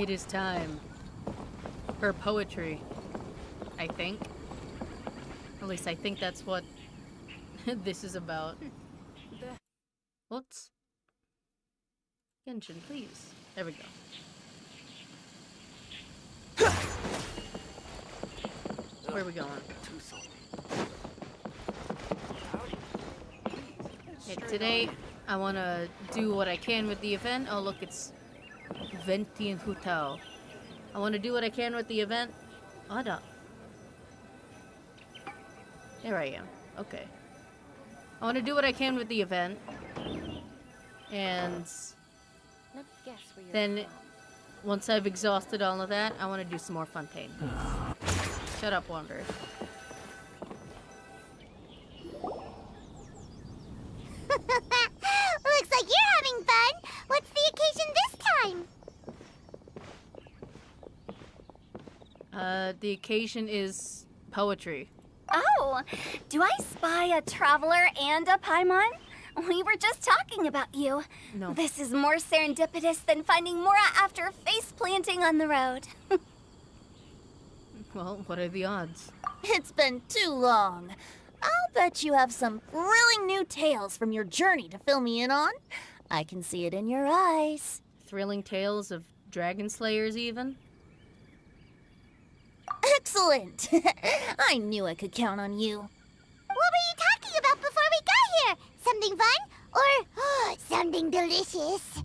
It is time for poetry, I think. At least I think that's what this is about. Whoops. Genshin, please. There we go. Where are we going? Okay, today, I want to do what I can with the event. Oh, look, it's Venti and Hutao. I want to do what I can with the event. Ada. There I am. Okay. I want to do what I can with the event. And then, once I've exhausted all of that, I want to do some more Fontaine. Shut up, Wanderer. Looks like you're having fun. What's the occasion this time? The occasion is poetry. Oh, do I spy a traveler and a Paimon? We were just talking about you. No. This is more serendipitous than finding Mora after face planting on the road. Well, what are the odds? It's been too long. I'll bet you have some thrilling new tales from your journey to fill me in on. I can see it in your eyes. Thrilling tales of dragon slayers, even? Excellent! I knew I could count on you. What were you talking about before we got here? Something fun? Or something delicious?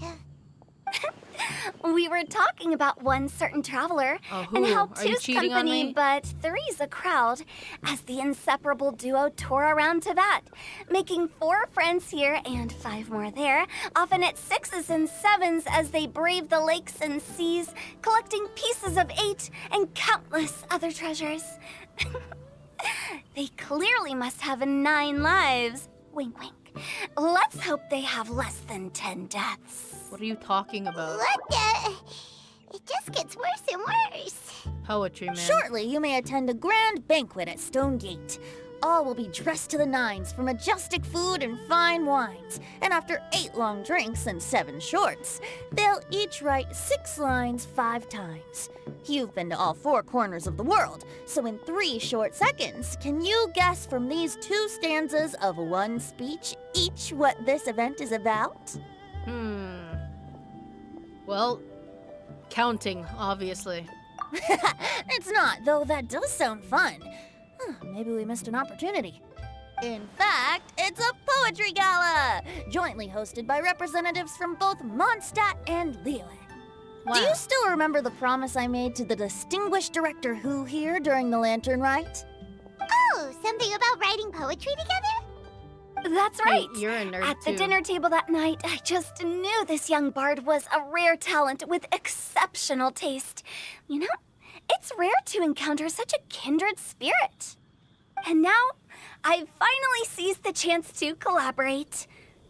We were talking about one certain traveler Who? and how Are you two's cheating on company, me? but three's a crowd, as the inseparable duo tore around Tibet, making 4 friends here and 5 more there, often at 6s and 7s as they brave the lakes and seas, collecting pieces of 8 and countless other treasures. They clearly must have 9 lives. Wink, wink. Let's hope they have less than 10 deaths. What are you talking about? What the? It just gets worse and worse. Poetry, man. Shortly, you may attend a grand banquet at Stone Gate. All will be dressed to the nines for majestic food and fine wines. And after 8 long drinks and 7 shorts, they'll each write 6 lines 5 times. You've been to all 4 corners of the world, so in 3 short seconds, can you guess from these 2 stanzas of 1 speech each what this event is about? Well, counting, obviously. It's not, though that does sound fun. Maybe we missed an opportunity. In fact, it's a poetry gala, jointly hosted by representatives from both Mondstadt and Liyue. Wow. Do you still remember the promise I made to the distinguished director Who here during the Lantern Rite? Oh, something about writing poetry together? That's right. Hey, you're a nerd At the too. dinner table that night, I just knew this young bard was a rare talent with exceptional taste. You know, it's rare to encounter such a kindred spirit. And now, I've finally seized the chance to collaborate.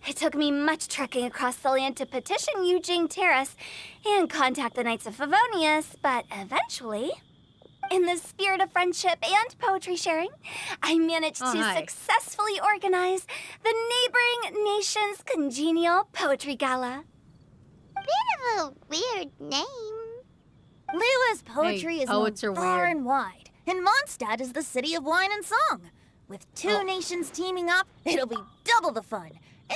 It took me much trekking across the land to petition Eugene Terrace and contact the Knights of Favonius, but eventually, in the spirit of friendship and poetry sharing, I managed to successfully organize the neighboring nation's congenial poetry gala. Bit of a weird name. Liyue's poetry is known poets are far weird. and wide, and Mondstadt is the city of wine and song. With 2 nations teaming up, it'll be double the fun,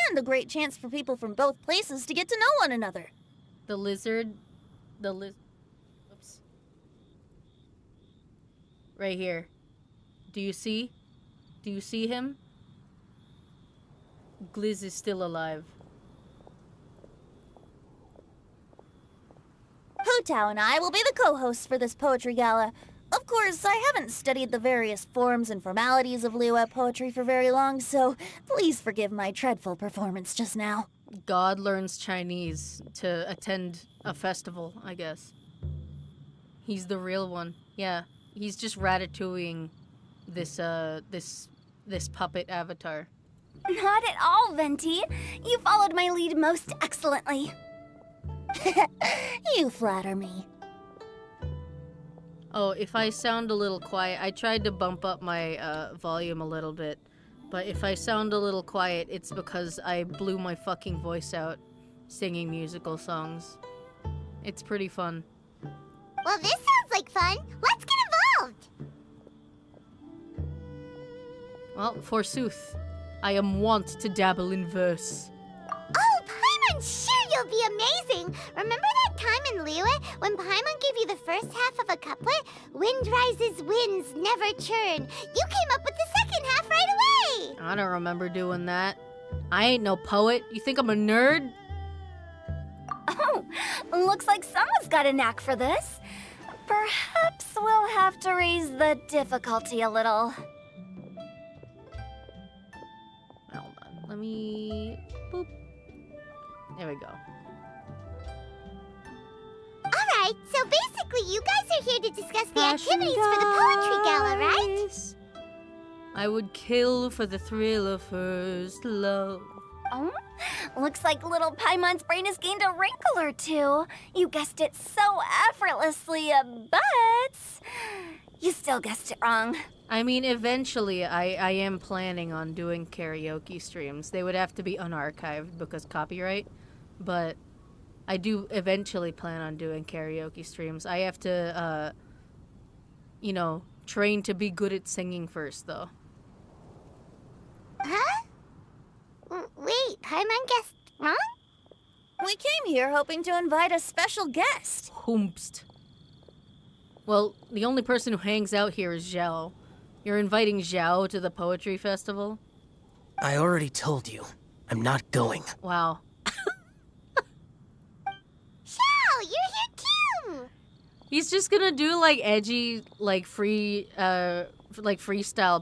and a great chance for people from both places to get to know one another. The lizard... Oops. Right here. Do you see? Do you see him? Gliz is still alive. Hutao and I will be the co-hosts for this poetry gala. Of course, I haven't studied the various forms and formalities of Liyue poetry for very long, so please forgive my dreadful performance just now. God learns Chinese to attend a festival, I guess. He's the real one. Yeah, he's just ratatouilleing this puppet avatar. Not at all, Venti. You followed my lead most excellently. You flatter me. Oh, if I sound a little quiet, I tried to bump up my volume a little bit. But if I sound a little quiet, it's because I blew my fucking voice out singing musical songs. It's pretty fun. Well, this sounds like fun. Let's get involved. Well, forsooth, I am wont to dabble in verse. Oh, Paimon, sure you'll be amazing. Remember that time in Liyue when Paimon gave you the first half of a couplet? Wind rises, winds never churn. You came up with the second half right away. I don't remember doing that. I ain't no poet. You think I'm a nerd? Oh, looks like someone's got a knack for this. Perhaps we'll have to raise the difficulty a little. Hold on. Let me... Boop. There we go. All right, so basically you guys are here to discuss the activities for the poetry gala, right? I would kill for the thrill of first love. Oh, looks like little Paimon's brain has gained a wrinkle or two. You guessed it so effortlessly, but you still guessed it wrong. I mean, eventually, I am planning on doing karaoke streams. They would have to be unarchived because copyright, but I do eventually plan on doing karaoke streams. I have to, you know, train to be good at singing first, though. Huh? Wait, Paimon guessed wrong? We came here hoping to invite a special guest. Hoomst. Well, the only person who hangs out here is Zhao. You're inviting Zhao to the poetry festival? I already told you. I'm not going. Wow. Xiao, you're here too! He's just gonna do, like, edgy, like, freestyle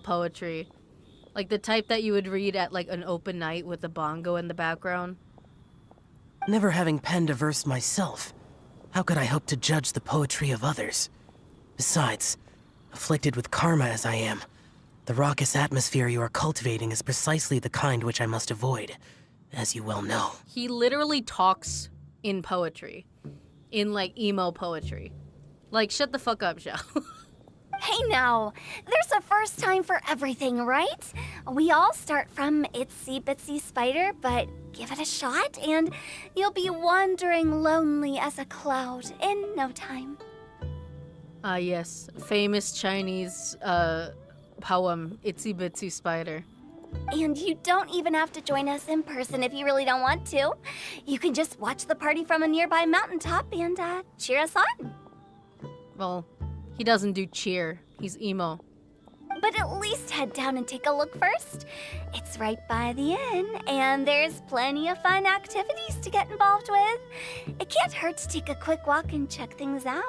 poetry. Like the type that you would read at, like, an open night with a bongo in the background. Never having penned a verse myself, how could I hope to judge the poetry of others? Besides, afflicted with karma as I am, the raucous atmosphere you are cultivating is precisely the kind which I must avoid, as you well know. He literally talks in poetry. In, like, emo poetry. Like, shut the fuck up, Zhao. Hey now, there's a first time for everything, right? We all start from itsy bitsy spider, but give it a shot and you'll be wandering lonely as a cloud in no time. Ah, yes. Famous Chinese, poem, Itsy Bitsy Spider. And you don't even have to join us in person if you really don't want to. You can just watch the party from a nearby mountaintop and cheer us on. Well, he doesn't do cheer. He's emo. But at least head down and take a look first. It's right by the inn, and there's plenty of fun activities to get involved with. It can't hurt to take a quick walk and check things out.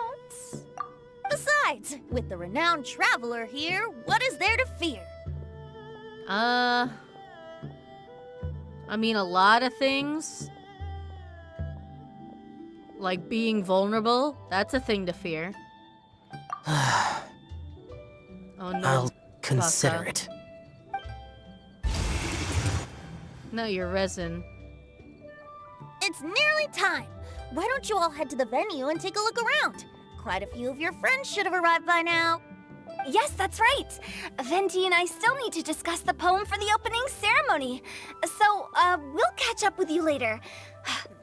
Besides, with the renowned traveler here, what is there to fear? I mean, a lot of things. Like being vulnerable, that's a thing to fear. Oh no. I'll consider Baka. it. No, you're resin. It's nearly time. Why don't you all head to the venue and take a look around? Quite a few of your friends should have arrived by now. Yes, that's right. Venti and I still need to discuss the poem for the opening ceremony. So, we'll catch up with you later.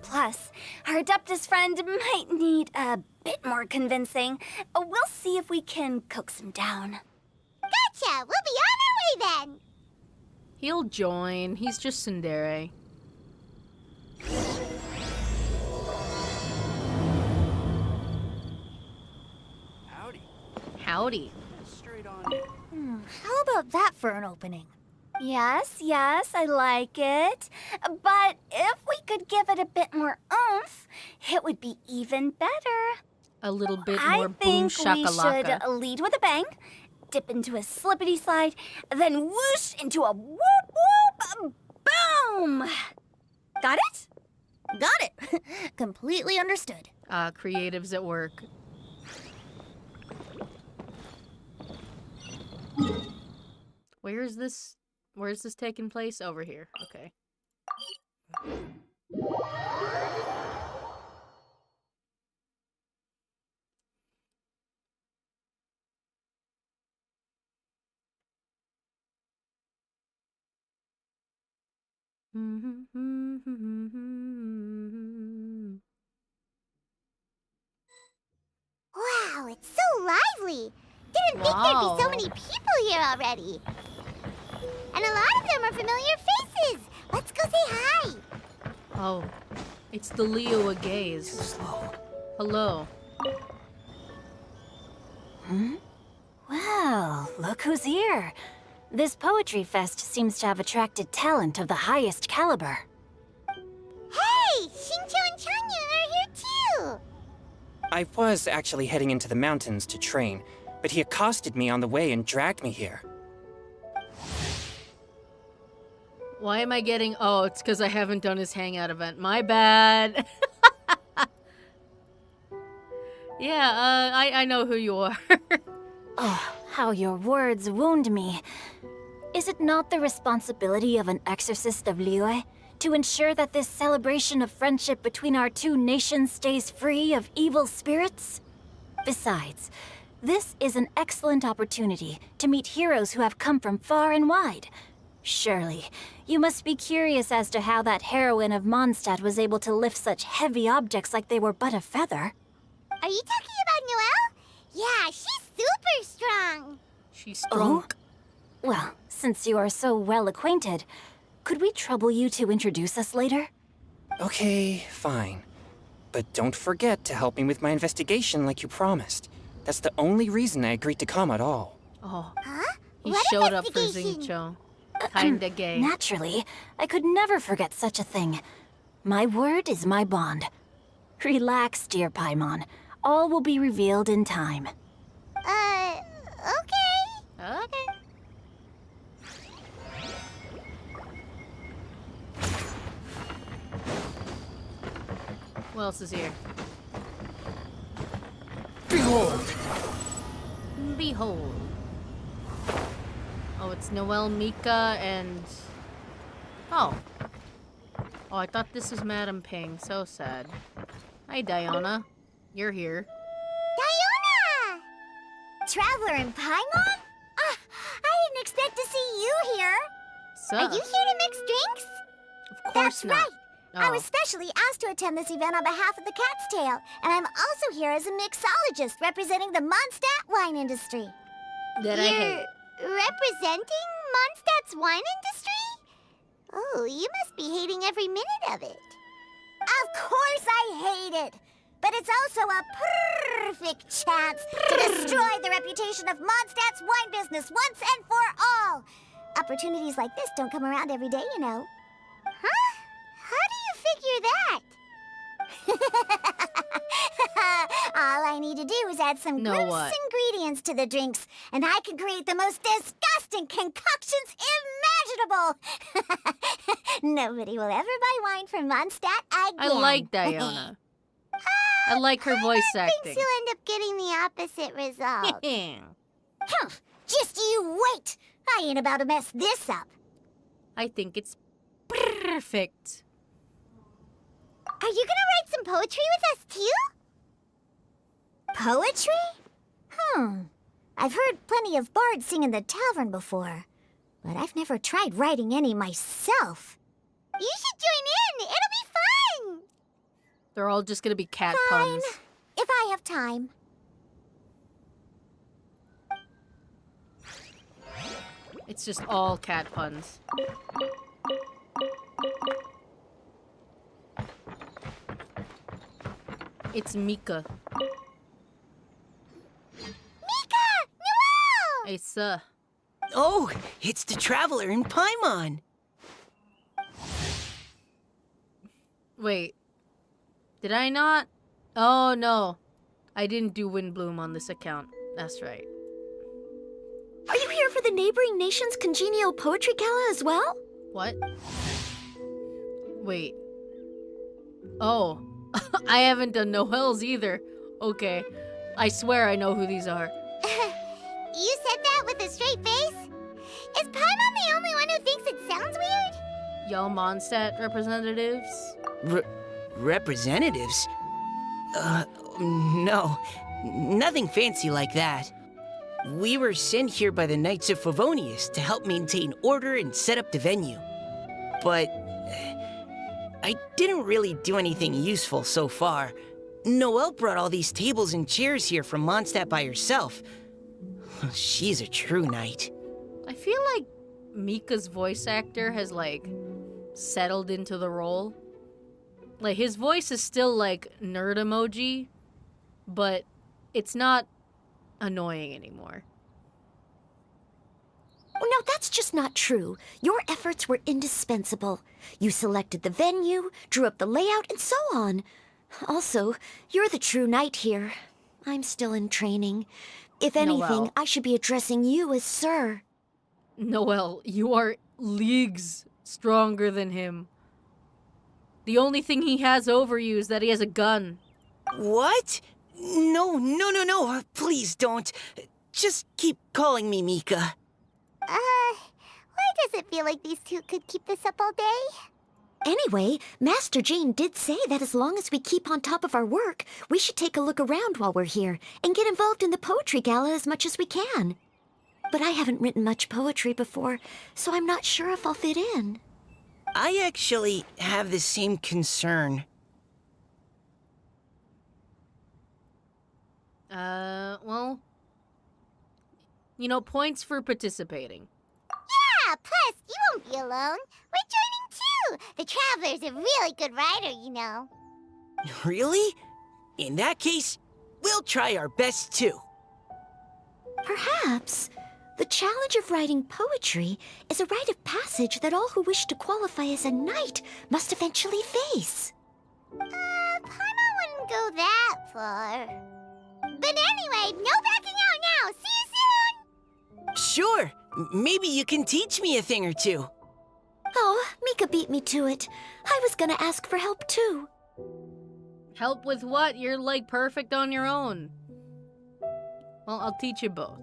Plus, our Adeptus friend might need a bit more convincing. We'll see if we can coax him down. Gotcha! We'll be on our way then! He'll join. He's just tsundere. Howdy. Howdy. Straight on. How about that for an opening? Yes, I like it. But if we could give it a bit more oomph, it would be even better. A little bit I more boom think we shakalaka. should lead with a bang, dip into a slippity slide, then whoosh into a whoop whoop boom. Got it? Got it. Completely understood. Creatives at work. Where is this taking place? Over here. Okay. Wow, it's so lively. Didn't think there'd be so Wow. many people here already. And a lot of them are familiar faces. Let's go say hi. Oh, it's the Leo Gaze. Slow. Hello. Well, look who's here. This poetry fest seems to have attracted talent of the highest caliber. Hey, Shincho and Changyun are here too. I was actually heading into the mountains to train, but he accosted me on the way and dragged me here. Why am I getting... Oh, it's because I haven't done his hangout event. My bad. Yeah, I know who you are. Oh, how your words wound me. Is it not the responsibility of an exorcist of Liyue to ensure that this celebration of friendship between our two nations stays free of evil spirits? Besides, this is an excellent opportunity to meet heroes who have come from far and wide. Surely, you must be curious as to how that heroine of Mondstadt was able to lift such heavy objects like they were but a feather. Are you talking about Noelle? Yeah, she's super strong. She's strong. Well, since you are so well acquainted, could we trouble you to introduce us later? Okay, fine. But don't forget to help me with my investigation like you promised. That's the only reason I agreed to come at all. Oh, Huh? he What showed up for investigation? Xingqiu. Kinda gay. Naturally, I could never forget such a thing. My word is my bond. Relax, dear Paimon. All will be revealed in time. Okay. Okay. What else is here? Behold! Behold. Oh, it's Noelle, Mika, and... Oh. Oh, I thought this was Madame Ping. So sad. Hi, Diana. You're here. Diona! Traveler in Paimon? Ah, I didn't expect to see you here. Sup? Are you here to mix drinks? Of course That's not. right. I Oh. was specially asked to attend this event on behalf of the Cat's Tail, and I'm also here as a mixologist representing the Mondstadt wine industry. That I hate. You're representing Mondstadt's wine industry? Oh, you must be hating every minute of it. Of course I hate it, but it's also a perfect chance to destroy the reputation of Mondstadt's wine business once and for all. Opportunities like this don't come around every day, you know. Huh? How do you figure that? All I need to do is add some Know gross what? ingredients to the drinks, and I can create the most disgusting concoctions imaginable. Nobody will ever buy wine from Mondstadt again. I like Diana. I like her voice Thinks acting. you'll end up getting the opposite result. Humph, just you wait. I ain't about to mess this up. I think it's perfect. Are you gonna write some poetry with us too? Poetry? I've heard plenty of bards sing in the tavern before, but I've never tried writing any myself. You should join in. It'll be fun. They're all just gonna be cat Fine, puns. if I have time. It's just all cat puns. It's Mika. Mika! Noelle! It's Oh, it's the Traveler in Paimon! wait. Did I not? Oh no. I didn't do Windbloom on this account. That's right. Are you here for the neighboring nation's congenial poetry gala as well? What? Wait. Oh. I haven't done Noelle's either. Okay. I swear I know who these are. You said that with a straight face? Is Paimon the only one who thinks it sounds weird? Y'all Mondstadt representatives? Representatives? No. Nothing fancy like that. We were sent here by the Knights of Favonius to help maintain order and set up the venue. But I didn't really do anything useful so far. Noelle brought all these tables and chairs here from Mondstadt by herself. She's a true knight. I feel like Mika's voice actor has, like, settled into the role. Like, his voice is still, like, nerd emoji, but it's not annoying anymore. Oh, no, that's just not true. Your efforts were indispensable. You selected the venue, drew up the layout, and so on. Also, you're the true knight here. I'm still in training. If anything, Noelle. I should be addressing you as sir. Noelle, you are leagues stronger than him. The only thing he has over you is that he has a gun. What? No. Please don't. Just keep calling me Mika. Why does it feel like these two could keep this up all day? Anyway, Master Jane did say that as long as we keep on top of our work, we should take a look around while we're here and get involved in the poetry gala as much as we can. But I haven't written much poetry before, so I'm not sure if I'll fit in. I actually have the same concern. Well, you know, points for participating. Yeah, plus, you won't be alone. We're joining too. The Traveler's a really good writer, you know. Really? In that case, we'll try our best too. Perhaps the challenge of writing poetry is a rite of passage that all who wish to qualify as a knight must eventually face. Paimon wouldn't go that far. But anyway, no backing out now. See you soon! Sure. Maybe you can teach me a thing or two. Oh, Mika beat me to it. I was gonna ask for help too. Help with what? You're, like, perfect on your own. Well, I'll teach you both.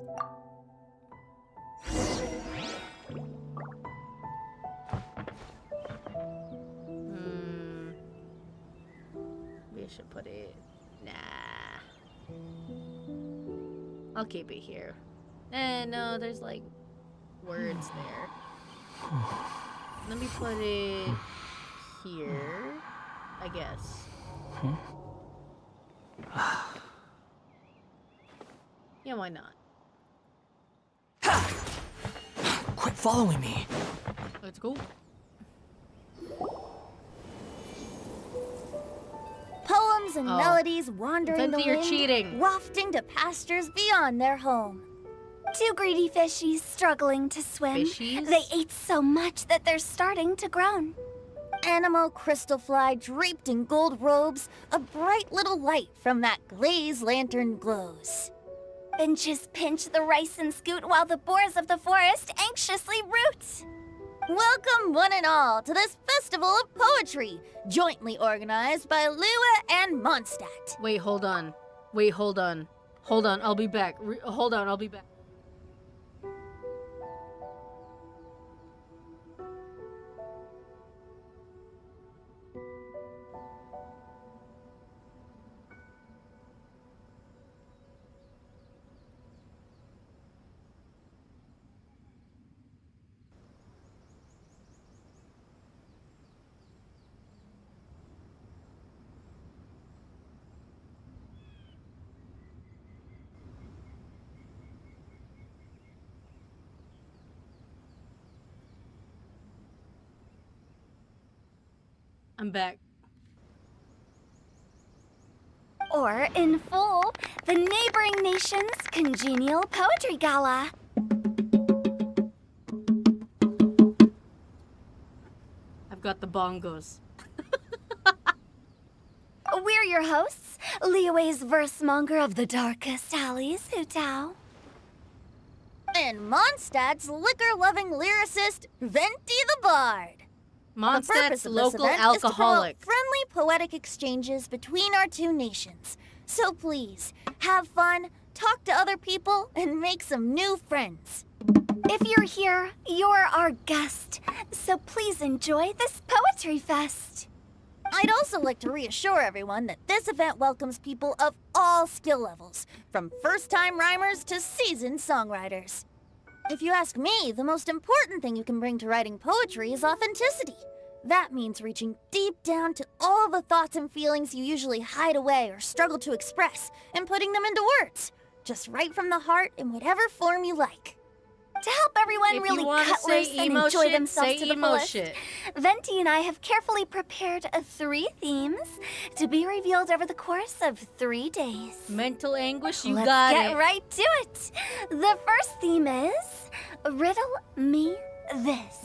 We should put it... Nah. I'll keep it here. No, there's, like, words there. Let me put it here, I guess. Yeah, why not? Quit following me. Let's go. Poems and Oh. melodies wandering the Venti, you're wind, cheating. wafting to pastures beyond their home. Two greedy fishies struggling to swim. Fishies? They ate so much that they're starting to groan. Animal crystal fly draped in gold robes, a bright little light from that glazed lantern glows. Benches pinch the rice and scoot while the boars of the forest anxiously root. Welcome, one and all, to this festival of poetry, jointly organized by Lua and Mondstadt. Wait, hold on. Hold on, I'll be back. Hold on, I'll be back. I'm back. Or, in full, the neighboring nation's congenial poetry gala. I've got the bongos. We're your hosts, Liyue's verse-monger of the darkest alleys, Hutao. And Mondstadt's liquor-loving lyricist, Venti the Bard. The purpose Mondstadt's of this local event is to promote alcoholic. friendly poetic exchanges between our two nations. So please, have fun, talk to other people, and make some new friends. If you're here, you're our guest, so please enjoy this poetry fest. I'd also like to reassure everyone that this event welcomes people of all skill levels, from first-time rhymers to seasoned songwriters. If you ask me, the most important thing you can bring to writing poetry is authenticity. That means reaching deep down to all the thoughts and feelings you usually hide away or struggle to express and putting them into words, just right from the heart in whatever form you like. To help everyone If really you want to cut loose say and emo enjoy shit, themselves say to the emo fullest, shit. Venti and I have carefully prepared 3 themes to be revealed over the course of 3 days. Mental anguish, you Let's got get it. right to it. The first theme is Riddle Me This.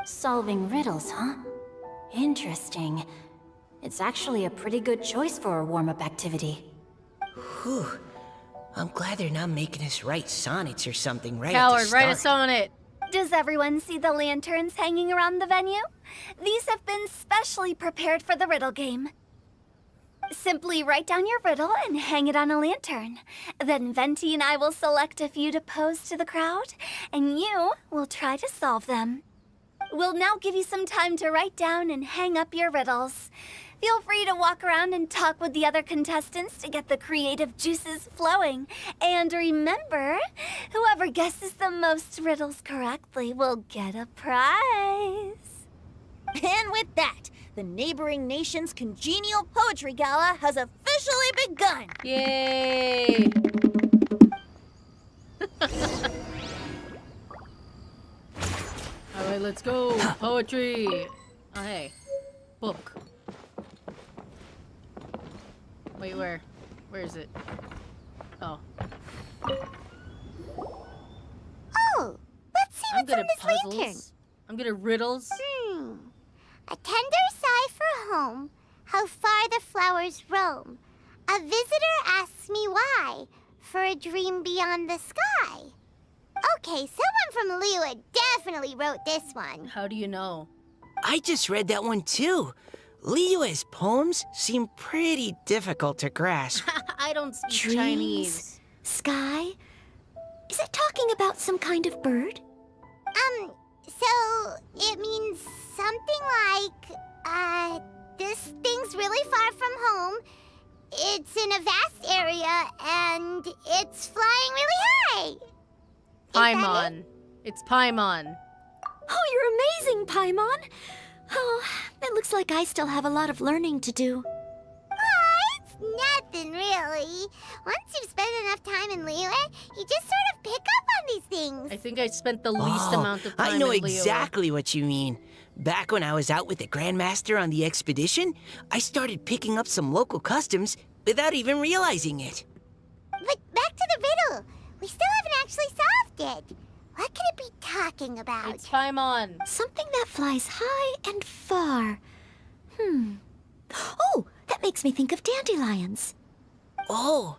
Solving riddles, huh? Interesting. It's actually a pretty good choice for a warm-up activity. Whew. I'm glad they're not making us write sonnets or something right at the Coward, start. write a sonnet. Does everyone see the lanterns hanging around the venue? These have been specially prepared for the riddle game. Simply write down your riddle and hang it on a lantern. Then Venti and I will select a few to pose to the crowd, and you will try to solve them. We'll now give you some time to write down and hang up your riddles. Feel free to walk around and talk with the other contestants to get the creative juices flowing. And remember, whoever guesses the most riddles correctly will get a prize. And with that, the neighboring nation's congenial poetry gala has officially begun. Yay! Alright, let's go. Poetry. Oh, hey. Book. Wait, where? Where is it? Oh. Oh, let's see I'm what's good on at this puzzles. lantern. I'm good at riddles. A tender sigh for home, how far the flowers roam. A visitor asks me why, for a dream beyond the sky. Okay, someone from Liyue definitely wrote this one. How do you know? I just read that one too. Liyue's poems seem pretty difficult to grasp. I don't speak Dreams? Chinese. Sky? Is it talking about some kind of bird? So it means something like, this thing's really far from home. It's in a vast area, and it's flying really high. Is that it? Paimon. It's Paimon. Oh, you're amazing, Paimon! Oh, it looks like I still have a lot of learning to do. It's nothing really. Once you've spent enough time in Liyue, you just sort of pick up on these things. I think I spent the least Oh, amount of time I know in Liyue. exactly what you mean. Back when I was out with the Grandmaster on the expedition, I started picking up some local customs without even realizing it. But back to the riddle. We still haven't actually solved it. What could it be talking about? It's Paimon. Something that flies high and far. Oh, that makes me think of dandelions. Oh,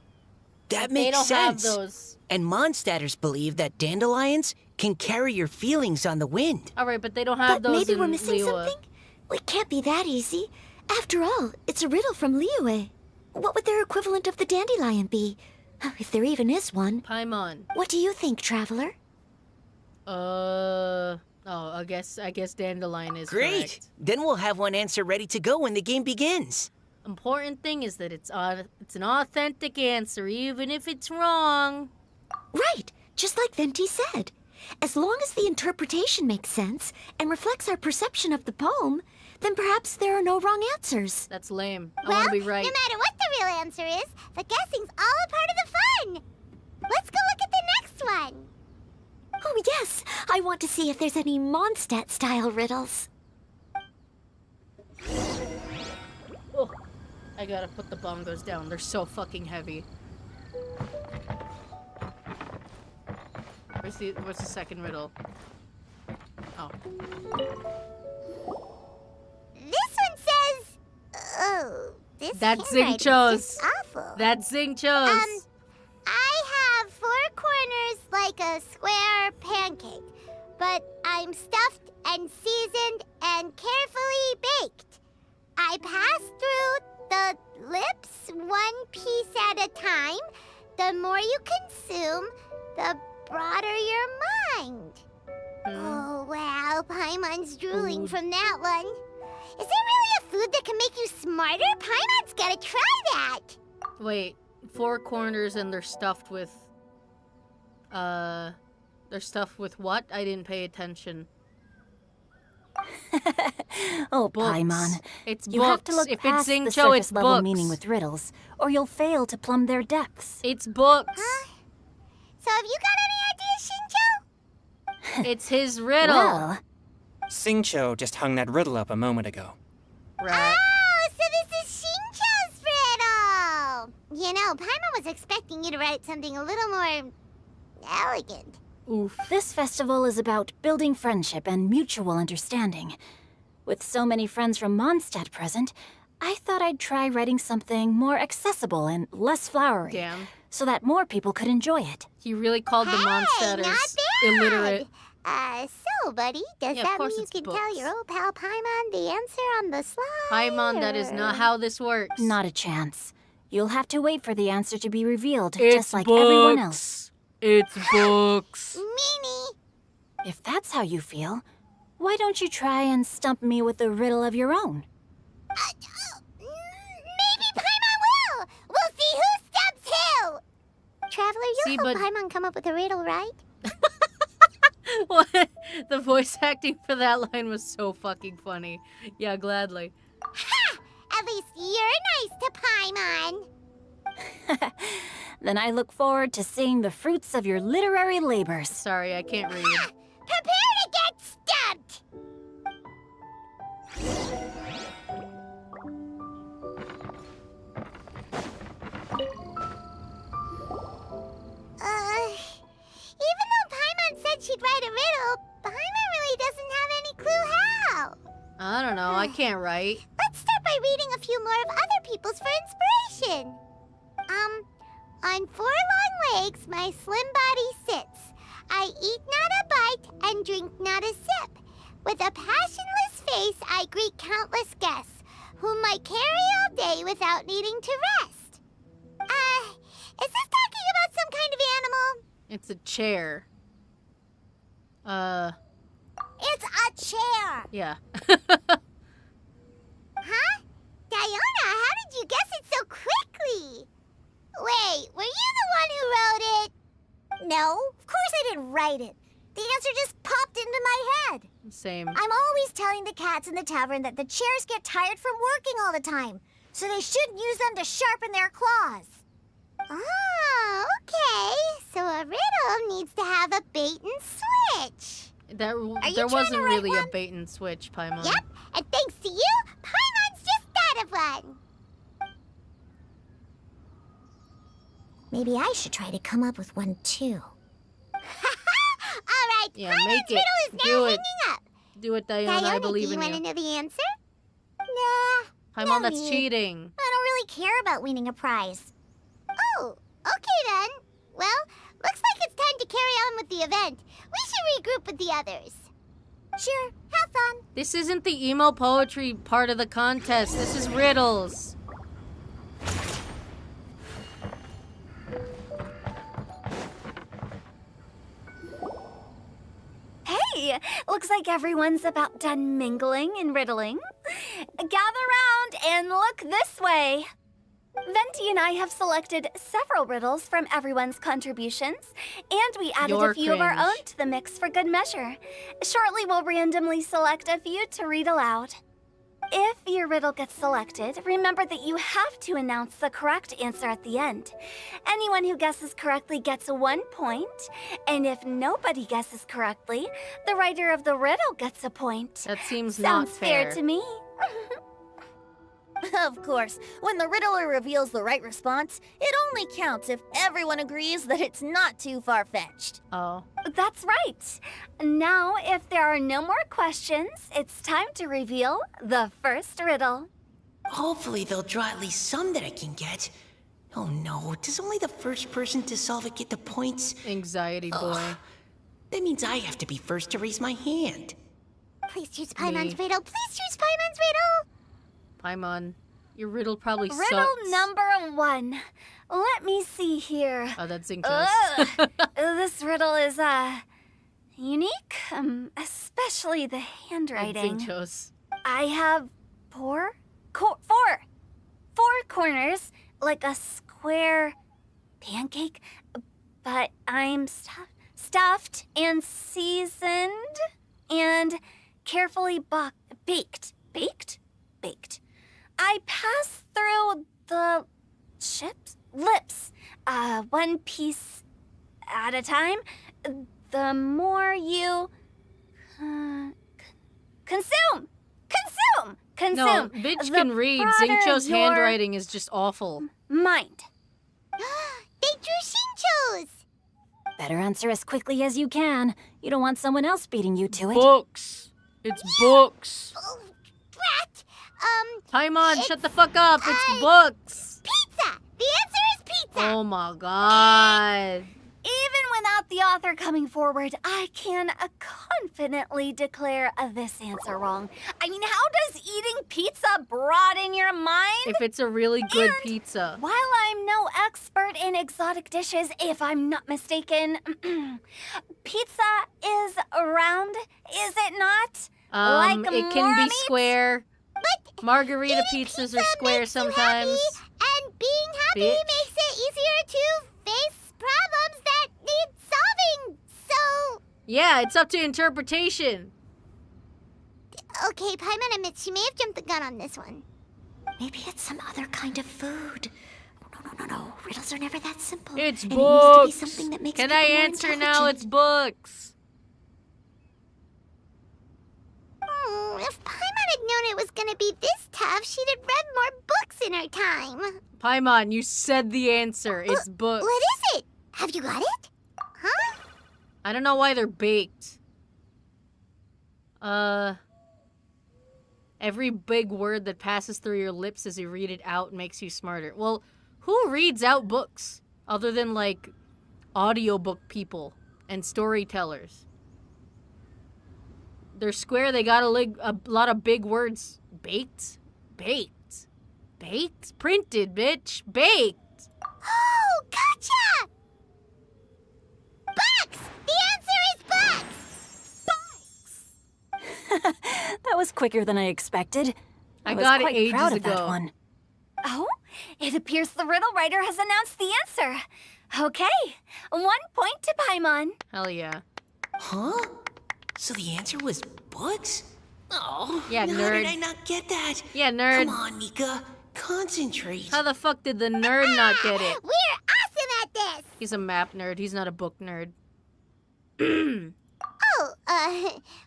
that They makes don't sense. have those. And Mondstadters believe that dandelions can carry your feelings on the wind. Alright, but they don't have But those maybe in we're missing Liyue. something? Well, it can't be that easy. After all, it's a riddle from Liyue. What would their equivalent of the dandelion be? If there even is one. Paimon. What do you think, Traveler? Oh, I guess dandelion is Great! correct. Then we'll have one answer ready to go when the game begins. Important thing is that it's an authentic answer, even if it's wrong. Right, just like Venti said. As long as the interpretation makes sense and reflects our perception of the poem, then perhaps there are no wrong answers. That's lame. I Well, want to be right. no matter what the real answer is, the guessing's all a part of the fun. Let's go look at the next one. Oh, yes, I want to see if there's any Mondstadt-style riddles. Oh, I gotta put the bongos down. They're so fucking heavy. Where's the second riddle? Oh. This one says, oh, this That's handwriting's Xingqiu's. just awful. That's Xingqiu's. I have 4 corners like a square pancake, but I'm stuffed and seasoned and carefully baked. I pass through the lips one piece at a time. The more you consume, the broader your mind. Oh, wow, Paimon's drooling from that one. Is there really a food that can make you smarter? Paimon's gotta try that. Wait, 4 corners and they're stuffed with... They're stuffed with what? I didn't pay attention. Oh, Books. Paimon. It's You books. have to look If past it's the Xingqiu, it's surface level books. meaning with riddles, or you'll fail to plumb their depths. It's books. So have you got any ideas, Shinjo? It's his riddle. Well, Xingqiu just hung that riddle up a moment ago. Rat. Oh, so this is Shinjo's riddle! You know, Paimon was expecting you to write something a little more elegant. Oof. this festival is about building friendship and mutual understanding. With so many friends from Mondstadt present, I thought I'd try writing something more accessible and less flowery, Damn. so that more people could enjoy it. He really called the Hey, Mondstadters not bad. illiterate. So, buddy, does Yeah, of that course mean you it's can tell books. your old pal Paimon the answer on the slide? Paimon, that is not how this works. Not a chance. You'll have to wait for the answer to be revealed, It's just like books. everyone else. It's books. Meanie! If that's how you feel, why don't you try and stump me with a riddle of your own? Maybe Paimon will! We'll see who stumps who! Traveler, you'll See, help but- Paimon come up with a riddle, right? What? The voice acting for that line was so fucking funny. Yeah, gladly. Ha! At least you're nice to Paimon. Then I look forward to seeing the fruits of your literary labors. Sorry, I can't read. Prepare to get stumped! Even though Paimon said she'd write a riddle, Paimon really doesn't have any clue how. I don't know, I can't write. Let's start by reading a few more of other people's for inspiration. On 4 long legs my slim body sits. I eat not a bite and drink not a sip. With a passionless face I greet countless guests, whom I carry all day without needing to rest. Is this talking about some kind of animal? It's a chair. It's a chair. Yeah. Huh? Diona, how did you guess it so quickly? Wait, were you the one who wrote it? No, of course I didn't write it. The answer just popped into my head. Same. I'm always telling the cats in the tavern that the chairs get tired from working all the time, so they shouldn't use them to sharpen their claws. Oh, okay. So a riddle needs to have a bait and switch. You trying to wasn't write really a one? bait and switch, Paimon. Yep, and thanks to you, Paimon's just thought of one. Maybe I should try to come up with one too. All right, Yeah, Paimon's make it. riddle is now Do it. hanging up. Do it, Diana. I believe do you in want to you. know the answer? Nah. Paimon, no that's need. cheating. I don't really care about winning a prize. Oh, okay then. Well, looks like it's time to carry on with the event. We should regroup with the others. Sure, have fun. This isn't the emo poetry part of the contest. This is riddles. Hey, looks like everyone's about done mingling and riddling. Gather round and look this way. Venti and I have selected several riddles from everyone's contributions, and we added You're a few of our cringe. own to the mix for good measure. Shortly, we'll randomly select a few to read aloud. If your riddle gets selected, remember that you have to announce the correct answer at the end. Anyone who guesses correctly gets 1 point, and if nobody guesses correctly, the writer of the riddle gets a point. That seems Sounds not fair to me. Of course, when the riddler reveals the right response, it only counts if everyone agrees that it's not too far-fetched. Oh. That's right. Now, if there are no more questions, it's time to reveal the first riddle. Hopefully they'll draw at least some that I can get. Oh no, does only the first person to solve it get the points? Anxiety boy. That means I have to be first to raise my hand. Please choose Paimon's Me. riddle. Please choose Paimon's riddle. Paimon, your riddle probably Riddle sucks. number 1. Let me see here. Oh, that's Xingqiu's. Ugh. This riddle is, unique, especially the That's handwriting. Xingqiu's. I have four corners, like a square pancake, but I'm stuffed and seasoned and carefully baked. Baked? Baked. I pass through the lips, one piece at a time. The more you consume. No, bitch The can read. broader Xingqiu's your handwriting is just awful. mind. They drew Shinchos! Better answer as quickly as you can. You don't want someone else beating you to it. Books. It's books. Oh, rat! Paimon, shut the fuck up. It's I- books. Pizza! The answer is pizza! Oh my god. Even without the author coming forward, I can confidently declare this answer wrong. I mean, how does eating pizza broaden your mind? If it's a really good And pizza. While I'm no expert in exotic dishes, if I'm not mistaken, pizza is round, is it not? Like It can more be meat? square. But Margarita eating pizzas pizza are square makes you sometimes. happy, and being happy Bitch. makes it easier to face problems that need solving. So, Yeah, it's up to interpretation. okay, Paimon admits she may have jumped the gun on this one. Maybe it's some other kind of food. No. Riddles are never that simple. It's and books. It needs to be something that makes Can people I more answer now? It's intelligent. books. If Paimon had known it was gonna be this tough, she'd have read more books in her time. Paimon, you said the answer. It's books. What is it? Have you got it? Huh? I don't know why they're baked. Every big word that passes through your lips as you read it out makes you smarter. Well, who reads out books other than like audiobook people and storytellers? They're square, they got a lot of big words. Baked? Baked. Baked? Printed, bitch. Baked. Oh, gotcha! Books! The answer is books! That was quicker than I expected. I was got it quite ages proud of ago. that one. Oh, it appears the riddle writer has announced the answer. Okay, 1 point to Paimon. Hell yeah. Huh? So the answer was books? Oh, Yeah, how nerd. did I not get that? Yeah, nerd. Come on, Nika. Concentrate. How the fuck did the nerd not get it? We're awesome at this! He's a map nerd. He's not a book nerd.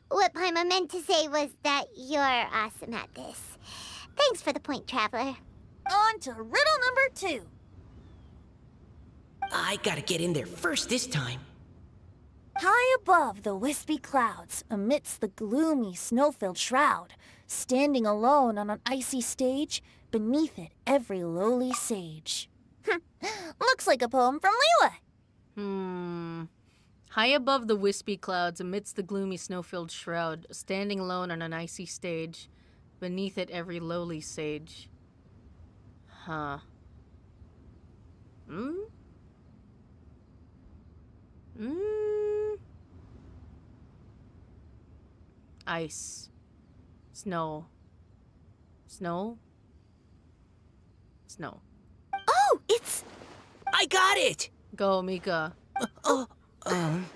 What Paimon meant to say was that you're awesome at this. Thanks for the point, Traveler. On to riddle number 2. I gotta get in there first this time. High above the wispy clouds, amidst the gloomy snow-filled shroud, standing alone on an icy stage, beneath it every lowly sage. Looks like a poem from Leela. High above the wispy clouds, amidst the gloomy snow-filled shroud, standing alone on an icy stage, beneath it every lowly sage. Huh. Ice. Snow. Snow? Snow. Oh, it's... I got it! Go, Mika. Um,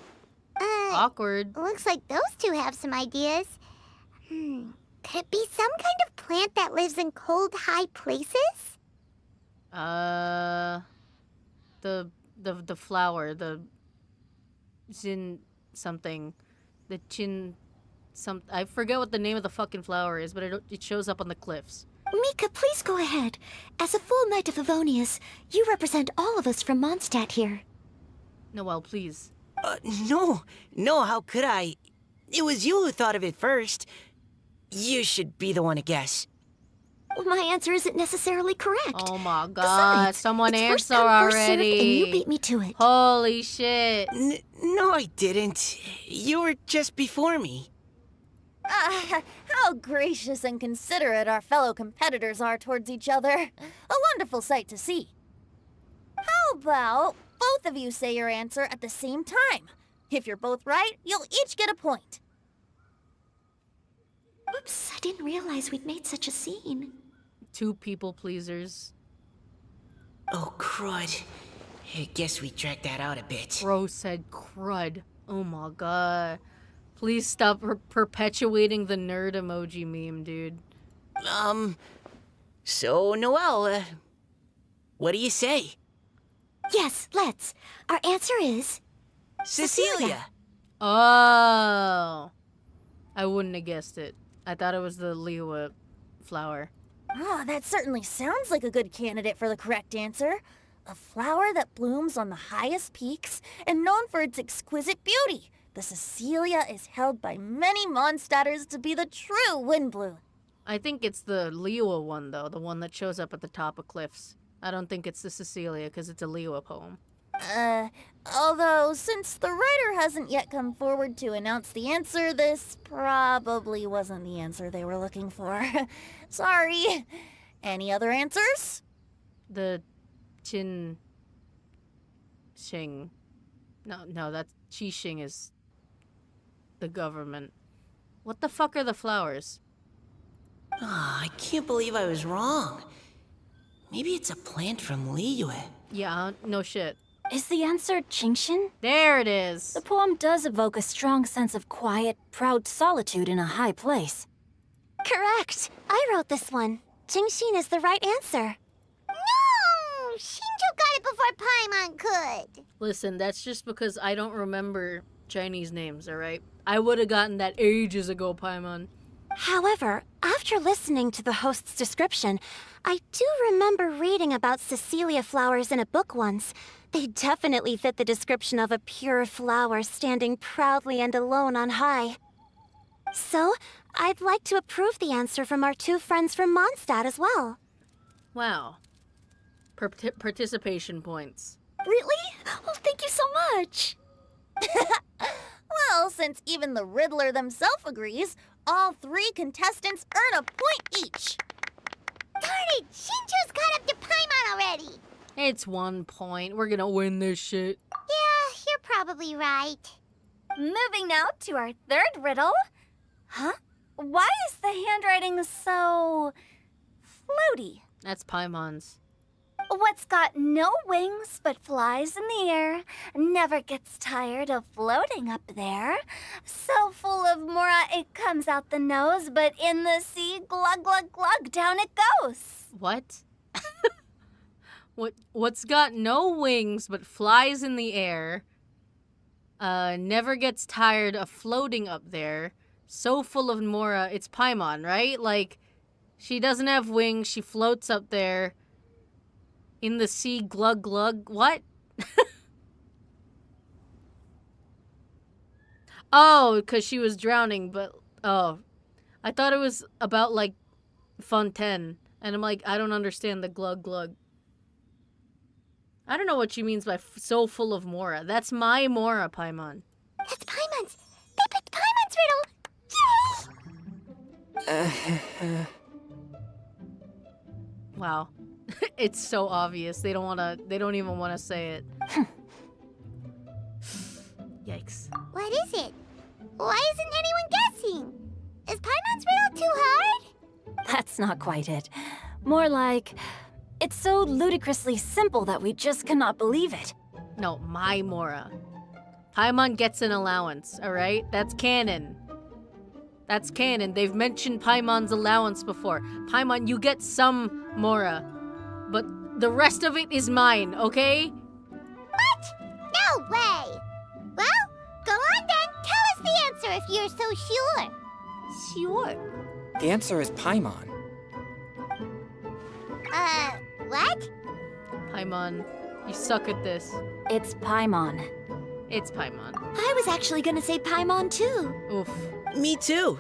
Awkward. Looks like those two have some ideas. Could it be some kind of plant that lives in cold, high places? The flower, the Jin something. The Chin some I forget what the name of the fucking flower is, but it shows up on the cliffs. Mika, please go ahead. As a full knight of Avonius, you represent all of us from Mondstadt here. Noelle, please. no, how could I? It was you who thought of it first. You should be the one to guess. Well, my answer isn't necessarily correct. Oh my god, Besides, someone it's first answer come, first served, already. and you beat me to it. Holy shit. No, I didn't. You were just before me. How gracious and considerate our fellow competitors are towards each other. A wonderful sight to see. How about both of you say your answer at the same time? If you're both right, you'll each get a point. Oops, I didn't realize we'd made such a scene. Two people pleasers. Oh, crud. I guess we dragged that out a bit. Bro said crud. Oh my god. Please stop perpetuating the nerd emoji meme, dude. So, Noelle, what do you say? Yes, let's. Our answer is Cecilia! Oh. I wouldn't have guessed it. I thought it was the Liwa flower. Oh, that certainly sounds like a good candidate for the correct answer. A flower that blooms on the highest peaks and known for its exquisite beauty. The Cecilia is held by many Mondstadters to be the true Windbloom. I think it's the Liwa one, though, the one that shows up at the top of cliffs. I don't think it's the Cecilia, because it's a Liwa poem. Although, since the writer hasn't yet come forward to announce the answer, this probably wasn't the answer they were looking for. Sorry. Any other answers? The Qin Xing. No, that's Qi Xing is the government. What the fuck are the flowers? I can't believe I was wrong. Maybe it's a plant from Liyue. Yeah, no shit. Is the answer Genshin? There it is. The poem does evoke a strong sense of quiet, proud solitude in a high place. Correct. I wrote this one. Genshin is the right answer. No! Shinjo got it before Paimon could. Listen, that's just because I don't remember Chinese names, alright? I would have gotten that ages ago, Paimon. However, after listening to the host's description, I do remember reading about Cecilia flowers in a book once. They definitely fit the description of a pure flower standing proudly and alone on high. So, I'd like to approve the answer from our two friends from Mondstadt as well. Wow. Participation points. Really? Oh, thank you so much. Well, since even the Riddler themselves agrees, all three contestants earn a point each. Darn it! Shinjo's caught up to Paimon already! It's 1 point. We're gonna win this shit. Yeah, you're probably right. Moving now to our third riddle. Huh? Why is the handwriting so floaty? That's Paimon's. What's got no wings but flies in the air, never gets tired of floating up there. So full of mora it comes out the nose, but in the sea, glug glug glug, down it goes. What? What's got no wings but flies in the air, never gets tired of floating up there, so full of mora, it's Paimon, right? Like, she doesn't have wings, she floats up there, in the sea, glug glug, what? Oh, because she was drowning, but, oh. I thought it was about, like, Fontaine, and I'm like, I don't understand the glug glug. I don't know what she means by so full of mora. That's my mora, Paimon. That's Paimon's! They picked Paimon's riddle! Yay! Wow. It's so obvious. They don't even wanna say it. Yikes. What is it? Why isn't anyone guessing? Is Paimon's riddle too hard? That's not quite it. More like, it's so ludicrously simple that we just cannot believe it. No, my mora. Paimon gets an allowance, alright? That's canon. That's canon. They've mentioned Paimon's allowance before. Paimon, you get some mora. But the rest of it is mine, okay? What? No way! Well, go on then. Tell us the answer if you're so sure. Sure. The answer is Paimon. What? Paimon, you suck at this. It's Paimon. It's Paimon. I was actually gonna say Paimon too. Oof. Me too.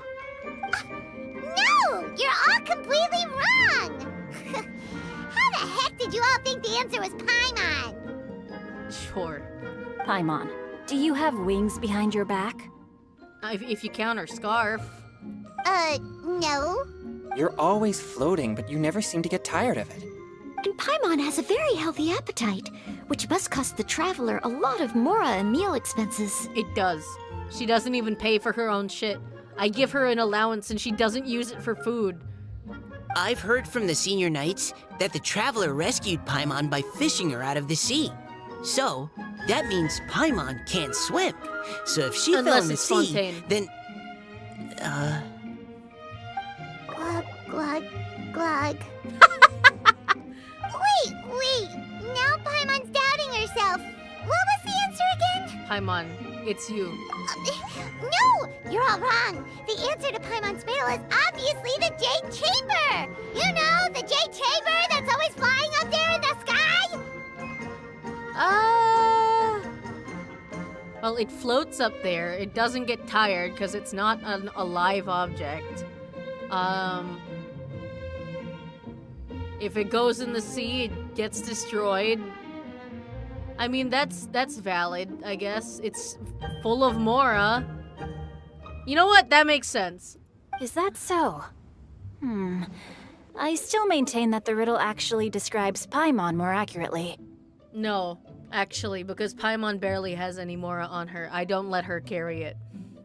No! You're all completely wrong! How the heck did you all think the answer was Paimon? Sure. Paimon, do you have wings behind your back? If you count her scarf. No. You're always floating, but you never seem to get tired of it. And Paimon has a very healthy appetite, which must cost the traveler a lot of mora and meal expenses. It does. She doesn't even pay for her own shit. I give her an allowance and she doesn't use it for food. I've heard from the senior knights that the traveler rescued Paimon by fishing her out of the sea. So, that means Paimon can't swim. So if she fell Unless in the it's sea, Fontaine. then... Glug, glug, glug. Wait. Now Paimon's doubting herself. What was the answer again? Paimon, it's you. No! You're all wrong. The answer to Paimon's riddle is obviously the Jade Chamber. You know, the Jade Chamber that's always flying up there in the sky. Well, it floats up there. It doesn't get tired because it's not an alive object. If it goes in the sea, it gets destroyed. I mean, that's valid, I guess. It's full of Mora. You know what? That makes sense. Is that so? I still maintain that the riddle actually describes Paimon more accurately. No, actually, because Paimon barely has any Mora on her. I don't let her carry it.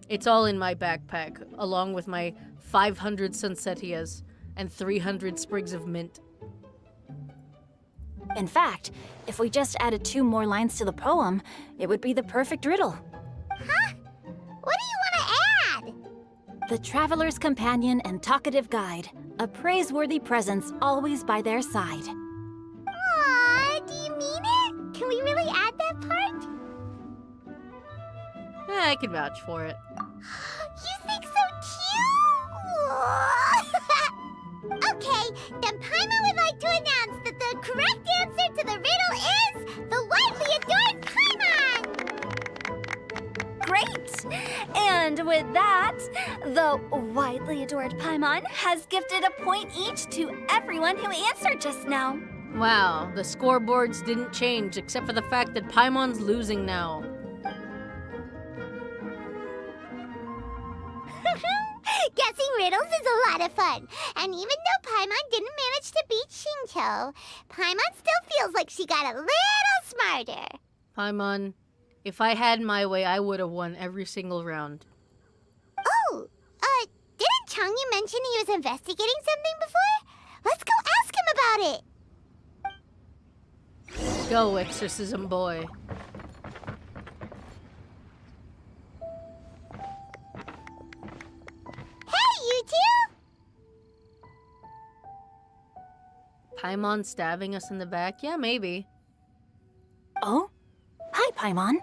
It's all in my backpack, along with my 500 Sunsetias and 300 sprigs of mint. In fact, if we just added 2 more lines to the poem, it would be the perfect riddle. Huh? What do you want to add? The traveler's companion and talkative guide, a praiseworthy presence always by their side. Aw, do you mean it? Can we really add that part? I can vouch for it. You think so cute? Okay, then Paimon would like to announce that the correct answer to the riddle is the widely adored Paimon! Great! And with that, the widely adored Paimon has gifted a point each to everyone who answered just now. Wow, the scoreboards didn't change except for the fact that Paimon's losing now. Guessing riddles is a lot of fun. And even though Paimon didn't manage to beat Shinto, Paimon still feels like she got a little smarter. Paimon, if I had my way, I would have won every single round. Oh, didn't Changyu mention he was investigating something before? Let's go ask him about it. Go, exorcism boy. Hey, you two! Paimon stabbing us in the back? Yeah, maybe. Oh? Hi, Paimon.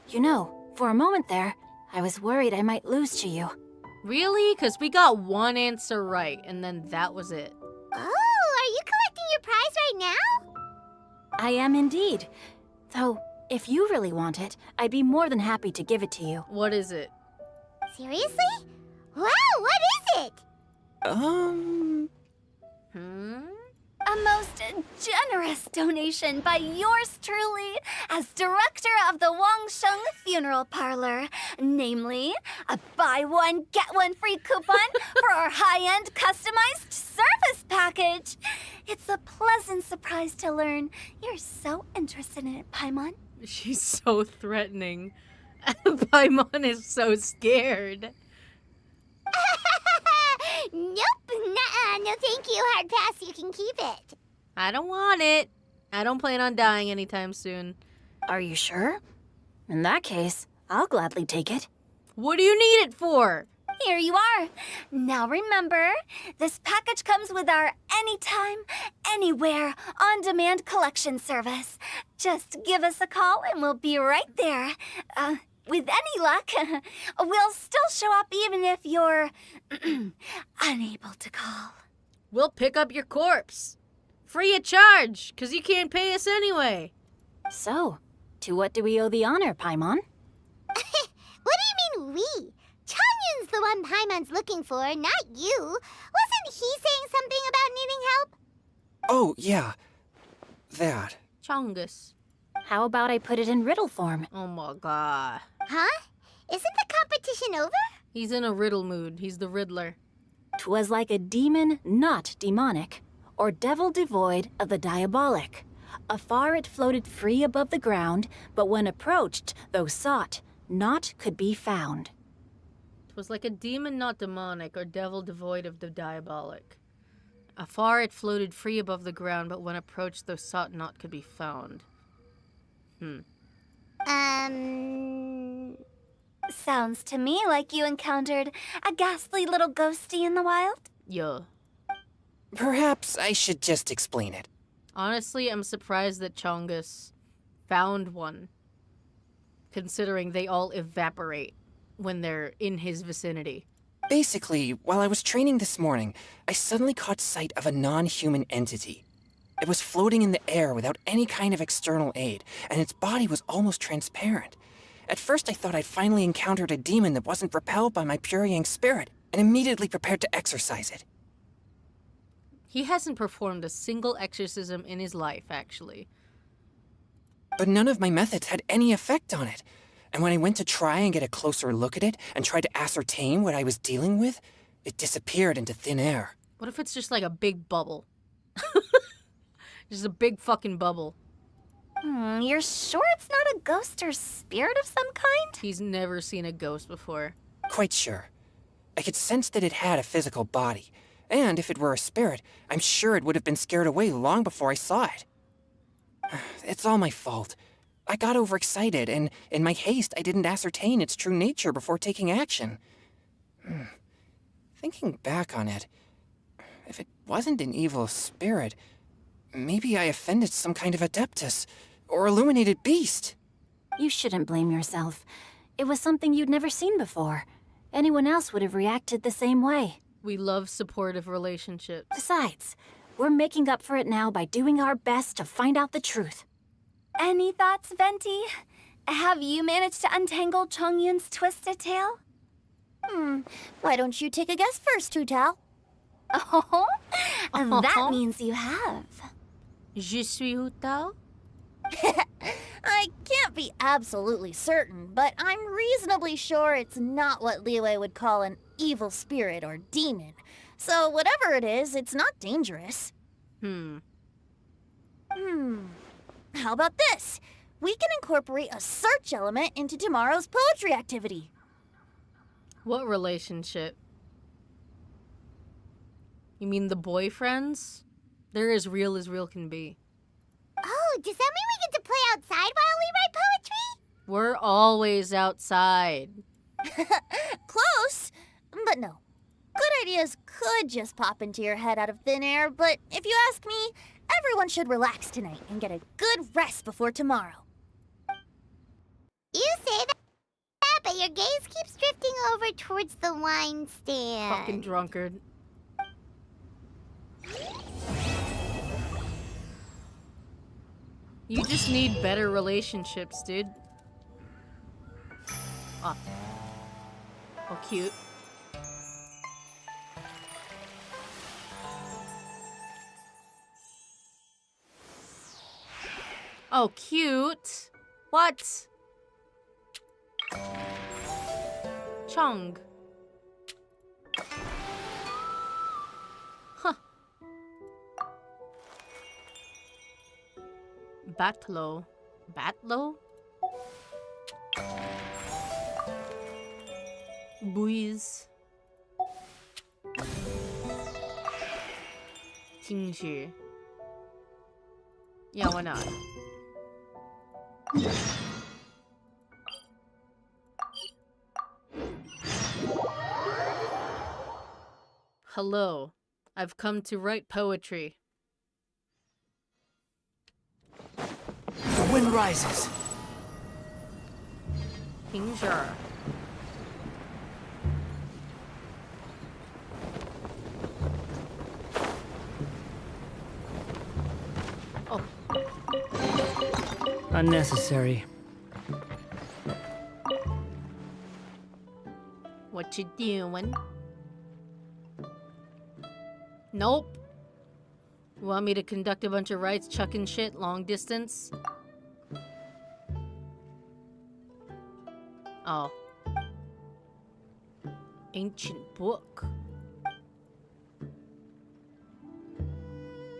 You know, for a moment there, I was worried I might lose to you. Really? Because we got one answer right, and then that was it. Oh, are you collecting your prize right now? I am indeed. Though, if you really want it, I'd be more than happy to give it to you. What is it? Seriously? Wow, what is it? A most generous donation by yours truly as director of the Wangsheng Funeral Parlor. Namely, a buy one, get one free coupon for our high-end customized service package. It's a pleasant surprise to learn you're so interested in it, Paimon. She's so threatening. Paimon is so scared. Nope, nuh-uh, no thank you, hard pass, you can keep it. I don't want it. I don't plan on dying anytime soon. Are you sure? In that case, I'll gladly take it. What do you need it for? Here you are. Now remember, this package comes with our anytime, anywhere, on-demand collection service. Just give us a call and we'll be right there. With any luck, we'll still show up even if you're unable to call. We'll pick up your corpse. Free of charge, because you can't pay us anyway. So, to what do we owe the honor, Paimon? What do you mean we? Changyun's the one Paimon's looking for, not you. Wasn't he saying something about needing help? Oh, yeah. That. Chongus. How about I put it in riddle form? Oh my god. Huh? Isn't the competition over? He's in a riddle mood. He's the Riddler. 'Twas like a demon not demonic, or devil devoid of the diabolic. Afar it floated free above the ground, but when approached, though sought, naught could be found. 'Twas like a demon not demonic, or devil devoid of the diabolic. Afar it floated free above the ground, but when approached, though sought not could be found. Sounds to me like you encountered a ghastly little ghosty in the wild. Yeah. Perhaps I should just explain it. Honestly, I'm surprised that Chongus found one, considering they all evaporate when they're in his vicinity. Basically, while I was training this morning, I suddenly caught sight of a non-human entity. It was floating in the air without any kind of external aid, and its body was almost transparent. At first I thought I'd finally encountered a demon that wasn't repelled by my purifying spirit, and immediately prepared to exorcise it. He hasn't performed a single exorcism in his life, actually. But none of my methods had any effect on it. And when I went to try and get a closer look at it and tried to ascertain what I was dealing with, it disappeared into thin air. What if it's just like a big bubble? Just a big fucking bubble. You're sure it's not a ghost or spirit of some kind? He's never seen a ghost before. Quite sure. I could sense that it had a physical body. And if it were a spirit, I'm sure it would have been scared away long before I saw it. It's all my fault. I got overexcited, and in my haste, I didn't ascertain its true nature before taking action. Thinking back on it, if it wasn't an evil spirit, maybe I offended some kind of adeptus or illuminated beast. You shouldn't blame yourself. It was something you'd never seen before. Anyone else would have reacted the same way. We love supportive relationships. Besides, we're making up for it now by doing our best to find out the truth. Any thoughts, Venti? Have you managed to untangle Chongyun's twisted tail? Why don't you take a guess first, Hu-Tao? Oh, that means you have. Je suis Hu-Tao? I can't be absolutely certain, but I'm reasonably sure it's not what Liyue would call an evil spirit or demon. So whatever it is, it's not dangerous. How about this? We can incorporate a search element into tomorrow's poetry activity. What relationship? You mean the boyfriends? They're as real can be. Oh, does that mean we get to play outside while we write poetry? We're always outside. Close, but no. Good ideas could just pop into your head out of thin air, but if you ask me, everyone should relax tonight and get a good rest before tomorrow. You say that, but your gaze keeps drifting over towards the wine stand. Fucking drunkard. You just need better relationships, dude. Oh. Oh, cute. Oh, cute. What? Chong. Huh. Batlo. Batlo? Buiz. 听学. Yeah, why not? Hello. I've come to write poetry. The wind rises. 停止. Oh, Unnecessary. what you doing? Nope. You want me to conduct a bunch of rites, chucking shit, long distance? Oh. Ancient book.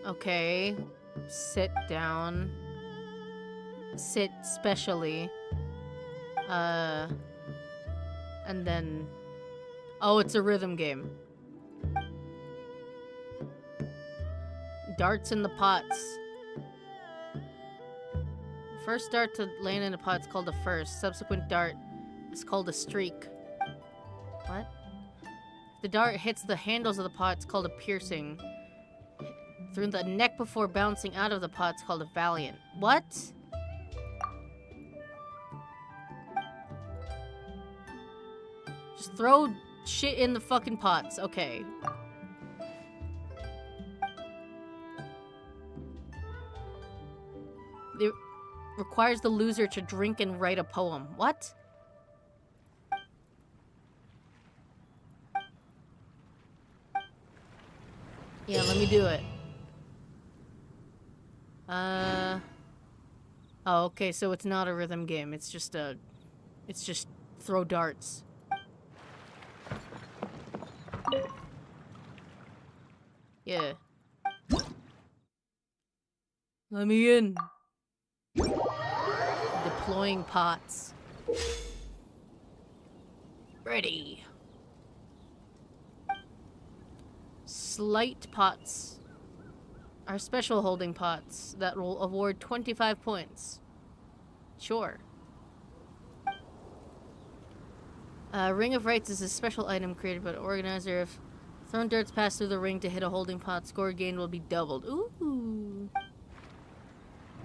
Okay. Sit down. Sit specially. And then... Oh, it's a rhythm game. Darts in the pots. First dart to land in a pot is called a first. Subsequent dart is called a streak. What? If the dart hits the handles of the pot, it's called a piercing. Through the neck before bouncing out of the pot, it's called a valiant. What? Just throw shit in the fucking pots. Okay. It requires the loser to drink and write a poem. What? Yeah, let me do it. Oh, okay, so it's not a rhythm game. It's just throw darts. Yeah. Let me in. Deploying pots. Ready. Slight pots are special holding pots that will award 25 points. Sure. Ring of Rights is a special item created by the organizer. If thrown darts pass through the ring to hit a holding pot, score gained will be doubled. Ooh.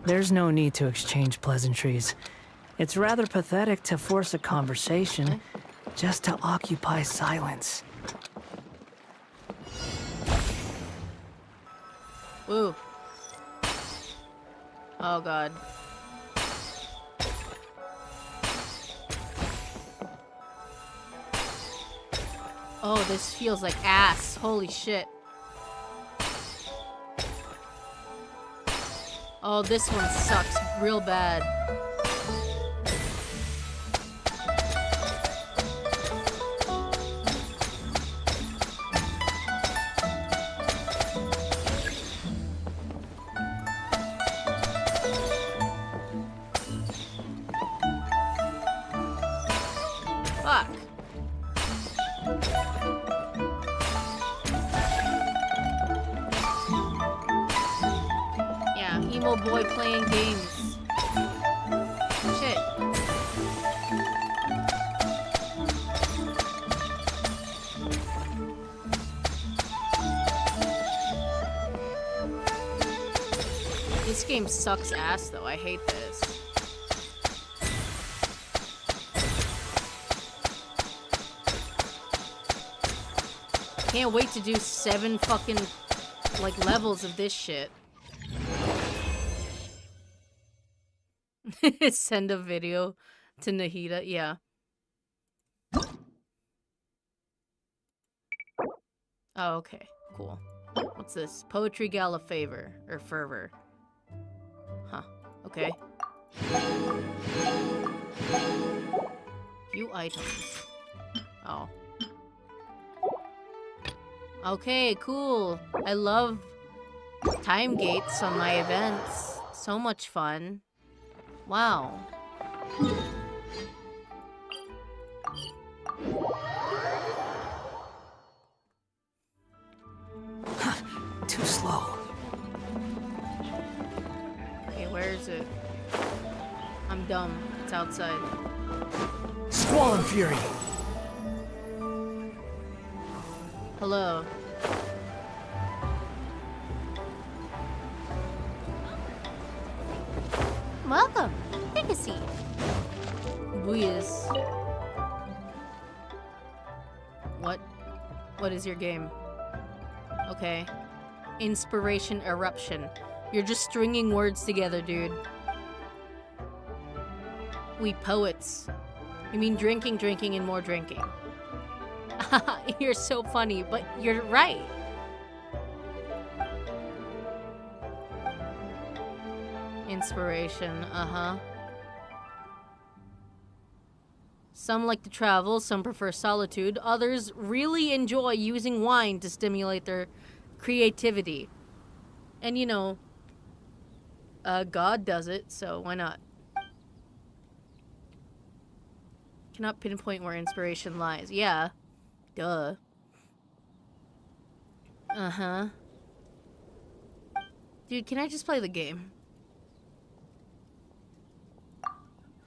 There's no need to exchange pleasantries. It's rather pathetic to force a conversation just to occupy silence. Woo. Oh god. Oh, this feels like ass. Holy shit. Oh, this one sucks real bad. Fuck. Yeah, emo boy playing games. Shit. This game sucks ass though. I hate this. Can't wait to do 7 fucking, like, levels of this shit. Send a video to Nahida, yeah. Oh, okay, cool. What's this? Poetry Gala Favor, or Fervor. Huh, okay. Few items. Oh. Okay, cool. I love time gates on my events. So much fun. Wow. Too slow. Okay, where is it? I'm dumb. It's outside. Squall and Fury. Hello. Welcome. Take a seat. Buyas. What? What is your game? Okay. Inspiration Eruption. You're just stringing words together, dude. We poets. You mean drinking, drinking, and more drinking. You're so funny, but you're right. Inspiration, uh-huh. Some like to travel, some prefer solitude, others really enjoy using wine to stimulate their creativity. And you know, God does it, so why not? Cannot pinpoint where inspiration lies. Yeah. Duh. Uh-huh. Dude, can I just play the game?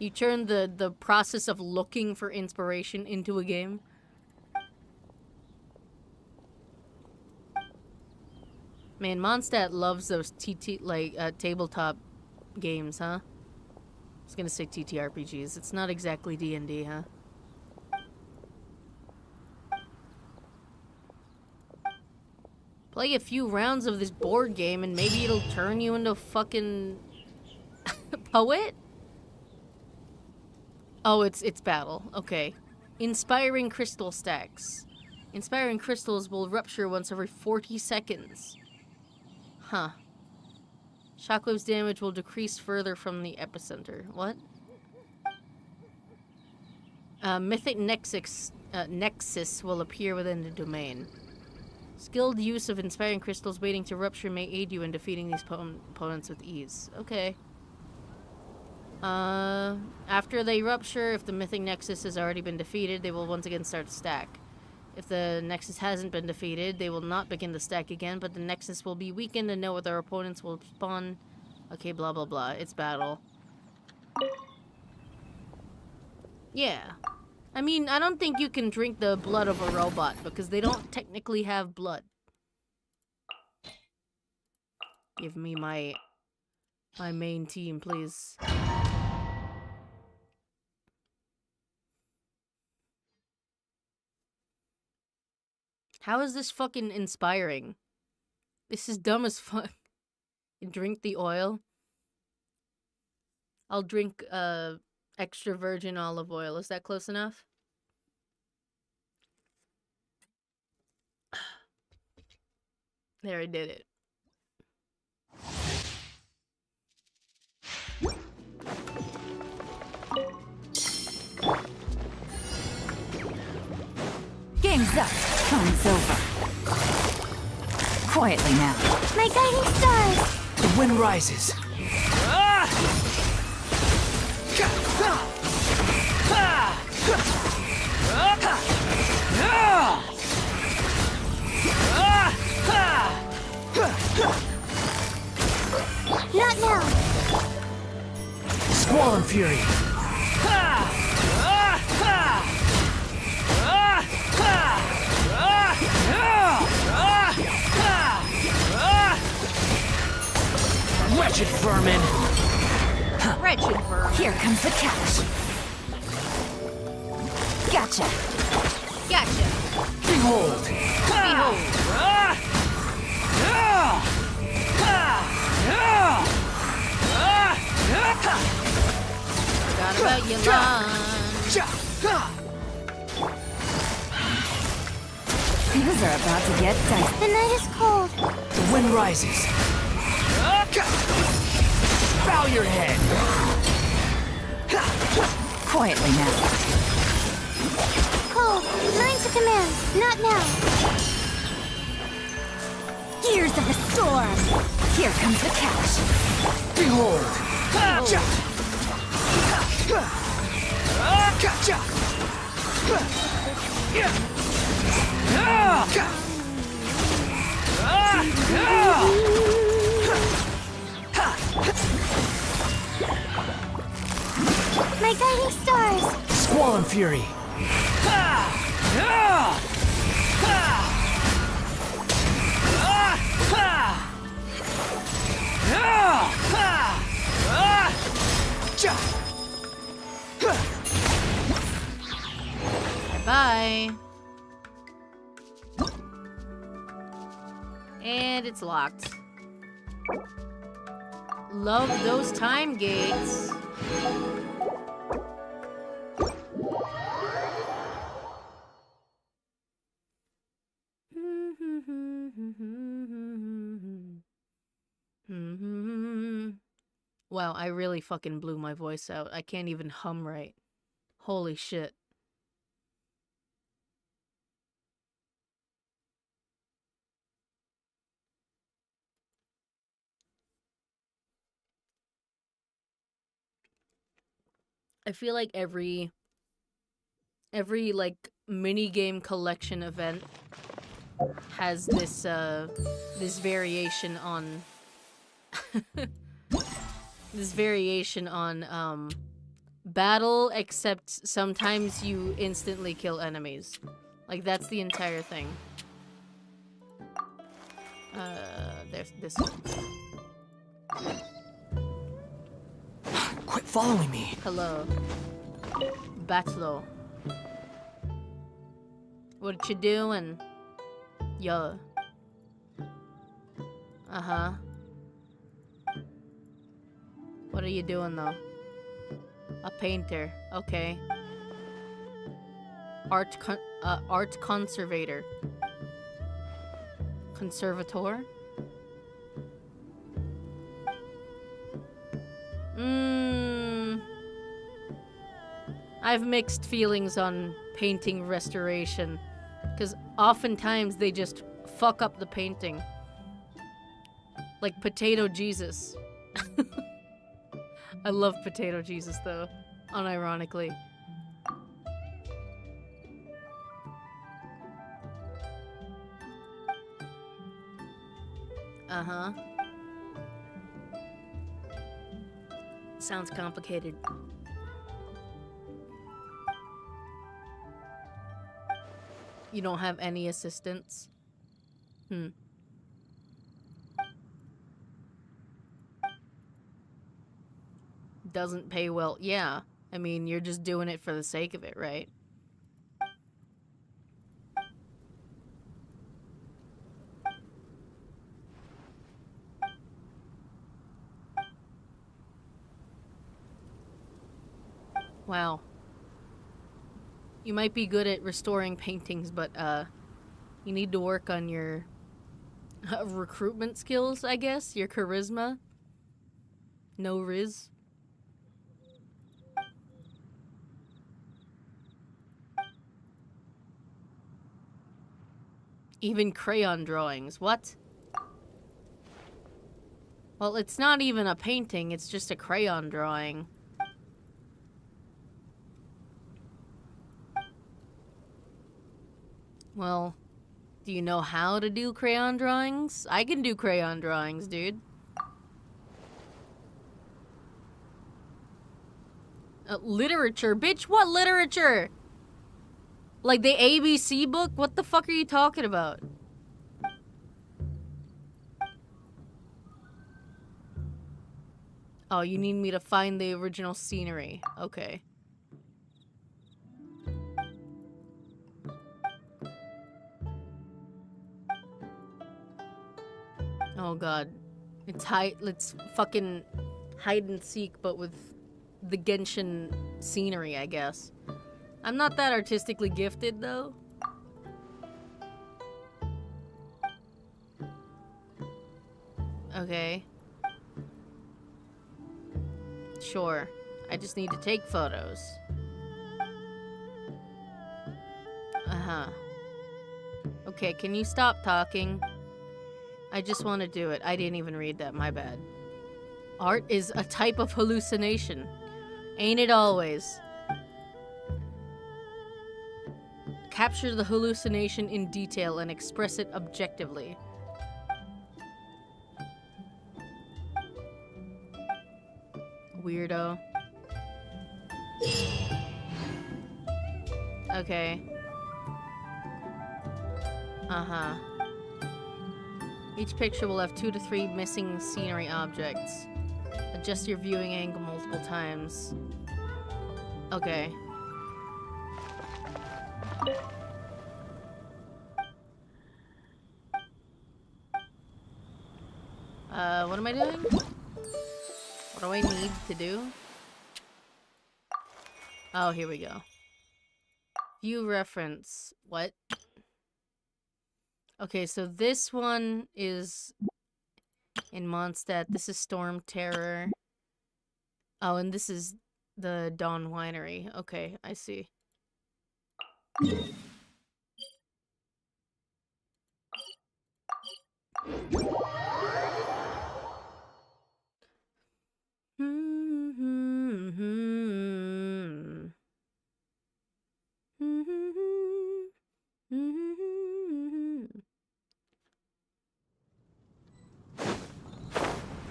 You turn the process of looking for inspiration into a game. Man, Mondstadt loves those tabletop games, huh? I was gonna say TTRPGs. It's not exactly D&D, huh? Play a few rounds of this board game and maybe it'll turn you into a fucking poet? Oh, it's battle. Okay. Inspiring crystal stacks. Inspiring crystals will rupture once every 40 seconds. Huh. Shockwave's damage will decrease further from the epicenter. What? Mythic nexus will appear within the domain. Skilled use of inspiring crystals waiting to rupture may aid you in defeating these opponents with ease. Okay. After they rupture, if the mythic nexus has already been defeated, they will once again start to stack. If the nexus hasn't been defeated, they will not begin to stack again, but the nexus will be weakened and no other opponents will spawn. Okay, blah blah blah. It's battle. Yeah. I mean, I don't think you can drink the blood of a robot because they don't technically have blood. Give me my main team, please. How is this fucking inspiring? This is dumb as fuck. Drink the oil. I'll drink extra virgin olive oil. Is that close enough? There, I did it. Game's up. Fun's over. Quietly now. My guiding stars! The wind rises. Not now! Squall and fury. Wretched vermin! Wretched vermin. Here comes the catch. Gotcha. Gotcha. Behold! Behold. Forgot about your lunch. Things are about to get dicey. The night is cold. The wind rises. Bow your head. Quietly now. Cold. Mine to command. Not now. Gears of the storm. Here comes the catch. Behold! My guiding stars! Squall and fury. Bye. And it's locked. Love those time gates. Wow, I really fucking blew my voice out. I can't even hum right. Holy shit. I feel like every like mini game collection event has this this variation on battle, except sometimes you instantly kill enemies. Like, that's the entire thing. There's this one. Quit following me. Hello. Batlo. What you doing? Yo. Uh-huh. What are you doing, though? A painter. Okay. Art conservator. Conservator? I have mixed feelings on painting restoration. Because oftentimes they just fuck up the painting. Like Potato Jesus. I love Potato Jesus, though. Unironically. Uh-huh. Sounds complicated. You don't have any assistants? Doesn't pay well. Yeah. I mean, you're just doing it for the sake of it, right? Wow. You might be good at restoring paintings, but, you need to work on your recruitment skills, I guess? Your charisma? No riz? Even crayon drawings. What? Well, it's not even a painting, it's just a crayon drawing. Well, do you know how to do crayon drawings? I can do crayon drawings, dude. Literature? Bitch, what literature? Like the ABC book? What the fuck are you talking about? Oh, you need me to find the original scenery. Okay. Oh god. Let's fucking hide and seek, but with the Genshin scenery, I guess. I'm not that artistically gifted, though. Okay. Sure. I just need to take photos. Uh-huh. Okay, can you stop talking? I just want to do it. I didn't even read that, my bad. Art is a type of hallucination. Ain't it always? Capture the hallucination in detail and express it objectively. Weirdo. Okay. Uh-huh. Each picture will have 2 to 3 missing scenery objects. Adjust your viewing angle multiple times. Okay. What am I doing? What do I need to do? Oh, here we go. View reference. What? Okay, so this one is in Mondstadt. This is Storm Terror. Oh, and this is the Dawn Winery. Okay, I see.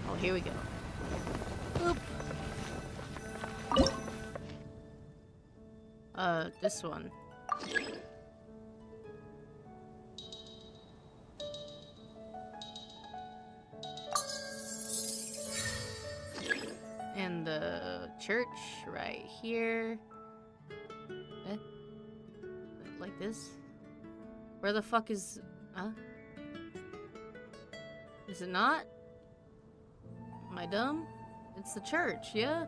Oh, here we go. Oop. This one. And the church right here. Eh? Like this? Where the fuck is... Huh? Is it not? Am I dumb? It's the church, yeah?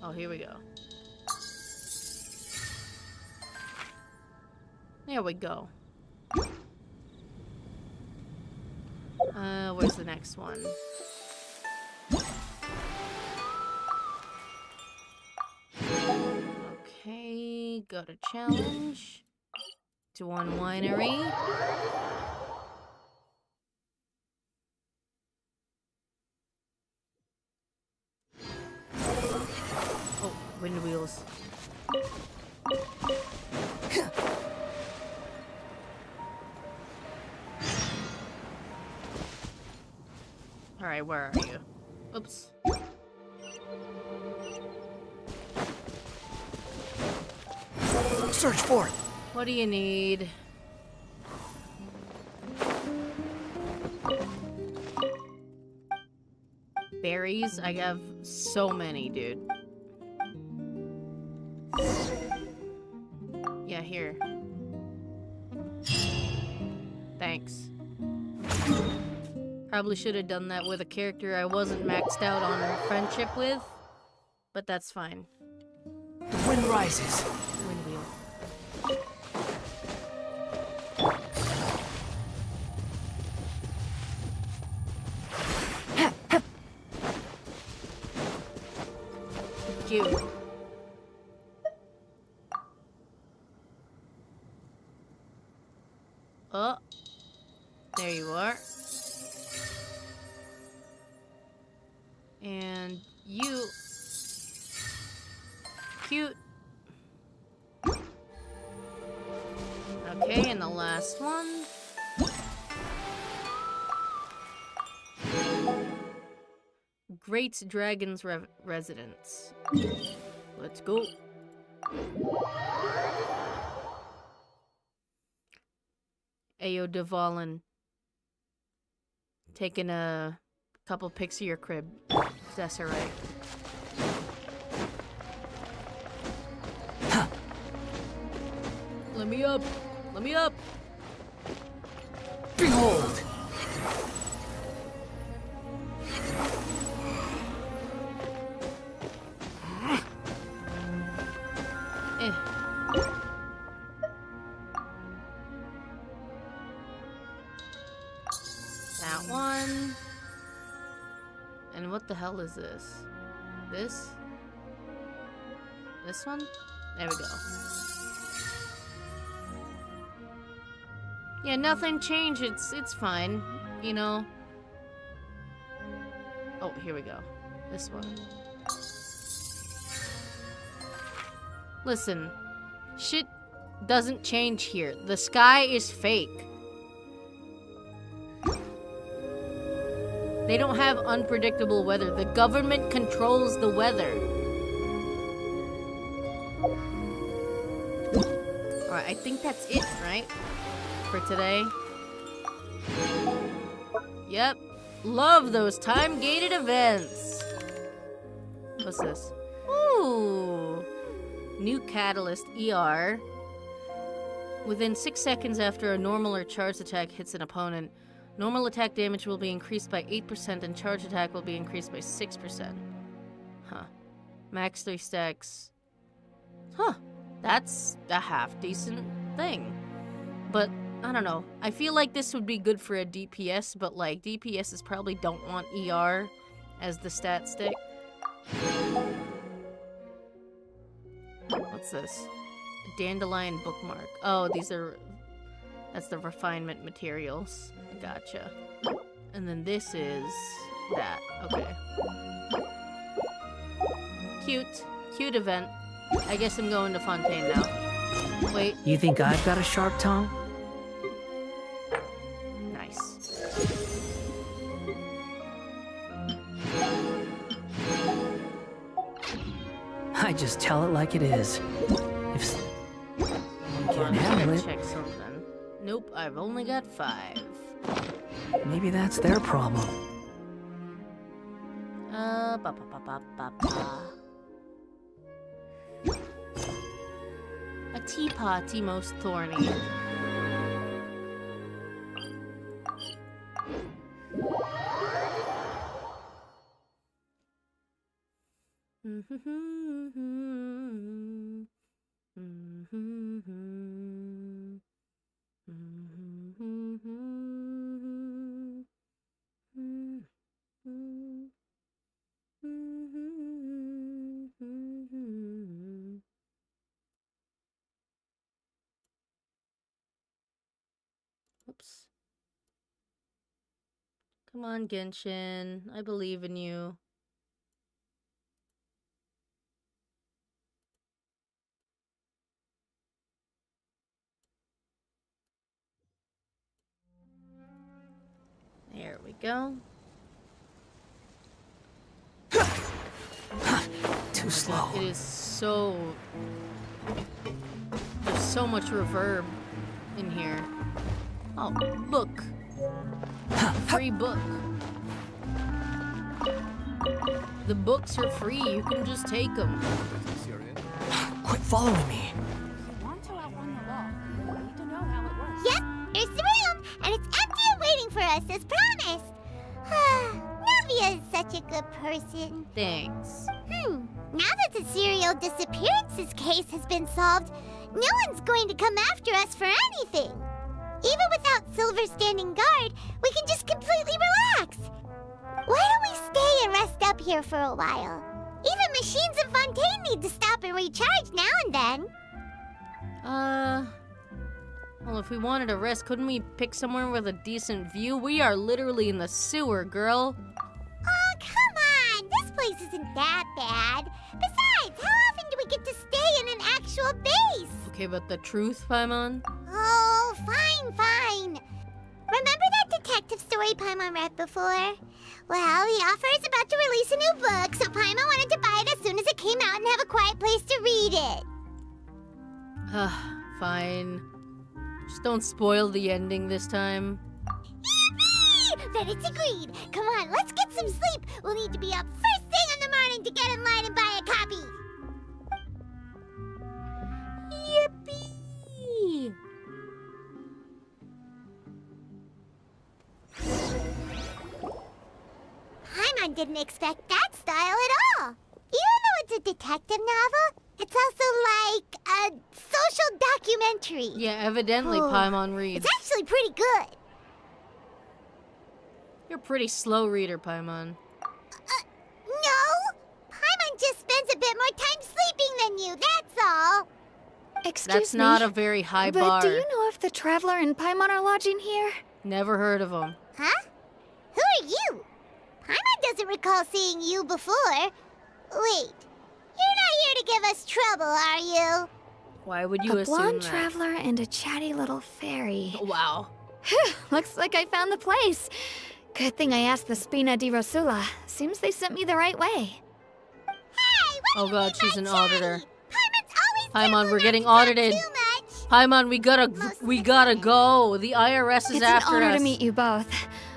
Oh, here we go. There we go. Where's the next one? Okay, go to challenge. To one winery. Oh, wind wheels. Alright, where are you? Oops. Search for it. What do you need? Berries? I have so many, dude. Yeah, here. Thanks. Probably should have done that with a character I wasn't maxed out on friendship with, but that's fine. The wind rises. Wind wheel. Cute. Oh, there you are. And you. Cute. Okay, and the last one. Great Dragon's Residence. Let's go. Ayo Devalin. Taking a couple pics of your crib. If that's alright. Let me up! Let me up! Behold! That one. And what the hell is this? This? This one? There we go. Yeah, nothing changed. It's fine. You know. Oh, here we go. This one. Listen. Shit doesn't change here. The sky is fake. They don't have unpredictable weather. The government controls the weather. Alright, I think that's it, right? For today. Yep. Love those time-gated events. What's this? Ooh. New catalyst, ER. Within 6 seconds after a normal or charged attack hits an opponent, normal attack damage will be increased by 8% and charge attack will be increased by 6%. Huh. Max 3 stacks. Huh. That's a half-decent thing. But, I don't know. I feel like this would be good for a DPS, but like, DPSs probably don't want ER as the stat stick. What's this? A dandelion bookmark. Oh, these are... That's the refinement materials. Gotcha. And then this is that. Okay. Cute. Cute event. I guess I'm going to Fontaine now. Wait. You think I've got a sharp tongue? Nice. I just tell it like it is. If Hold on, can't I handle gotta it, check something. Nope, I've only got 5. maybe that's their problem. Ba ba ba ba ba ba. A teapot, most thorny. Oops. Come on, Genshin. I believe in you. There we go. Too slow. It is so... There's so much reverb in here. Oh, book. Free book. The books are free. You can just take them. Quit following me. Yep, there's the room, and it's empty and waiting for us as promised. Navia is such a good person. Thanks. Now that the serial disappearances case has been solved, no one's going to come after us for anything. Even without Silver standing guard, we can just completely relax. Why don't we stay and rest up here for a while? Even machines in Fontaine need to stop and recharge now and then. Well, if we wanted to rest, couldn't we pick somewhere with a decent view? We are literally in the sewer, girl. Oh, come on! This place isn't that bad. Besides, how often do we get to stay in an actual base? Okay, but the truth, Paimon? Oh, fine. Remember that detective story Paimon read before? Well, the author is about to release a new book, so Paimon wanted to buy it as soon as it came out and have a quiet place to read it. Fine. Just don't spoil the ending this time. Yippee! Then it's agreed. Come on, let's get some sleep. We'll need to be up first thing in the morning to get in line and buy a copy. Yippee! Paimon didn't expect that style at all. Even though it's a detective novel, it's also like a social documentary. Yeah, evidently Oh, Paimon reads. It's actually pretty good. You're a pretty slow reader, Paimon. No! Paimon just spends a bit more time sleeping than you, that's all. Excuse That's me. not a very high but bar. do you know if the Traveler and Paimon are lodging here? Never heard of him. Huh? Who are you? Paimon doesn't recall seeing you before. Wait, you're not here to give us trouble, are you? Why would you A assume blonde that? traveler and a chatty little fairy. Wow. Looks like I found the place. Good thing I asked the Spina di Rosula. Seems they sent me the right way. Hey, what Oh do you god, mean she's by an chatty? auditor. Paimon's always Paimon, careful we're not getting to talk audited. too much. Paimon, we gotta go. The IRS is It's after an honor us. to meet you both.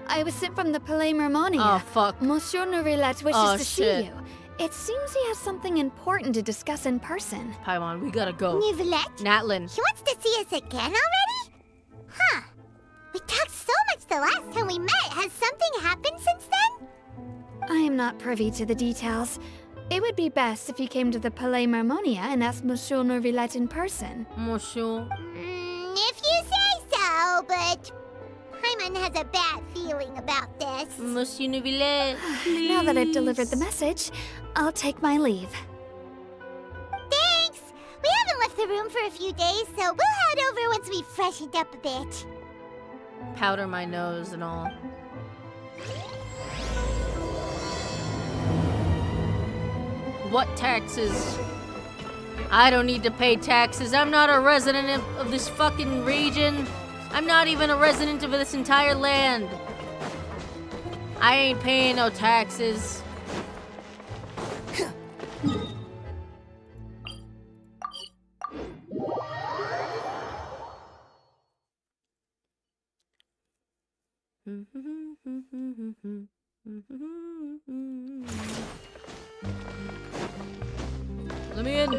I was sent from the Palais Mermonia. Oh fuck. Monsieur Nourilette wishes Oh, to shit. see you. It seems he has something important to discuss in person. Paimon, we gotta go. Nivelette? Natlin. He wants to see us again already? Huh. We talked so much the last time we met. Has something happened since then? I am not privy to the details. It would be best if you came to the Palais Mermonia and asked Monsieur Nourilette in person. Monsieur. If you say so, but Paimon has a bad feeling about this. Monsieur Neuvillette, Now that I've please. delivered the message, I'll take my leave. Thanks! We haven't left the room for a few days, so we'll head over once we've freshened up a bit. Powder my nose and all. What taxes? I don't need to pay taxes. I'm not a resident of this fucking region. I'm not even a resident of this entire land. I ain't paying no taxes. Let me in.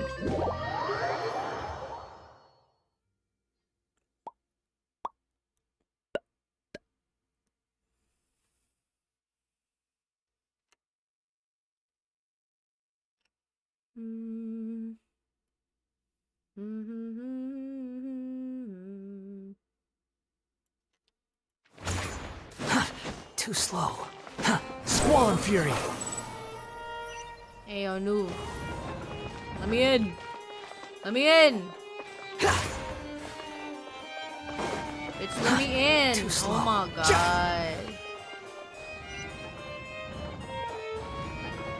Too slow. Squall and fury. Ayo, no. Let me in. Let me in. Bitch, let me in. Too slow. Oh my god.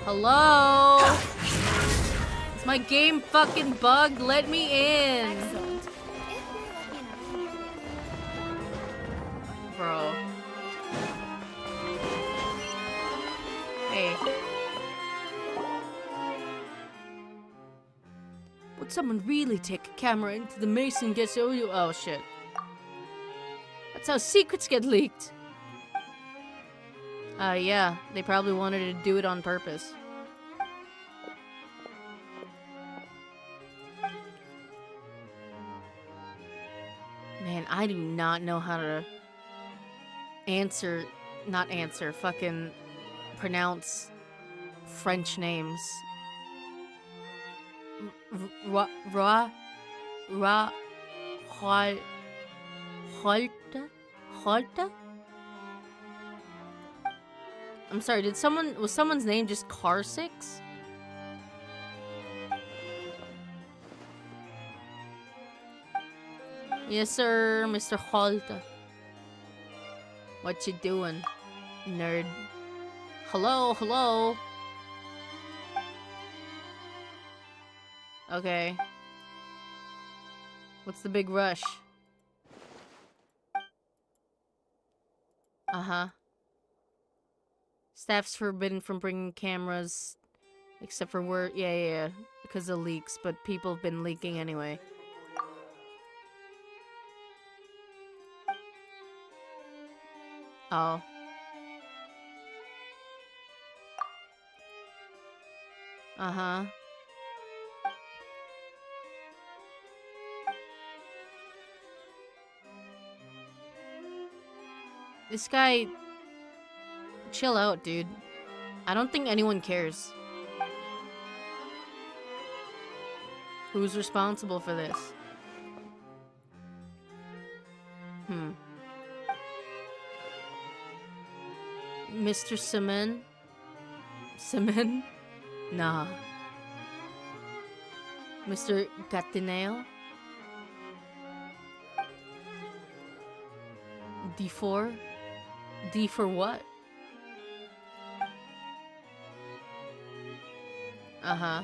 Hello? Is my game fucking bugged? Let me in. Excellent. If you're lucky enough. Bro. Hey. Would someone really take a camera into the mason gets oh shit. That's how secrets get leaked. Yeah, they probably wanted to do it on purpose. Man, I do not know how to fucking pronounce French names. Holta? I'm sorry, was someone's name just Car6? Yes, sir, Mr. Holta. What you doing, nerd? Hello, hello. Okay. What's the big rush? Uh-huh. Staff's forbidden from bringing cameras, except for word. Yeah, because of leaks, but people have been leaking anyway. Oh. Uh-huh. This guy... Chill out, dude. I don't think anyone cares. Who's responsible for this? Mr. Semen? Semen? Nah. Mr. Gatineo? D4? D for what? Uh-huh.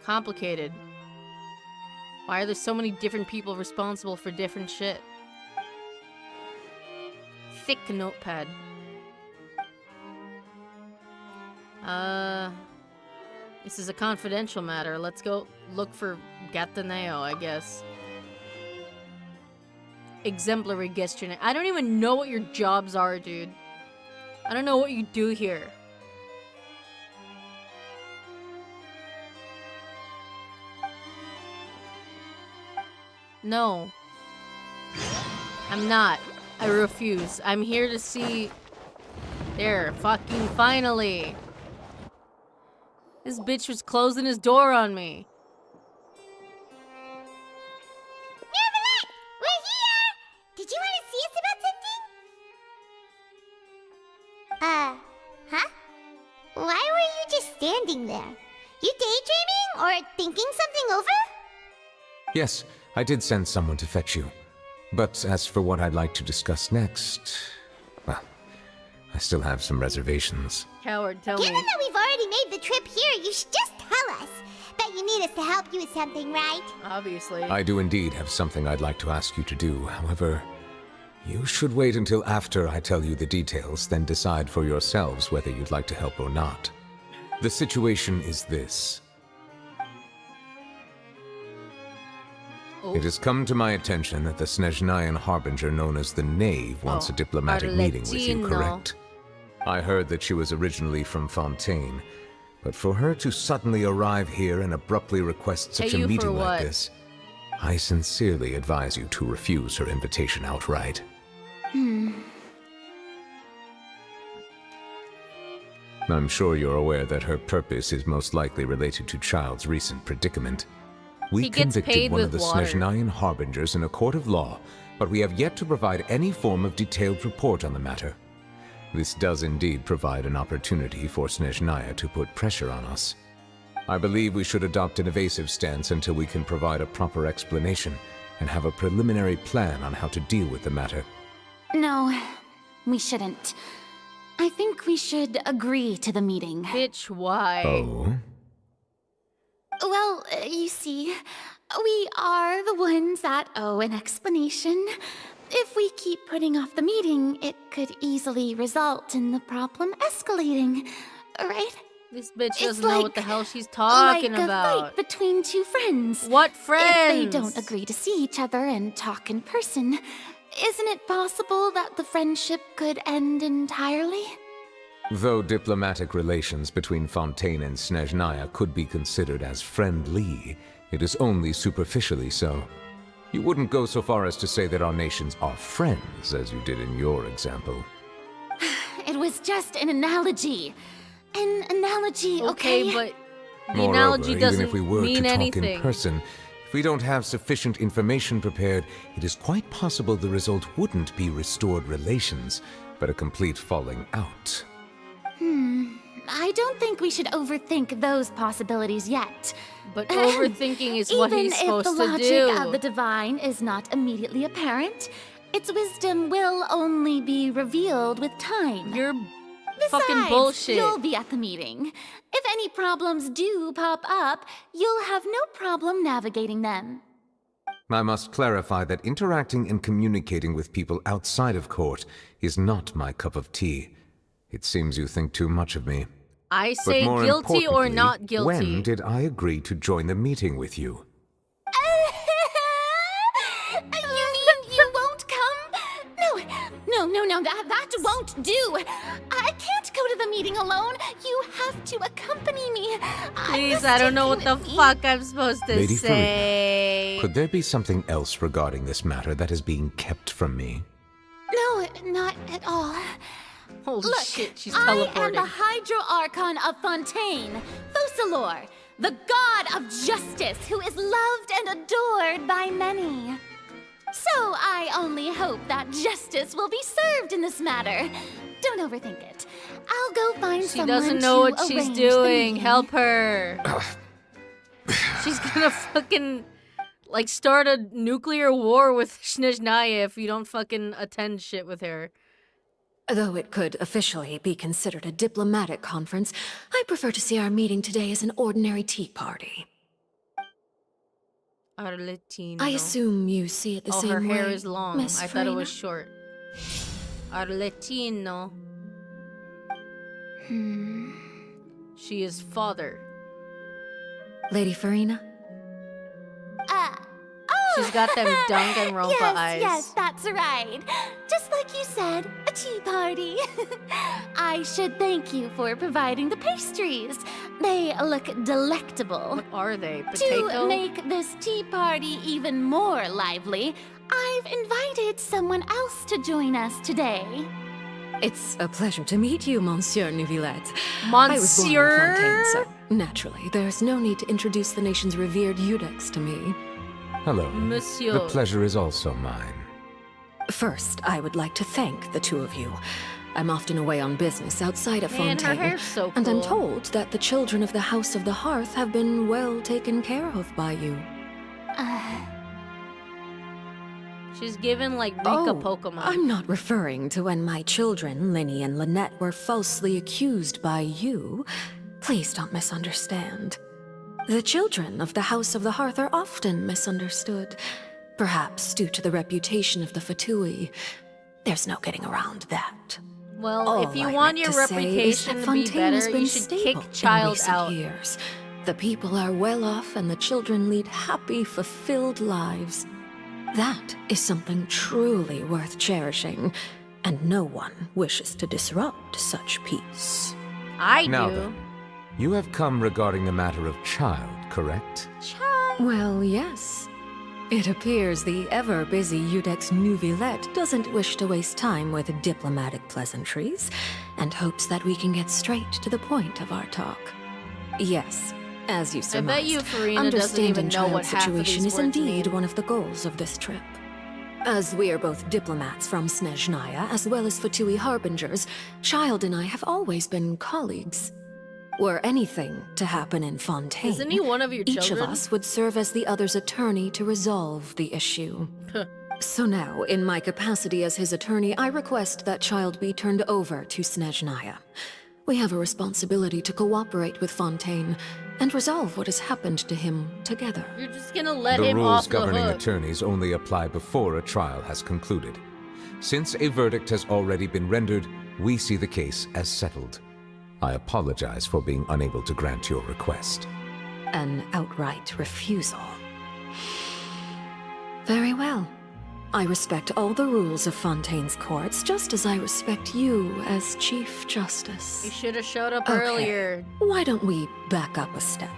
Complicated. Why are there so many different people responsible for different shit? Thick notepad. This is a confidential matter. Let's go look for Gataneo, I guess. Exemplary guest unit. I don't even know what your jobs are, dude. I don't know what you do here. No. I'm not. I refuse. I'm here to see... There, fucking finally. This bitch was closing his door on me. Neverlet, we're here! Did you want to see us about something? Huh? Why were you just standing there? You daydreaming or thinking something over? Yes, I did send someone to fetch you. But as for what I'd like to discuss next... well, I still have some reservations. Coward, tell Given me. that we've already made the trip here, you should just tell us. Bet you need us to help you with something, right? Obviously. I do indeed have something I'd like to ask you to do. However, you should wait until after I tell you the details, then decide for yourselves whether you'd like to help or not. The situation is this. No. It has come to my attention that the Snezhnayan harbinger known as the Knave wants a diplomatic meeting with you, Arlecchino. correct? I heard that she was originally from Fontaine, but for her to suddenly arrive here and abruptly request such Pay a you for meeting what? like this, I sincerely advise you to refuse her invitation outright. I'm sure you're aware that her purpose is most likely related to Child's recent predicament. We He gets convicted paid one with of the water. Snezhnayan harbingers in a court of law, but we have yet to provide any form of detailed report on the matter. This does indeed provide an opportunity for Snezhnaya to put pressure on us. I believe we should adopt an evasive stance until we can provide a proper explanation and have a preliminary plan on how to deal with the matter. No, we shouldn't. I think we should agree to the meeting. Bitch, why? Oh? Well, you see, we are the ones that owe an explanation. If we keep putting off the meeting, it could easily result in the problem escalating, right? This bitch It's doesn't know what the like- hell she's talking like a about. fight between two friends. What If friends? they don't agree to see each other and talk in person, isn't it possible that the friendship could end entirely? Though diplomatic relations between Fontaine and Snezhnaya could be considered as friendly, it is only superficially so. You wouldn't go so far as to say that our nations are friends, as you did in your example. It was just an analogy. An analogy, okay? Okay, but the Moreover, analogy even doesn't if we were mean to talk anything. in person, if we don't have sufficient information prepared, it is quite possible the result wouldn't be restored relations, but a complete falling out. I don't think we should overthink those possibilities yet. But overthinking is what he's supposed Even if the to logic do. of the divine is not immediately apparent, its wisdom will only be revealed with time. You're Besides, fucking bullshit. You'll be at the meeting. If any problems do pop up, you'll have no problem navigating them. I must clarify that interacting and communicating with people outside of court is not my cup of tea. It seems you think too much of me. I But say more guilty or importantly, not guilty. when did I agree to join the meeting with you? You mean you won't come? No, that won't do. I can't go to the meeting alone. You have to accompany me. Please, I don't know what the fuck I'm supposed to Lady say. Could there be something else regarding this matter that is being kept from me? No, not at all. Holy Look, shit, she's I am teleporting. the Hydro-Archon of Fontaine, Focalor, the god of justice who is loved and adored by many. So I only hope that justice will be served in this matter. Don't overthink it. I'll go find She someone doesn't know what to she's arrange the doing. meeting. Help her. She's gonna fucking like start a nuclear war with Snezhnaya if you don't fucking attend shit with her. Though it could officially be considered a diplomatic conference, I prefer to see our meeting today as an ordinary tea party. Arlecchino. I assume you see it the Oh, same her way, hair is long. Miss I thought it Farina? was short. Arlecchino. She is father. Lady Farina? She's got them Danganronpa yes, eyes. Yes, that's right. Just like you said, a tea party. I should thank you for providing the pastries. They look delectable. What are they? Potato? To make this tea party even more lively, I've invited someone else to join us today. It's a pleasure to meet you, Monsieur Neuvillette. Monsieur? I was born in Fontaine, so naturally, there's no need to introduce the nation's revered Eudex to me. Hello. Monsieur. The pleasure is also mine. First, I would like to thank the two of you. I'm often away on business outside of Man, her Fontaine, hair's so and I'm cool. told that the children of the House of the Hearth have been well taken care of by you. She's given like Rika Pokemon. I'm not referring to when my children, Linny and Lynette, were falsely accused by you. Please don't misunderstand. The children of the House of the Hearth are often misunderstood, perhaps due to the reputation of the Fatui. There's no getting around that. Well, All if you I want meant your to say is reputation that to be Fontaine has better, been you should stable kick in Child recent out. years. The people are well off and the children lead happy, fulfilled lives. That is something truly worth cherishing, and no one wishes to disrupt such peace. I Now do. then, you have come regarding a matter of child, correct? Well, yes. It appears the ever-busy Udex Nouvillette doesn't wish to waste time with diplomatic pleasantries, and hopes that we can get straight to the point of our talk. Yes, as you I surmised, bet you Farina doesn't even understanding know what child half of situation these is words indeed mean. one of the goals of this trip. As we are both diplomats from Snezhnaya, as well as Fatui harbingers, Child and I have always been colleagues. Were anything to happen in Fontaine, Isn't he one of your each children? of us would serve as the other's attorney to resolve the issue. So now, in my capacity as his attorney, I request that Child be turned over to Snezhnaya. We have a responsibility to cooperate with Fontaine and resolve what has happened to him together. You're just gonna let The him rules off the governing hook. attorneys only apply before a trial has concluded. Since a verdict has already been rendered, we see the case as settled. I apologize for being unable to grant your request. An outright refusal. Very well. I respect all the rules of Fontaine's courts, just as I respect you as Chief Justice. You should have showed up Okay. earlier. Why don't we back up a step?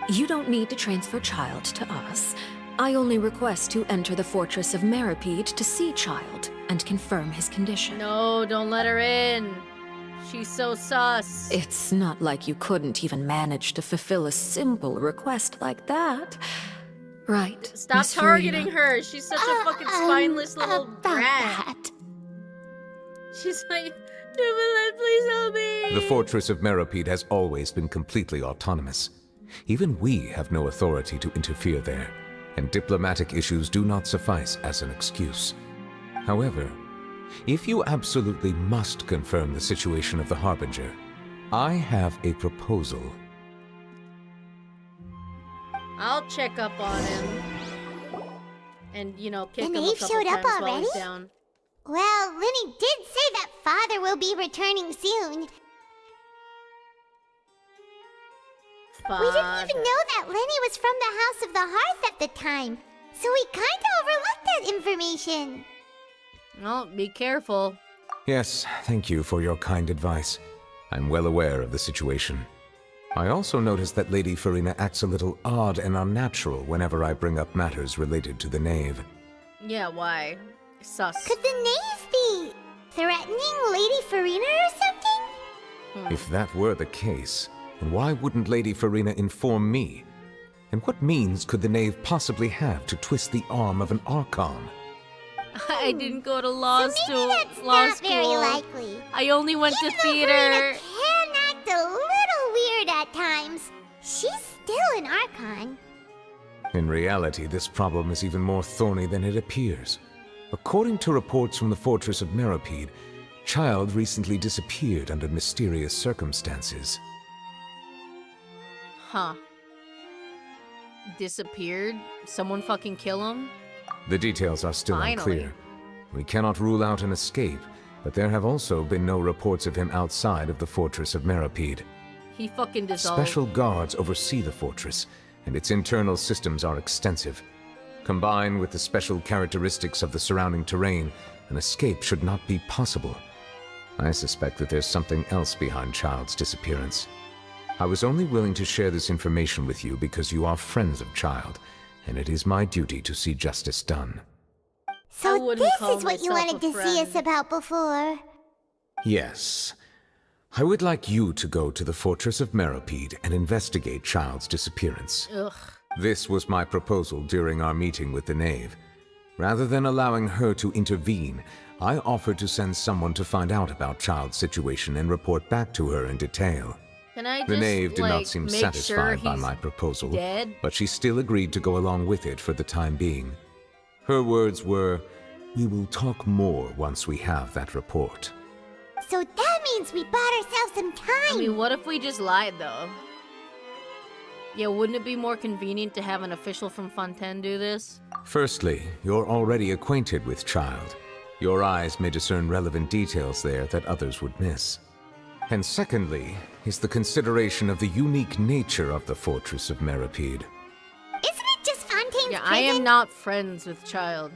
You don't need to transfer Child to us. I only request to enter the fortress of Meripede to see Child and confirm his condition. No, don't let her in. She's so sus. It's not like you couldn't even manage to fulfill a simple request like that. Right. Stop Miss targeting Farina? her. She's such a fucking spineless little about brat. that. She's like, Jubilant, please help me. The fortress of Meripede has always been completely autonomous. Even we have no authority to interfere there, and diplomatic issues do not suffice as an excuse. However, if you absolutely must confirm the situation of the Harbinger, I have a proposal. I'll check up on him. And, you know, kick The him a knave couple showed up times while he's already? down. Well, Lenny did say that Father will be returning soon. We didn't even know that Lenny was from the House of the Hearth at the time, so we kinda overlooked that information. Well, be careful. Yes, thank you for your kind advice. I'm well aware of the situation. I also noticed that Lady Farina acts a little odd and unnatural whenever I bring up matters related to the Knave. Yeah, why? Sus. Could the knave be threatening Lady Farina or something? If that were the case, then why wouldn't Lady Farina inform me? And what means could the Knave possibly have to twist the arm of an Archon? I didn't go to law So school. maybe that's law not school. very likely. I only went Even to though theater. Farina can act a little weird at times, she's still an Archon. In reality, this problem is even more thorny than it appears. According to reports from the fortress of Meripede, Child recently disappeared under mysterious circumstances. Huh. Disappeared? Someone fucking kill him? The details are still Finally. unclear. We cannot rule out an escape, but there have also been no reports of him outside of the fortress of Meripede. He fucking dissolved. Special guards oversee the fortress, and its internal systems are extensive. Combined with the special characteristics of the surrounding terrain, an escape should not be possible. I suspect that there's something else behind Child's disappearance. I was only willing to share this information with you because you are friends of Child, and it is my duty to see justice done. So wouldn't this call is what you myself wanted a to see us friend. about before. Yes. I would like you to go to the fortress of Meripede and investigate Child's disappearance. Ugh. This was my proposal during our meeting with the Knave. Rather than allowing her to intervene, I offered to send someone to find out about Child's situation and report back to her in detail. Can I just, The Knave did like, not seem make satisfied sure by he's my proposal, dead? but she still agreed to go along with it for the time being. Her words were, "We will talk more once we have that report." So that means we bought ourselves some time. I mean, what if we just lied, though? Yeah, wouldn't it be more convenient to have an official from Fontaine do this? Firstly, you're already acquainted with Child. Your eyes may discern relevant details there that others would miss. And secondly, is the consideration of the unique nature of the Fortress of Meripede. Isn't it just Fontaine's Yeah, prison? I am not friends with Child.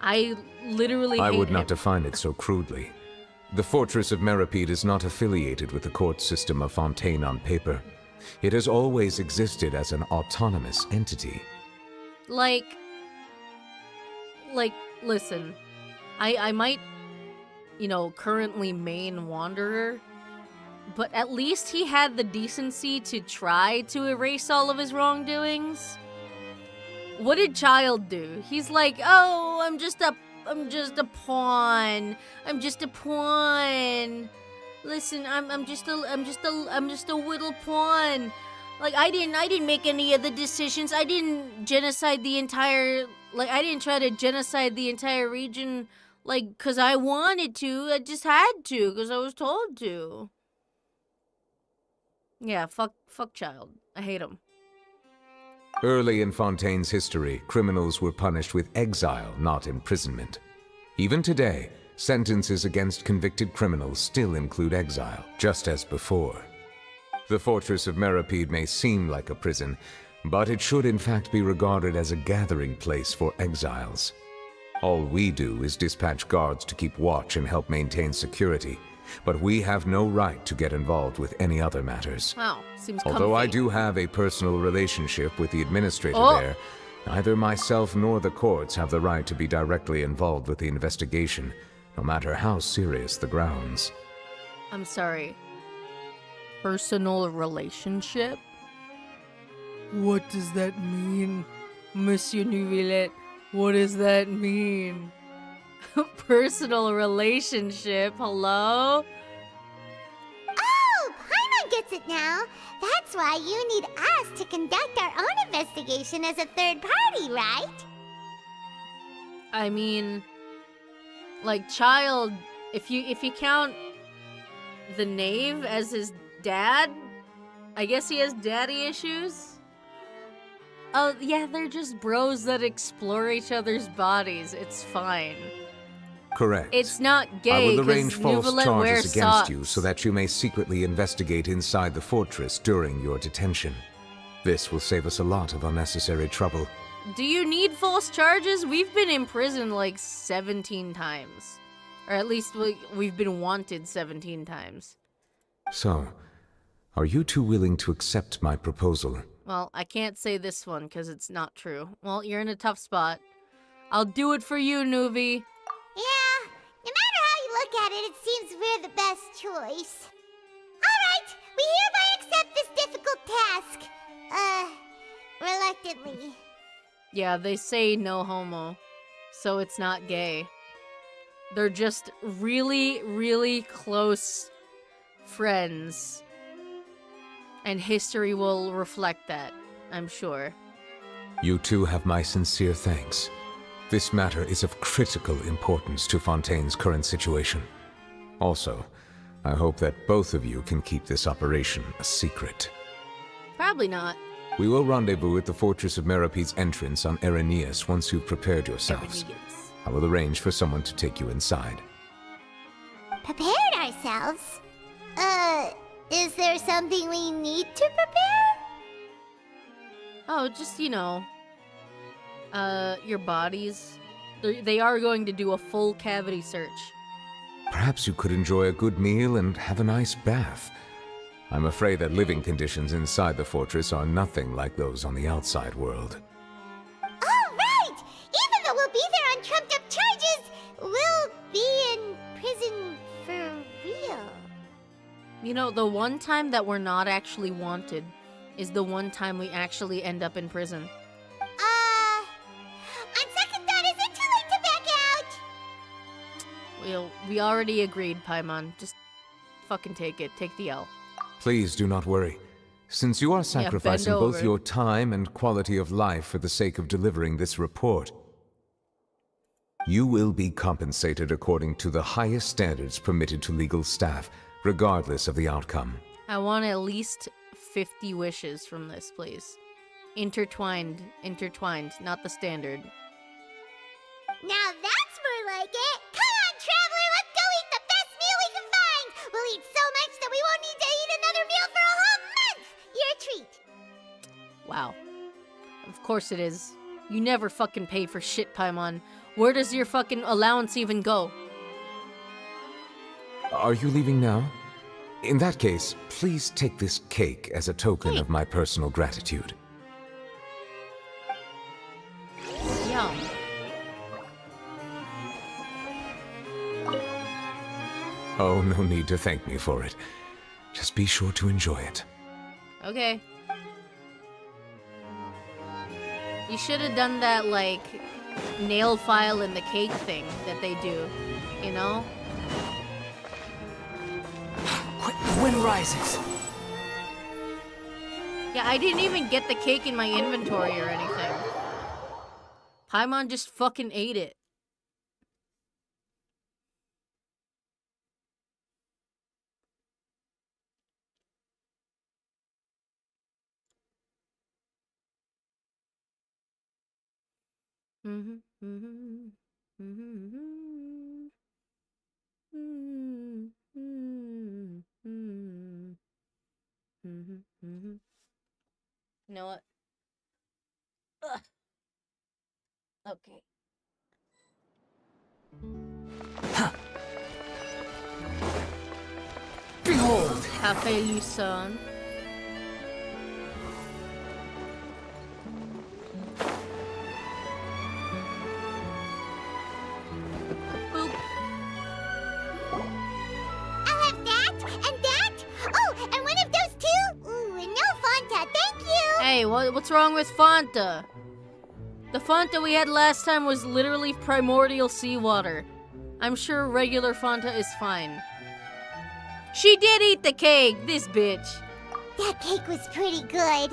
I literally I hate would him. not define it so crudely. The Fortress of Meripede is not affiliated with the court system of Fontaine on paper. It has always existed as an autonomous entity. Like, listen, I might, currently main Wanderer, but at least he had the decency to try to erase all of his wrongdoings. What did Child do? He's like, oh, I'm just a pawn. I'm just a pawn. Listen, I'm just a little pawn. Like, I didn't make any of the decisions. I didn't genocide the entire, I didn't try to genocide the entire region, cause I wanted to. I just had to, cause I was told to. Yeah, fuck Child. I hate him. Early in Fontaine's history, criminals were punished with exile, not imprisonment. Even today, sentences against convicted criminals still include exile, just as before. The Fortress of Meripede may seem like a prison, but it should in fact be regarded as a gathering place for exiles. All we do is dispatch guards to keep watch and help maintain security, but we have no right to get involved with any other matters. Wow, seems Although I comfy. do have a personal relationship with the administrator Oh. there, neither myself nor the courts have the right to be directly involved with the investigation, no matter how serious the grounds. I'm sorry. Personal relationship? What does that mean, Monsieur Neuvillette? What does that mean? Personal relationship, hello? Oh, Paimon gets it now. That's why you need us to conduct our own investigation as a third party, right? I mean, Child, if you count the knave as his dad, I guess he has daddy issues. Oh, yeah, they're just bros that explore each other's bodies. It's fine. Correct. It's not I gay will 'cause arrange false Neuvillette wears charges against socks. you so that you may secretly investigate inside the fortress during your detention. This will save us a lot of unnecessary trouble. Do you need false charges? We've been in prison 17 times. Or at least we've been wanted 17 times. So, are you two willing to accept my proposal? Well, I can't say this one because it's not true. Well, you're in a tough spot. I'll do it for you, Nuvi. Yeah, no matter how you look at it, it seems we're the best choice. Alright, we hereby accept this difficult task. Reluctantly. Yeah, they say no homo, so it's not gay. They're just really, really close friends. And history will reflect that, I'm sure. You two have my sincere thanks. This matter is of critical importance to Fontaine's current situation. Also, I hope that both of you can keep this operation a secret. Probably not. We will rendezvous at the Fortress of Meripede's entrance on Erinius once you've prepared yourselves. I will arrange for someone to take you inside. Prepared ourselves? Is there something we need to prepare? Oh, just, your bodies. They are going to do a full cavity search. Perhaps you could enjoy a good meal and have a nice bath. I'm afraid that living conditions inside the fortress are nothing like those on the outside world. Oh, right! Even though we'll be there on trumped-up charges, we'll be in prison for real. The one time that we're not actually wanted is the one time we actually end up in prison. On second thought, is it too late to back out? We already agreed, Paimon. Just fucking take it. Take the L. Please do not worry. Since you are sacrificing bend both over. your time and quality of life for the sake of delivering this report, you will be compensated according to the highest standards permitted to legal staff, regardless of the outcome. I want at least 50 wishes from this, please. Intertwined, not the standard. Now that's more like it. Come on, traveler, let's go eat the best meal we can find. We'll eat course it is. You never fucking pay for shit, Paimon. Where does your fucking allowance even go? Are you leaving now? In that case, please take this cake as a token of my personal gratitude. Yum. Oh, no need to thank me for it. Just be sure to enjoy it. Okay. You should have done that, like, nail file in the cake thing that they do, you know? Quick, the wind rises. Yeah, I didn't even get the cake in my inventory or anything. Paimon just fucking ate it. You know what? Ugh. Okay. Behold! Cafe Lucerne. Boop. I'll have that and that. Oh, and one of those two. Ooh, and no Fanta, thank you. Hey, what's wrong with Fanta? The Fanta we had last time was literally primordial seawater. I'm sure regular Fanta is fine. She did eat the cake, this bitch. That cake was pretty good.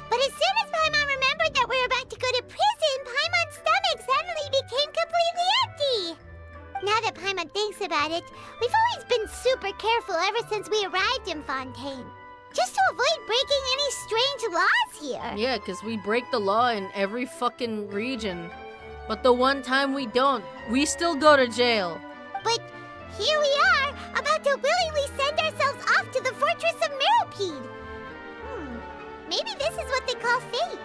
But as soon as Paimon remembered that we were about to go to prison, Paimon's stomach suddenly became completely empty. Now that Paimon thinks about it, we've always been super careful ever since we arrived in Fontaine. Just to avoid breaking any strange laws here. Yeah, because we break the law in every fucking region. But the one time we don't, we still go to jail. But here we are, about to willingly send ourselves off to the fortress of Meropide. Maybe this is what they call fate.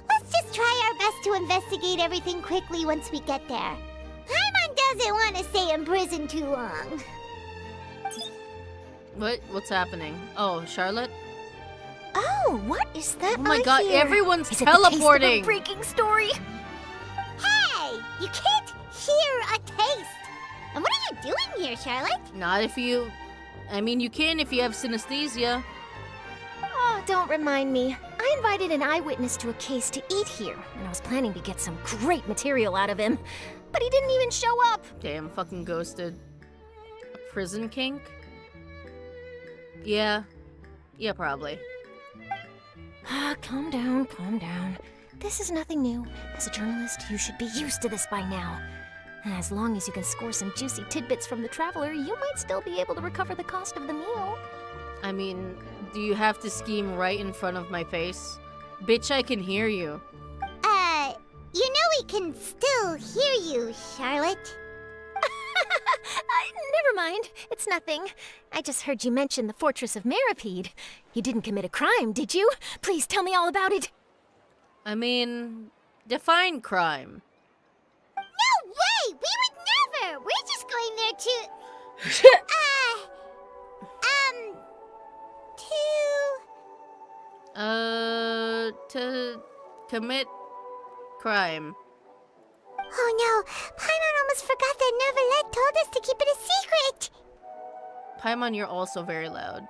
Let's just try our best to investigate everything quickly once we get there. Paimon doesn't want to stay in prison too long. What's happening? Oh, Charlotte? Oh, what is that? Oh my I god, hear? everyone's Is it the taste of a teleporting! breaking story? Hey! You can't hear a taste! And what are you doing here, Charlotte? Not if you... I mean, you can if you have synesthesia. Oh, don't remind me. I invited an eyewitness to a case to eat here, and I was planning to get some great material out of him. But he didn't even show up. Damn, fucking ghosted. A prison kink? Yeah. Yeah, probably. Calm down, calm down. This is nothing new. As a journalist, you should be used to this by now. As long as you can score some juicy tidbits from the traveler, you might still be able to recover the cost of the meal. I mean, do you have to scheme right in front of my face? Bitch, I can hear you. You know we can still hear you, Charlotte. Never mind. It's nothing. I just heard you mention the Fortress of Meropide. You didn't commit a crime, did you? Please tell me all about it. I mean, define crime. No way! We would never! We're just going there to... To commit crime. Oh no, Paimon almost forgot that Neverlet told us to keep it a secret! Paimon, you're also very loud.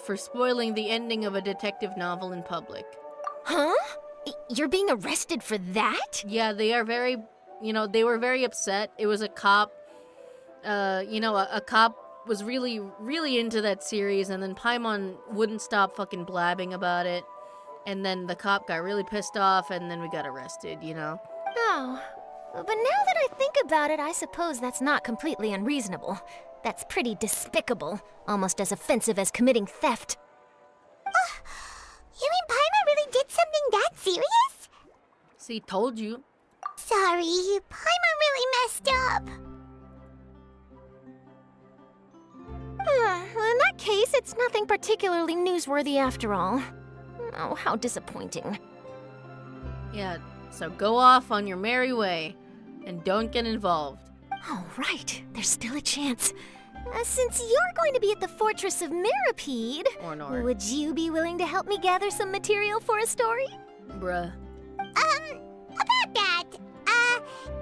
For spoiling the ending of a detective novel in public. Huh? You're being arrested for that? Yeah, they are very, they were very upset. It was a cop, a cop was really, really into that series, and then Paimon wouldn't stop fucking blabbing about it. And then the cop got really pissed off, and then we got arrested, Oh. But now that I think about it, I suppose that's not completely unreasonable. That's pretty despicable, almost as offensive as committing theft. You mean Paimon really did something that serious? See, told you. Sorry, Paimon really messed up. Well, in that case, it's nothing particularly newsworthy after all. Oh, how disappointing. Yeah, so go off on your merry way and don't get involved. Oh, right. There's still a chance. Since you're going to be at the Fortress of Mirapede, Or Nor. would you be willing to help me gather some material for a story? Bruh. About that,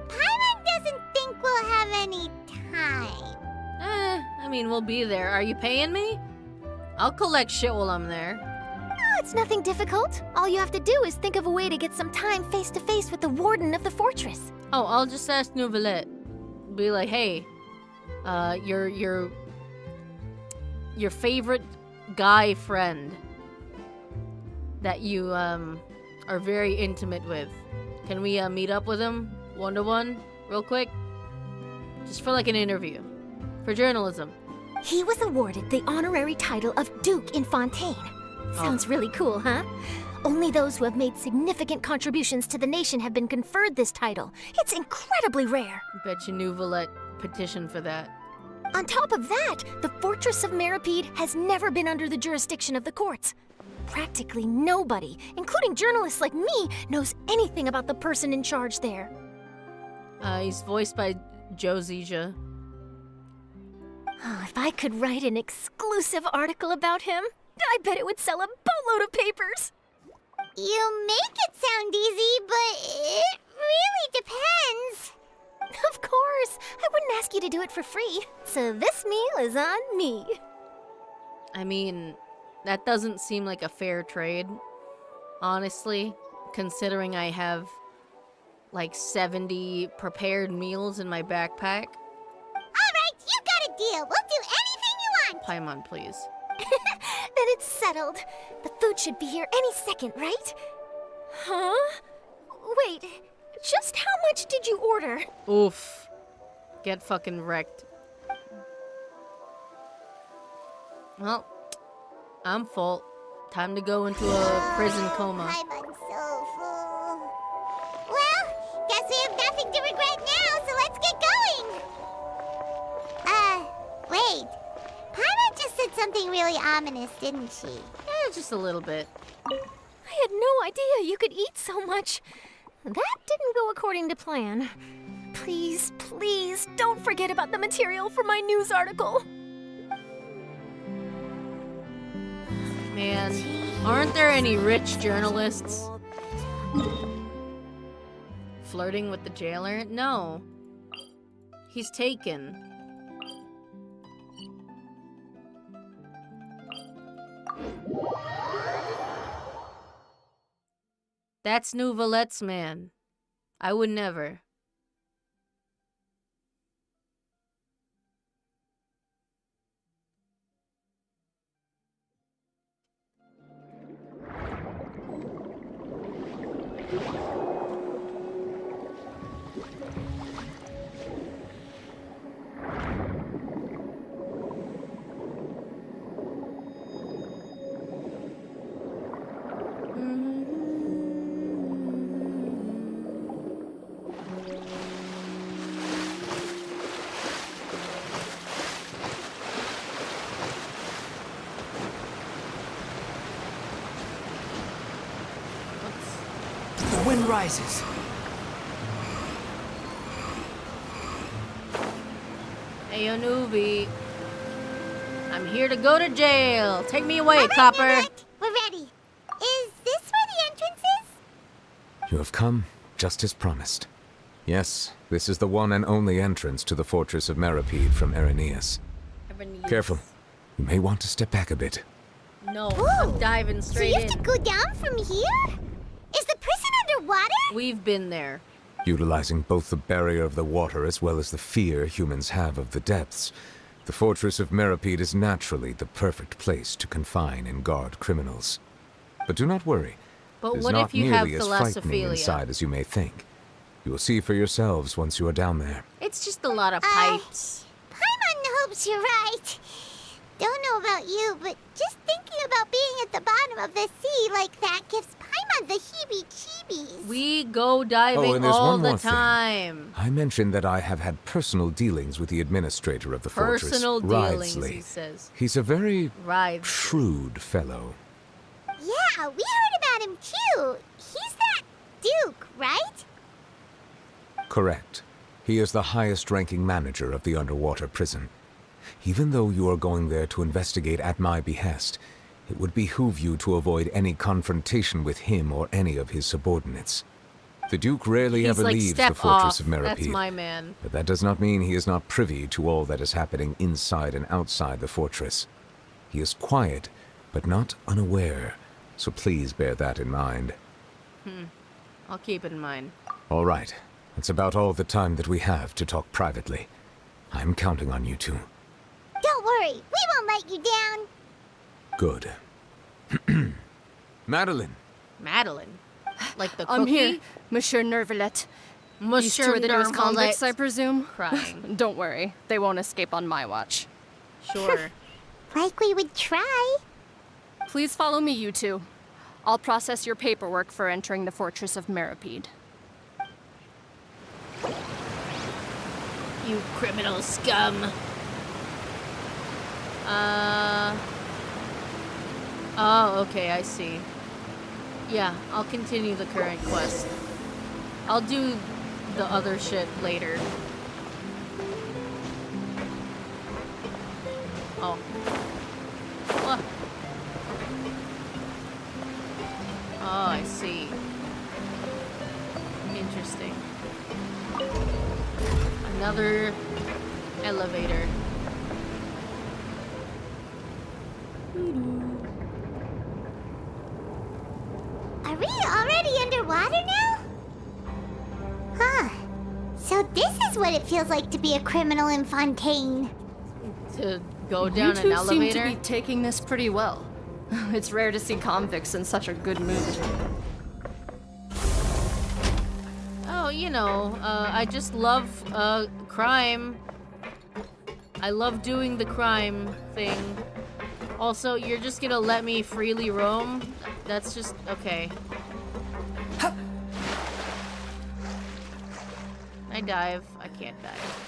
Paimon doesn't think we'll have any time. I mean, we'll be there. Are you paying me? I'll collect shit while I'm there. Oh, it's nothing difficult. All you have to do is think of a way to get some time face to face with the warden of the fortress. Oh, I'll just ask Nouvelette. Be like, hey, your favorite guy friend that you are very intimate with. Can we meet up with him 1-to-1 real quick? Just for like an interview. For journalism. He was awarded the honorary title of Duke in Fontaine. Sounds really cool, huh? Only those who have made significant contributions to the nation have been conferred this title. It's incredibly rare. Bet you Nouvelette petitioned for that. On top of that, the Fortress of Mirapede has never been under the jurisdiction of the courts. Practically nobody, including journalists like me, knows anything about the person in charge there. He's voiced by Joe Zija. Oh, if I could write an exclusive article about him, I bet it would sell a boatload of papers. You make it sound easy, but it really depends. Of course, I wouldn't ask you to do it for free, so this meal is on me. I mean, that doesn't seem like a fair trade, honestly, considering I have like 70 prepared meals in my backpack. All right, you got a deal. We'll do anything you want. Paimon, please. Then it's settled. The food should be here any second, right? Huh? Wait, just how much did you order? Oof. Get fucking wrecked. Well, I'm full. Time to go into a prison coma. Paimon's so full. Well, guess we have nothing to regret now, so let's get going. Wait. Paimon just said something really ominous, didn't she? Yeah, just a little bit. I had no idea you could eat so much. That didn't go according to plan. Please, please, don't forget about the material for my news article. Man, aren't there any rich journalists? Flirting with the jailer? No. He's taken. That's Nouvelette's man. I would never. The wind rises. Hey, Nuvi. I'm here to go to jail. Take me away, All right, copper. Nouvelette, we're ready. Is this where the entrance is? You have come, just as promised. Yes, this is the one and only entrance to the Fortress of Mirapede from Irenaeus. Careful. You may want to step back a bit. No, Whoa. I'm diving So straight you have in. to go down from here? Is the prison underwater? We've been there. Utilizing both the barrier of the water as well as the fear humans have of the depths, the Fortress of Mirapede is naturally the perfect place to confine and guard criminals. But do not worry. But It is what not if you have nearly as frightening thalassophobia? inside as you may think. You will see for yourselves once you are down there. It's just a lot of pipes. Paimon hopes you're right. Don't know about you, but just thinking about being at the bottom of the sea like that gives Paimon the heebie-jeebies. We go diving and there's all one the more thing. time. I mentioned that I have had personal dealings with the administrator of the Personal fortress, dealings, Ridesley. he says. He's a very Rides. shrewd fellow. Yeah, Yeah, we heard about him too. He's that Duke, right? Correct. He is the highest-ranking manager of the underwater prison. Even though you are going there to investigate at my behest, it would behoove you to avoid any confrontation with him or any of his subordinates. The Duke rarely He's ever like, leaves "Step the fortress off. of Meripede. That's my man." But that does not mean he is not privy to all that is happening inside and outside the fortress. He is quiet, but not unaware, so please bear that in mind. I'll keep it in mind. All right. That's about all the time that we have to talk privately. I'm counting on you two. Don't worry, we won't let you down. Good. Madeline. Madeline? Like the cookie? I'm here, Monsieur Nervalet. These two are the newest convicts, I presume? Crying. Don't worry, they won't escape on my watch. Sure. Like we would try. Please follow me, you two. I'll process your paperwork for entering the Fortress of Meripede. You criminal scum. Oh, okay, I see. Yeah, I'll continue the current quest. I'll do the other shit later. Oh. What? Oh, I see. Interesting. Another elevator. Are we already underwater now? Huh. So this is what it feels like to be a criminal in Fontaine. To go You down two an elevator? seem to be taking this pretty well. It's rare to see convicts in such a good mood. Oh, you know, I just love crime. I love doing the crime thing. Also, you're just gonna let me freely roam? That's just okay. I dive. I can't dive.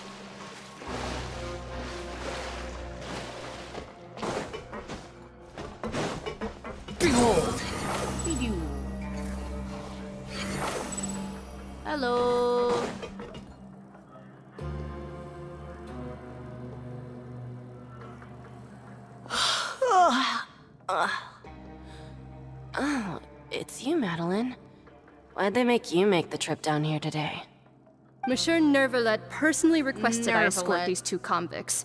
Behold! Hello. Oh, it's you, Madeline. Why'd they make you make the trip down here today? Monsieur Nervalet personally requested I escort Nervalet. these two convicts.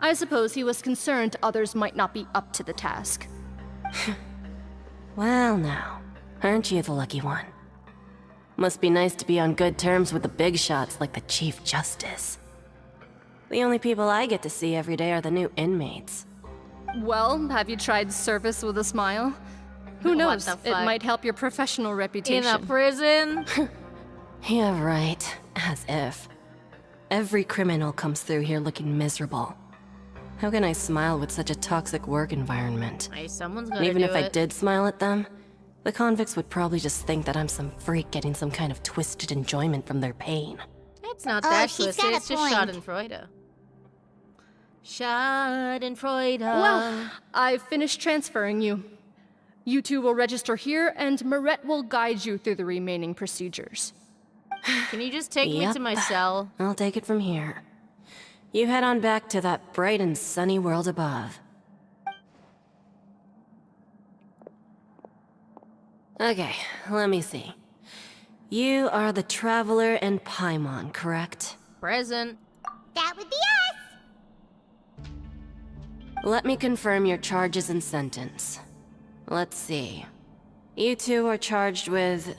I suppose he was concerned others might not be up to the task. Well, now, aren't you the lucky one? Must be nice to be on good terms with the big shots like the Chief Justice. The only people I get to see every day are the new inmates. Well, have you tried service with a smile? Who What knows? the It fuck? might help your professional reputation. In a prison? Yeah, right. As if. Every criminal comes through here looking miserable. How can I smile with such a toxic work environment? Hey, someone's And gonna even do if I it. did smile at them, the convicts would probably just think that I'm some freak getting some kind of twisted enjoyment from their pain. It's not Oh, that she's twisted, got a it's just point. Schadenfreude. Schadenfreude. Well, I've finished transferring you. You two will register here, and Marette will guide you through the remaining procedures. Can you just take me Yep. to my cell? I'll take it from here. You head on back to that bright and sunny world above. Okay, let me see. You are the Traveler and Paimon, correct? Present. That would be us. Let me confirm your charges and sentence. Let's see. You two are charged with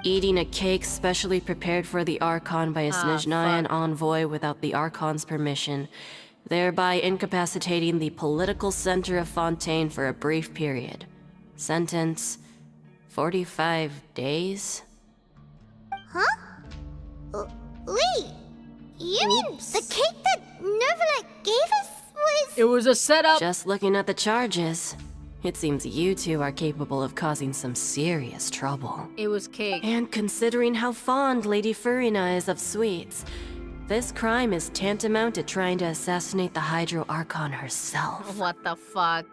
eating a cake specially prepared for the Archon by a Snezhnayan envoy without the Archon's permission, thereby incapacitating the political center of Fontaine for a brief period. Sentence: 45 days? Wait, you mean the cake that Nervalet gave us was... It was a setup. Just looking at the charges, it seems you two are capable of causing some serious trouble. It was cake. And considering how fond Lady Furina is of sweets, this crime is tantamount to trying to assassinate the Hydro Archon herself. What the fuck?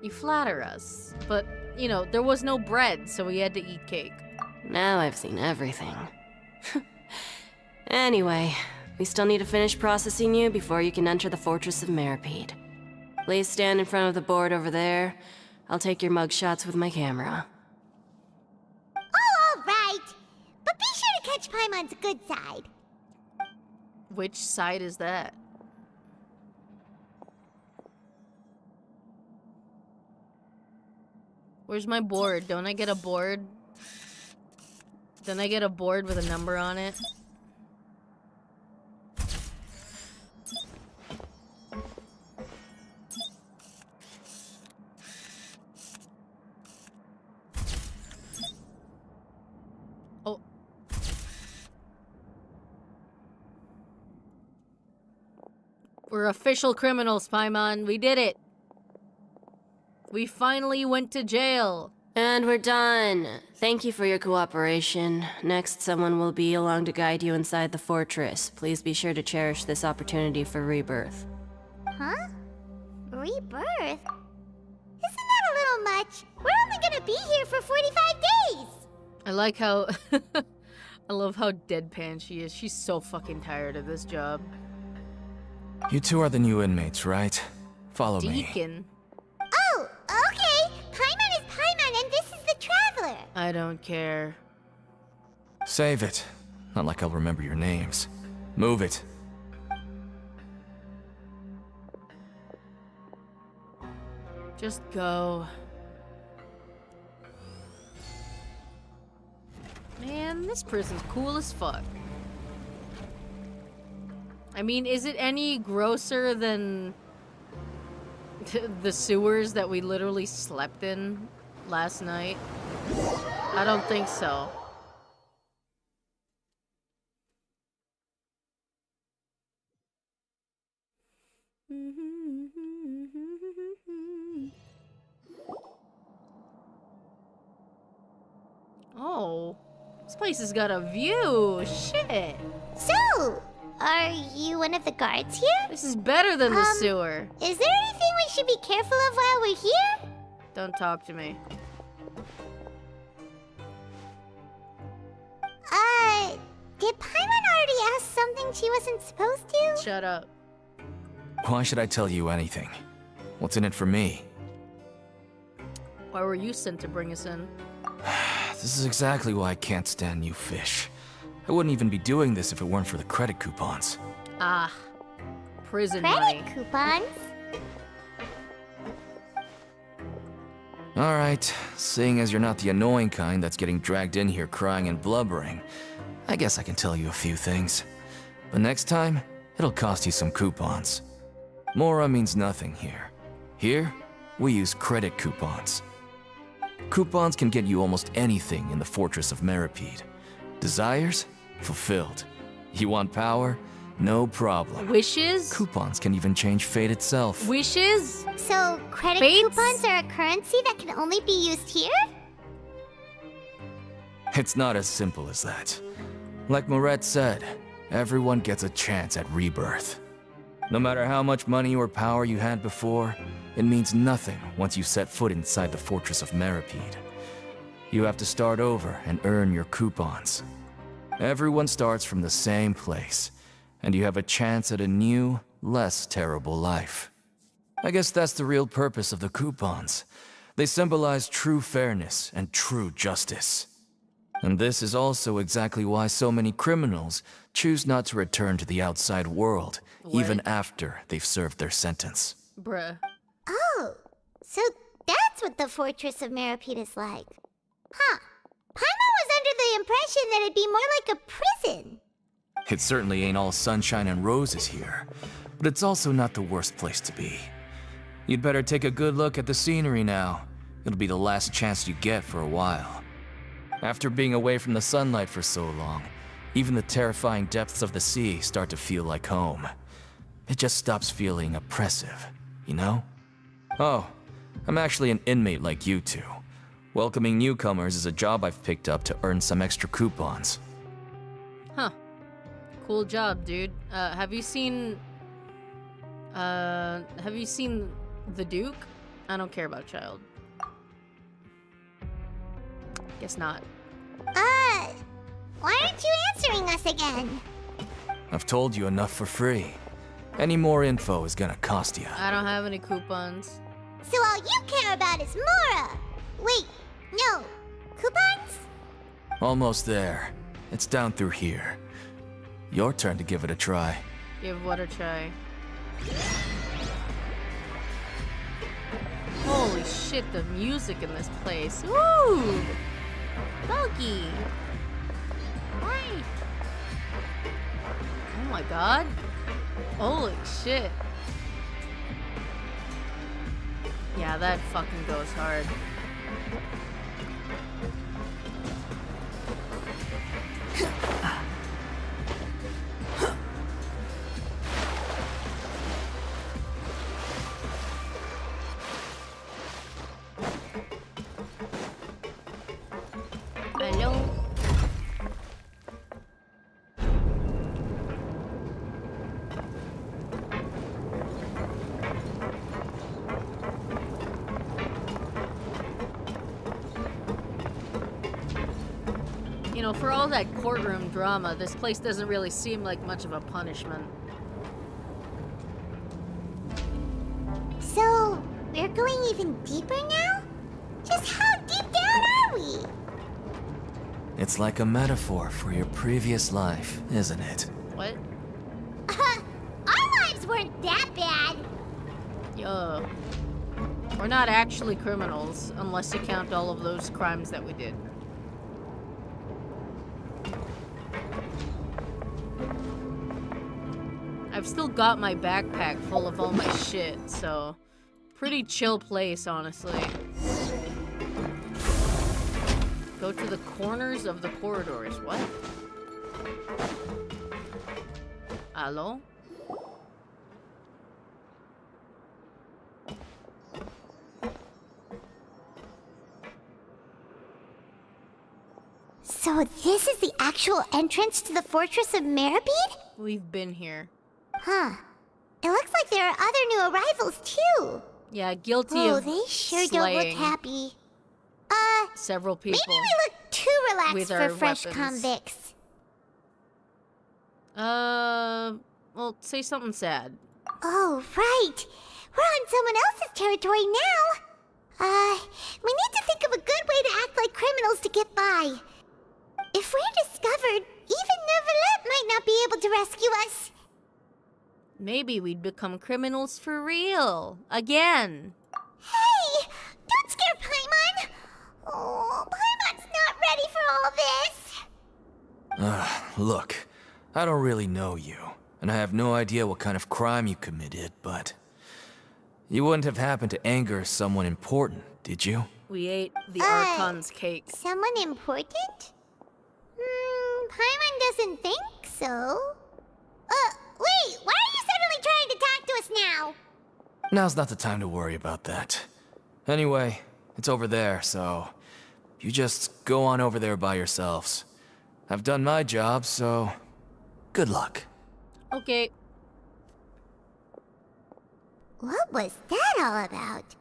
You flatter us, but you know, there was no bread, so we had to eat cake. Now I've seen everything. Anyway, we still need to finish processing you before you can enter the Fortress of Meripede. Please stand in front of the board over there. I'll take your mugshots with my camera. Oh, all right. But be sure to catch Paimon's good side. Which side is that? Where's my board? Don't I get a board? Don't I get a board with a number on it? Oh. We're official criminals, Paimon. We did it. We finally went to jail. And we're done. Thank you for your cooperation. Next, someone will be along to guide you inside the fortress. Please be sure to cherish this opportunity for rebirth. Huh? Rebirth? Isn't that a little much? We're only gonna be here for 45 days! I like how... I love how deadpan she is. She's so fucking tired of this job. You two are the new inmates, right? Follow me. Deacon. Oh, okay! Paimon is Paimon and this is the Traveler! I don't care. Save it. Not like I'll remember your names. Move it. Just go. Man, this prison's cool as fuck. I mean, is it any grosser than the sewers that we literally slept in last night? I don't think so. Oh, this place has got a view. Shit. So, are you one of the guards here? This is better than the sewer. Is there anything we should be careful of while we're here? Don't talk to me. Did Paimon already ask something she wasn't supposed to? Shut up. Why should I tell you anything? What's in it for me? Why were you sent to bring us in? This is exactly why I can't stand you fish. I wouldn't even be doing this if it weren't for the credit coupons. Ah. Prison Credit money. coupons? Alright, seeing as you're not the annoying kind that's getting dragged in here crying and blubbering, I guess I can tell you a few things. But next time, it'll cost you some coupons. Mora means nothing here. Here, we use credit coupons. Coupons can get you almost anything in the Fortress of Meripede. Desires? Fulfilled. You want power? No problem. Wishes? Coupons can even change fate itself. Wishes? So, credit Fates? coupons are a currency that can only be used here? It's not as simple as that. Like Moret said, everyone gets a chance at rebirth. No matter how much money or power you had before, it means nothing once you set foot inside the Fortress of Meripede. You have to start over and earn your coupons. Everyone starts from the same place, and you have a chance at a new, less terrible life. I guess that's the real purpose of the coupons. They symbolize true fairness and true justice. And this is also exactly why so many criminals choose not to return to the outside world, even after they've served their sentence. Bruh. Oh, so that's what the Fortress of Meripede is like. Huh. Paimon was under the impression that it'd be more like a prison. It certainly ain't all sunshine and roses here, but it's also not the worst place to be. You'd better take a good look at the scenery now. It'll be the last chance you get for a while. After being away from the sunlight for so long, even the terrifying depths of the sea start to feel like home. It just stops feeling oppressive, you know? Oh, I'm actually an inmate like you two. Welcoming newcomers is a job I've picked up to earn some extra coupons. Huh. Cool job, dude. Have you seen The Duke? I don't care about Child. Guess not. Why aren't you answering us again? I've told you enough for free. Any more info is gonna cost you. I don't have any coupons. So all you care about is Mora! Wait, no. Coupons? Almost there. It's down through here. Your turn to give it a try. Give what a try. Holy shit, the music in this place. Woo! Doggy! Right. Oh my god. Holy shit. Yeah, that fucking goes hard. Hello. You know, for all that courtroom drama, this place doesn't really seem like much of a punishment. So, we're going even deeper now? Just how deep down are we? It's like a metaphor for your previous life, isn't it? What? Our lives weren't that bad. Yo. We're not actually criminals, unless you count all of those crimes that we did. I've still got my backpack full of all my shit, so pretty chill place, honestly. Go to the corners of the corridors. What? Hello? So this is the actual entrance to the Fortress of Meribed? We've been here. Huh. It looks like there are other new arrivals, too. Yeah, guilty Oh, of they sure don't look slaying happy. several people. Maybe we look too relaxed with for our fresh weapons. convicts. Well, say something sad. Oh, right. We're on someone else's territory now. We need to think of a good way to act like criminals to get by. If we're discovered, even Neuvillette might not be able to rescue us. Maybe we'd become criminals for real. Again. Hey! Don't scare Paimon! Oh, Paimon's not ready for all this. Look, I don't really know you, and I have no idea what kind of crime you committed, but you wouldn't have happened to anger someone important, did you? We ate the Archon's cake. Someone important? Paimon doesn't think so. Wait, why are you suddenly trying to talk to us now? Now's not the time to worry about that. Anyway, it's over there, so you just go on over there by yourselves. I've done my job, so good luck. Okay. What was that all about?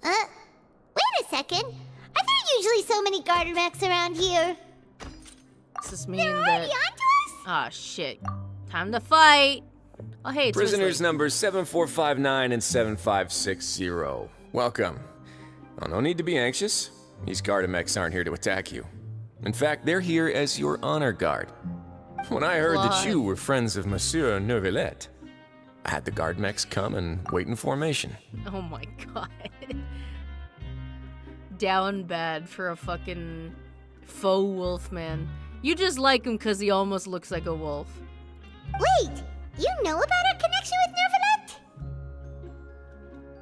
Wait a second. Are there usually so many garter mechs around here? Does this mean They're that... already onto us? Ah, shit. Time to fight. Oh, hey, it's Prisoners Wesley. numbers 7459 and 7560. Welcome. Oh, no need to be anxious. These Gardamex aren't here to attack you. In fact, they're here as your honor guard. When I heard that you were friends of Monsieur Neuvillette, I had the Gardamex come and wait in formation. Oh my god. Down bad for a fucking faux wolf man. You just like him because he almost looks like a wolf. Wait, you know about our connection with Neuvillette?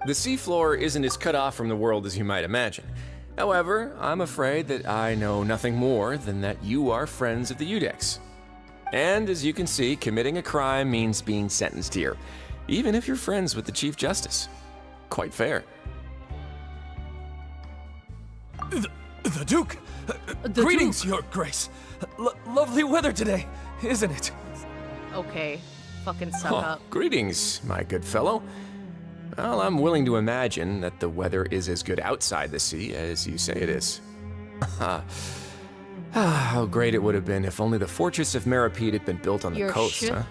The seafloor isn't as cut off from the world as you might imagine. However, I'm afraid that I know nothing more than that you are friends of the Udex. And as you can see, committing a crime means being sentenced here, even if you're friends with the Chief Justice. Quite fair. The Duke! Greetings, Your Grace! Lovely weather today, isn't it? Okay. Fucking suck up. Greetings, my good fellow. Well, I'm willing to imagine that the weather is as good outside the sea as you say it is. How great it would have been if only the Fortress of Meripede had been built on the Your coast, ship? huh?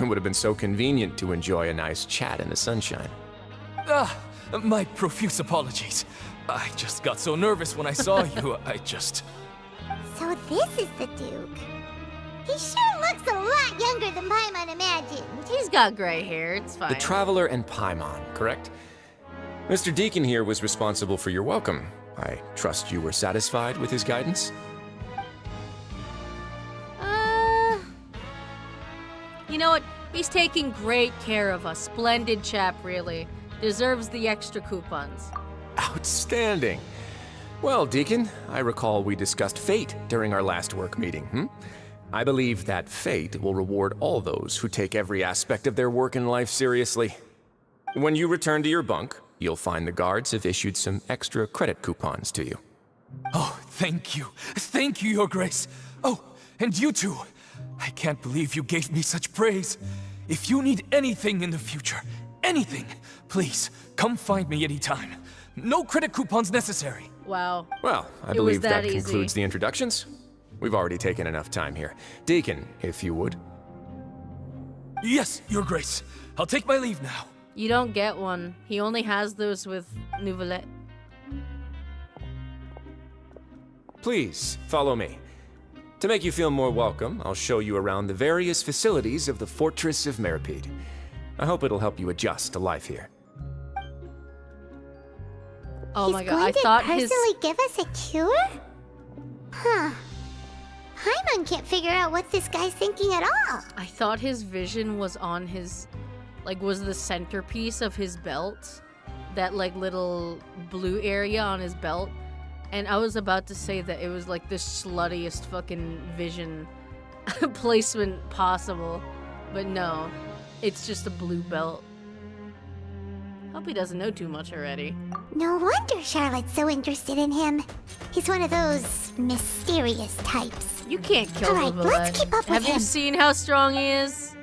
It would have been so convenient to enjoy a nice chat in the sunshine. My profuse apologies. I just got so nervous when I saw you, So this is the Duke. He sure looks a lot younger than Paimon imagined. He's got gray hair, it's fine. The Traveler and Paimon, correct? Mr. Deacon here was responsible for your welcome. I trust you were satisfied with his guidance? You know what? He's taking great care of us. Splendid chap, really. Deserves the extra coupons. Outstanding. Well, Deacon, I recall we discussed fate during our last work meeting, I believe that fate will reward all those who take every aspect of their work in life seriously. When you return to your bunk, you'll find the guards have issued some extra credit coupons to you. Oh, thank you. Thank you, Your Grace. Oh, and you too. I can't believe you gave me such praise. If you need anything in the future, anything, please, come find me anytime. No credit coupons necessary. Wow. Well, I It believe was that concludes easy. the introductions. We've already taken enough time here. Deacon, if you would. Yes, Your Grace. I'll take my leave now. You don't get one. He only has those with Nouvelette. Please, follow me. To make you feel more welcome, I'll show you around the various facilities of the Fortress of Meripede. I hope it'll help you adjust to life here. Oh my He's god, going I to thought personally his... give us a cure? Huh. Paimon can't figure out what this guy's thinking at all. I thought his vision was on his... Like, was the centerpiece of his belt. That, like, little blue area on his belt. And I was about to say that it was, like, the sluttiest fucking vision placement possible. But no. It's just a blue belt. Hope he doesn't know too much already. No wonder Charlotte's so interested in him. He's one of those mysterious types. You can't kill All right, Nouvelette. let's keep up with Have you him. seen how strong he is?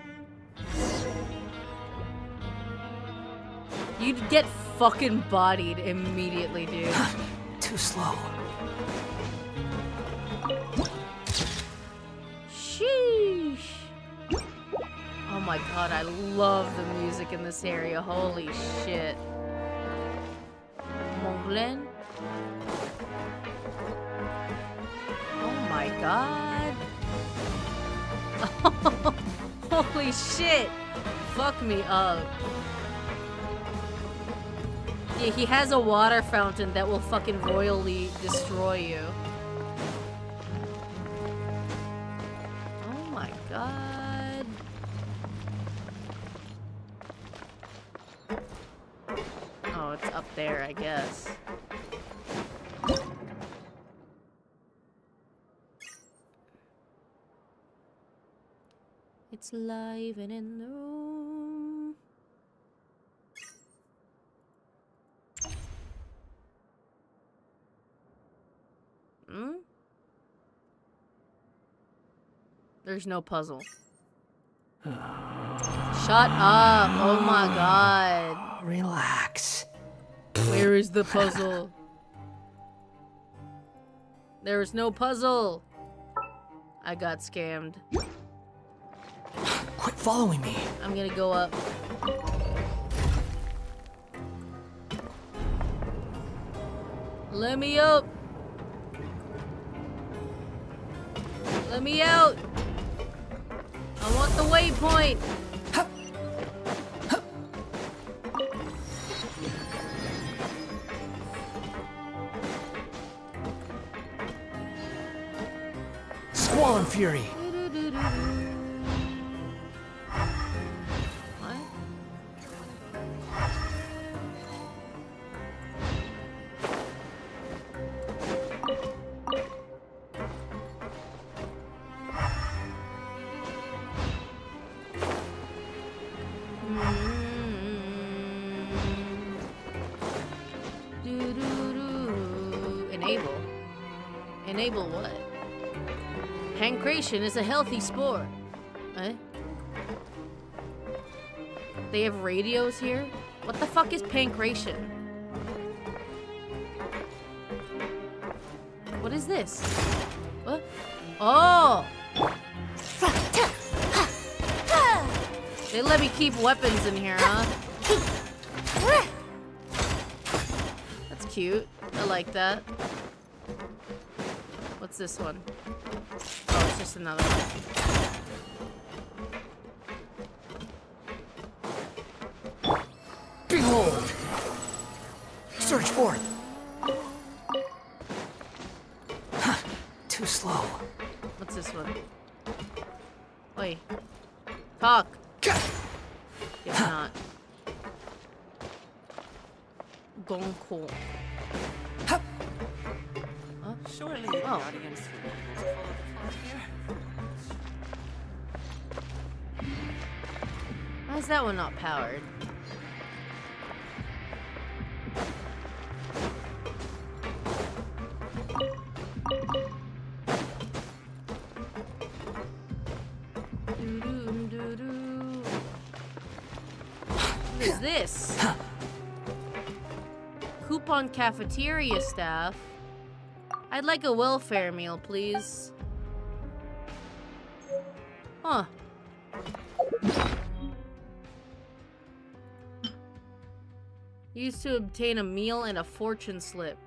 You'd get fucking bodied immediately, dude. Too slow. Sheesh. Oh my god, I love the music in this area. Holy shit. Moulin? Oh my god. Holy shit. Fuck me up. Yeah, he has a water fountain that will fucking royally destroy you. Oh my god. Oh, it's up there, I guess. It's live and in the room. Hmm? There's no puzzle. Shut up! Oh my god. Relax. Where is the puzzle? There is no puzzle. I got scammed. Quit following me. I'm gonna go up. Let me up. Let me out. I want the waypoint. Squall Fury. What? Enable. Enable what? Pancration is a healthy sport. Eh? They have radios here? What the fuck is pancration? What is this? What? Oh! They let me keep weapons in here, huh? That's cute. I like that. What's this one? Oh, it's just another one. Behold! Search for it! Huh, too slow. What's this one? Wait. Talk! If not. Gonko. Huh? Surely the Oh. audience will be able to follow the plot here. Why is that one not powered? What is this? Coupon cafeteria staff. I'd like a welfare meal, please. Huh. Used to obtain a meal and a fortune slip.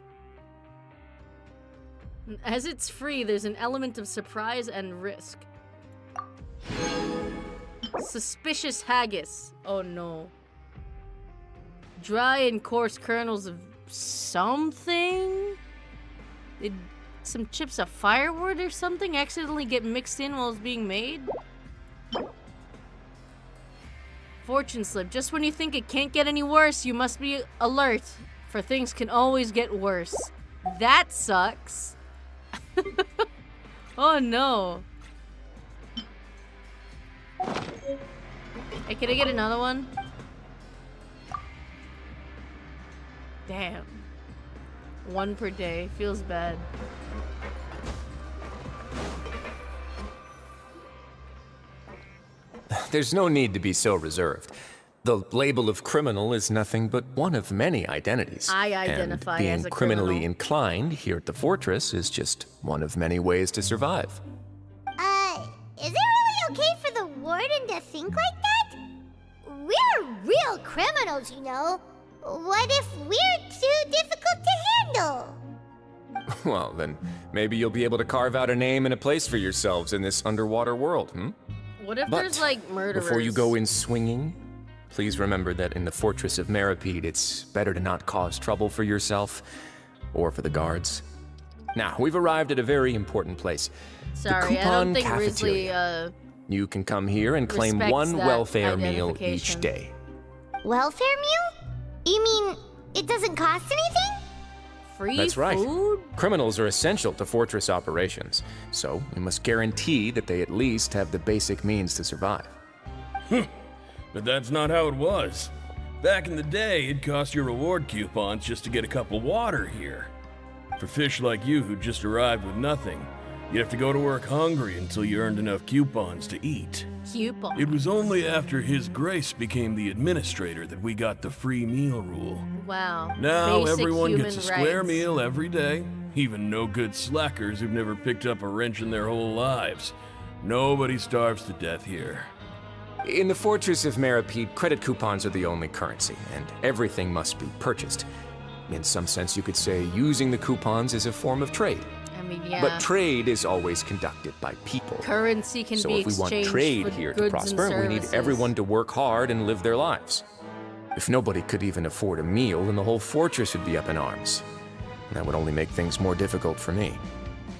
As it's free, there's an element of surprise and risk. Suspicious haggis. Oh no. Dry and coarse kernels of something? Did some chips of firewood or something accidentally get mixed in while it's being made? Fortune slip. Just when you think it can't get any worse, you must be alert, for things can always get worse. That sucks. Oh no. Hey, can I get another one? Damn. One per day. Feels bad. There's no need to be so reserved. The label of criminal is nothing but one of many identities. I identify and as a being criminally criminal. inclined here at the fortress is just one of many ways to survive. Is it really okay for the warden to think like that? We're real criminals, you know. What if we're too difficult to handle? Well, then maybe you'll be able to carve out a name and a place for yourselves in this underwater world, hmm? What if But there's like murderers? before you go in swinging, please remember that in the Fortress of Meripede, it's better to not cause trouble for yourself or for the guards. Now, we've arrived at a very important place. Sorry, the I Coupon don't think Cafeteria. Risley, You can come here and claim respects one that welfare meal each identification. day. Welfare meal? You mean it doesn't cost anything? free That's right. food? Criminals are essential to fortress operations, so we must guarantee that they at least have the basic means to survive. But that's not how it was. Back in the day, it cost your reward coupons just to get a cup of water here. For fish like you who just arrived with nothing, you'd have to go to work hungry until you earned enough coupons to eat. Coupon. It was only after His Grace became the administrator that we got the free meal rule. Wow. Now Basic everyone human gets a square rights. meal every day, even no good slackers who've never picked up a wrench in their whole lives. Nobody starves to death here. In the Fortress of Meripede, credit coupons are the only currency, and everything must be purchased. In some sense, you could say using the coupons is a form of trade. I mean, yeah. But trade is always conducted by people. Currency can So be if we want exchanged trade for here to goods prosper, and we need services. everyone to work hard and live their lives. If nobody could even afford a meal, then the whole fortress would be up in arms. That would only make things more difficult for me.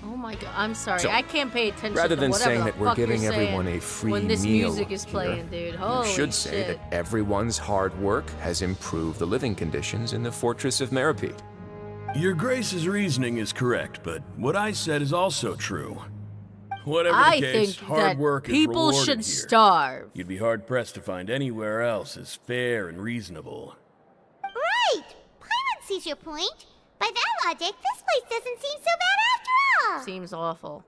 Oh my god, I'm sorry. So, I can't pay attention Rather to than whatever saying the that we're fuck you're giving everyone saying a free when this meal music is here, playing, dude. you Holy should say shit. that everyone's hard work has improved the living conditions in the Fortress of Meripede. Your Grace's reasoning is correct, but what I said is also true. Whatever I the case, think hard that work is people rewarded should here. starve. You'd be hard-pressed to find anywhere else as fair and reasonable. Right! Paimon sees your point. By that logic, this place doesn't seem so bad after all. Seems awful.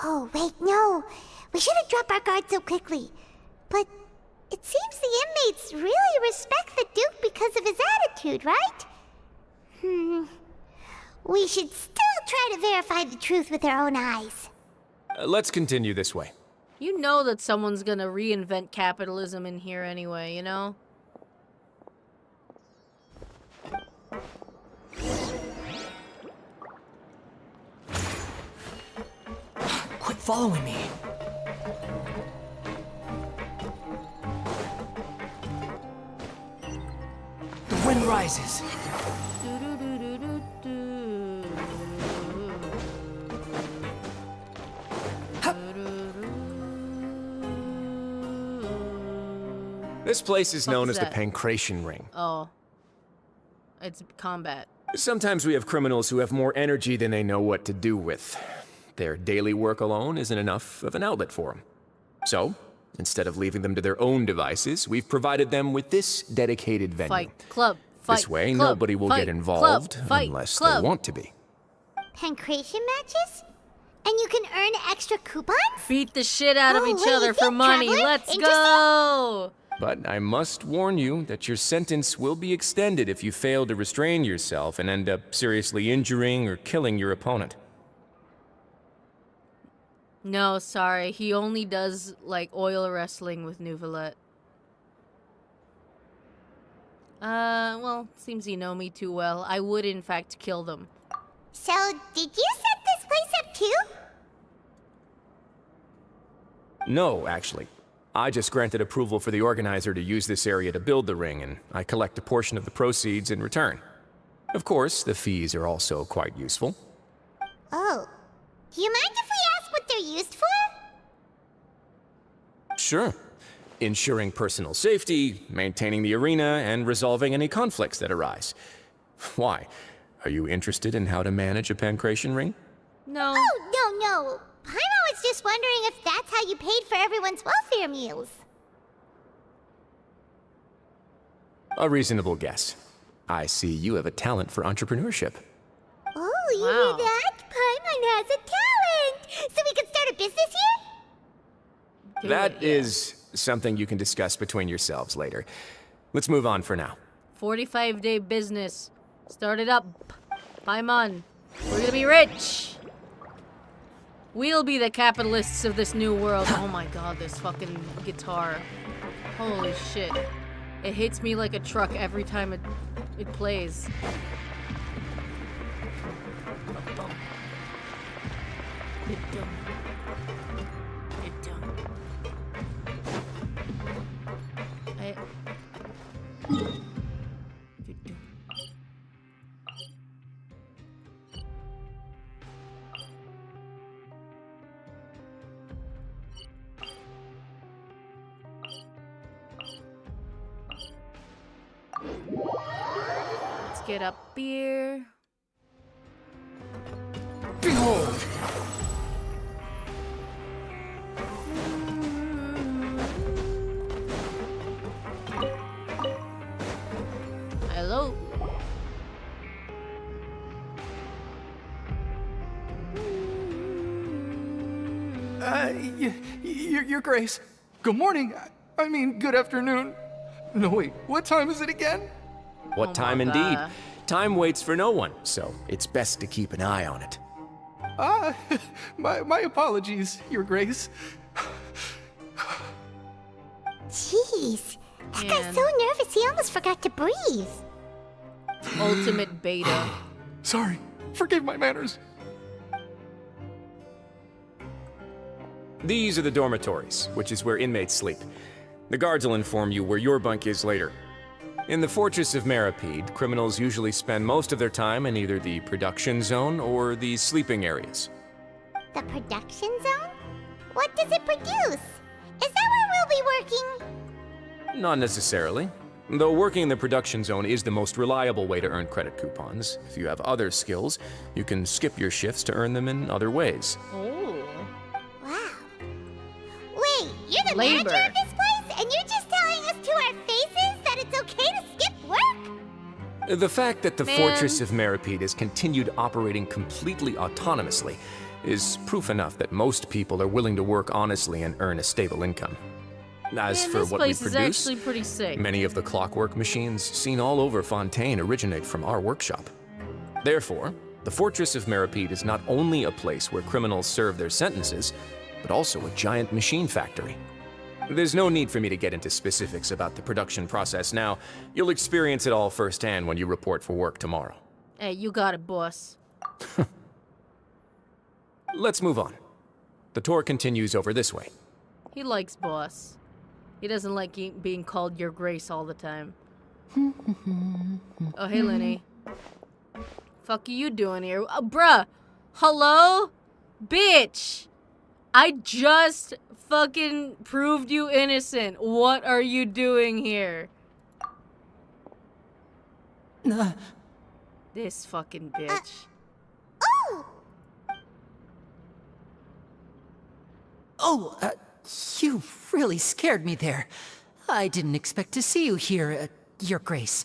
Oh, wait, no. We shouldn't drop our guard so quickly. But it seems the inmates really respect the Duke because of his attitude, right? We should still try to verify the truth with our own eyes. Let's continue this way. You know that someone's gonna reinvent capitalism in here anyway, you know? Quit following me. The wind rises. This place is known as the that? Pancration Ring. Oh. It's combat. Sometimes we have criminals who have more energy than they know what to do with. Their daily work alone isn't enough of an outlet for them. So, instead of leaving them to their own devices, we've provided them with this dedicated venue. Fight Club. Fight This way, club, nobody will fight, get involved club, fight, unless club. they want to be. Pancration matches? And you can earn extra coupons? Beat the shit out of Oh, each what do you other for think, money. Traveler? Let's Interesting? go! But I must warn you that your sentence will be extended if you fail to restrain yourself and end up seriously injuring or killing your opponent. No, sorry. He only does, like, oil wrestling with Nuvalet. Well, seems you know me too well. I would, in fact, kill them. So, did you set this place up too? No, actually. I just granted approval for the organizer to use this area to build the ring, and I collect a portion of the proceeds in return. Of course, the fees are also quite useful. Oh. Do you mind if we ask what they're used for? Sure. Ensuring personal safety, maintaining the arena, and resolving any conflicts that arise. Why? Are you interested in how to manage a pancration ring? No. Oh, no. Paimon was just wondering if that's how you paid for everyone's welfare meals. A reasonable guess. I see you have a talent for entrepreneurship. Oh, you Wow. hear that? Paimon has a talent! So we can start a business here? That is something you can discuss between yourselves later. Let's move on for now. 45-day business. Start it up. Paimon. We're gonna be rich. We'll be the capitalists of this new world. Oh my god, this fucking guitar. Holy shit. It hits me like a truck every time it plays. Let's get up here. Behold! Hello. Your Grace. Good morning. I mean, good afternoon. No, wait, what time is it again? What time indeed? Time waits for no one, so it's best to keep an eye on it. My apologies, Your Grace. Jeez. That guy's so nervous he almost forgot to breathe. Ultimate beta. Sorry, forgive my manners. These are the dormitories, which is where inmates sleep. The guards will inform you where your bunk is later. In the Fortress of Meripede, criminals usually spend most of their time in either the production zone or the sleeping areas. The production zone? What does it produce? Is that where we'll be working? Not necessarily. Though working in the production zone is the most reliable way to earn credit coupons. If you have other skills, you can skip your shifts to earn them in other ways. Oh. Wow. Wait, you're the Labor. manager of this place? And you're just telling us to our faces that it's okay to skip work? The fact that the Man. Fortress of Meripede has continued operating completely autonomously is proof enough that most people are willing to work honestly and earn a stable income. As Man, for this what we place is produce, actually pretty sick. many of the clockwork machines seen all over Fontaine originate from our workshop. Therefore, The Fortress of Meripede is not only a place where criminals serve their sentences, but also a giant machine factory. There's no need for me to get into specifics about the production process now. You'll experience it all firsthand when you report for work tomorrow. Hey, you got it, boss. Let's move on. The tour continues over this way. He likes boss. He doesn't like being called Your Grace all the time. Oh, hey, Lenny. Fuck are you doing here? Bruh! Hello? Bitch! I just fucking proved you innocent. What are you doing here? This fucking bitch. Oh, you really scared me there. I didn't expect to see you here, Your Grace.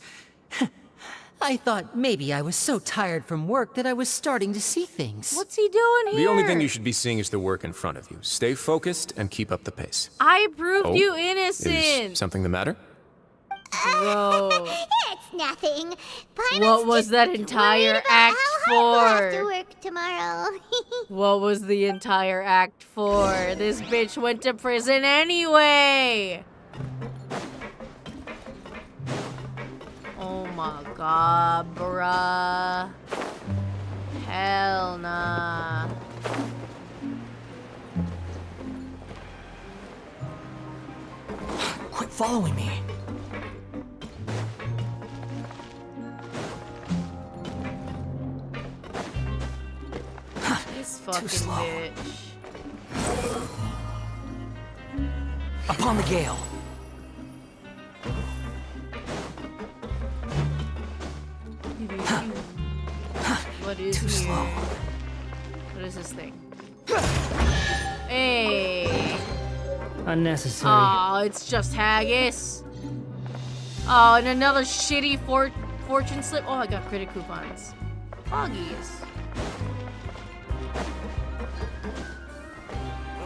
I thought maybe I was so tired from work that I was starting to see things. What's he doing here? The only thing you should be seeing is the work in front of you. Stay focused and keep up the pace. I proved you Is innocent. something the matter? Bro. It's nothing. Paimon's What was just that worried entire about act how hard we'll have for? to work tomorrow. What was the entire act for? This bitch went to prison anyway! Oh my god, bruh. Hell nah. Quit following me. This fucking bitch. Upon the gale. What is Too here? slow. What is this thing? Hey. Unnecessary. Oh, it's just haggis. Oh, and another shitty fortune slip. Oh, I got credit coupons. Foggies.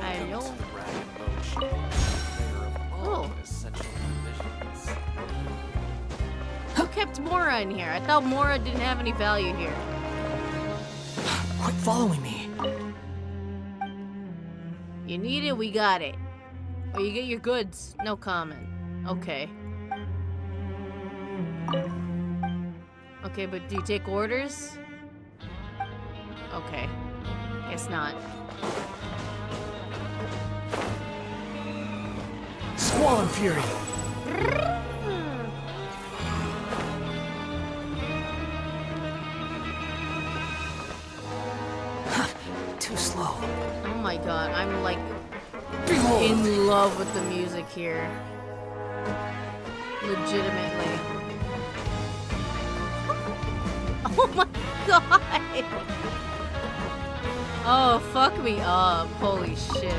Hello. Oh. Who kept Mora in here? I thought Mora didn't have any value here. Quit following me. You need it, we got it. Or you get your goods. No comment. Okay. Okay, but do you take orders? Okay. Guess not. Squall Fury. Too slow. Oh my god, I'm like Behold. in love with the music here. Legitimately. Oh my god! Oh, fuck me up. Holy shit.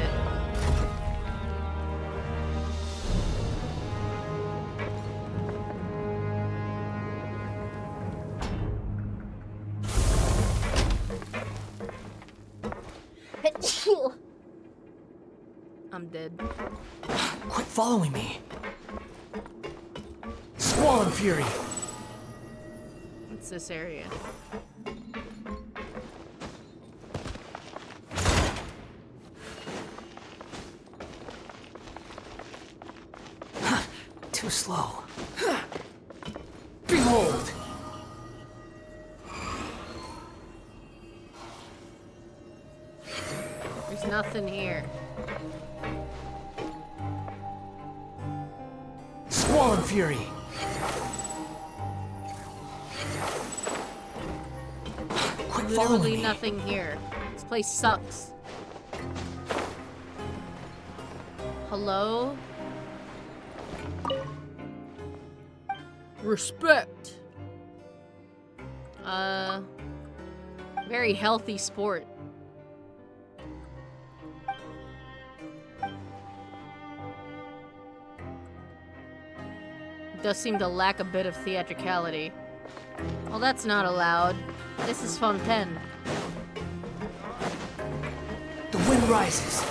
I'm dead. Quit following me. Squall Fury. What's this area? Too slow. Behold. There's nothing here. Squall Fury. Quit following Literally me. nothing here. This place sucks. Hello? Respect. Very healthy sport. Does seem to lack a bit of theatricality. Well, that's not allowed. This is Fontaine. The wind rises.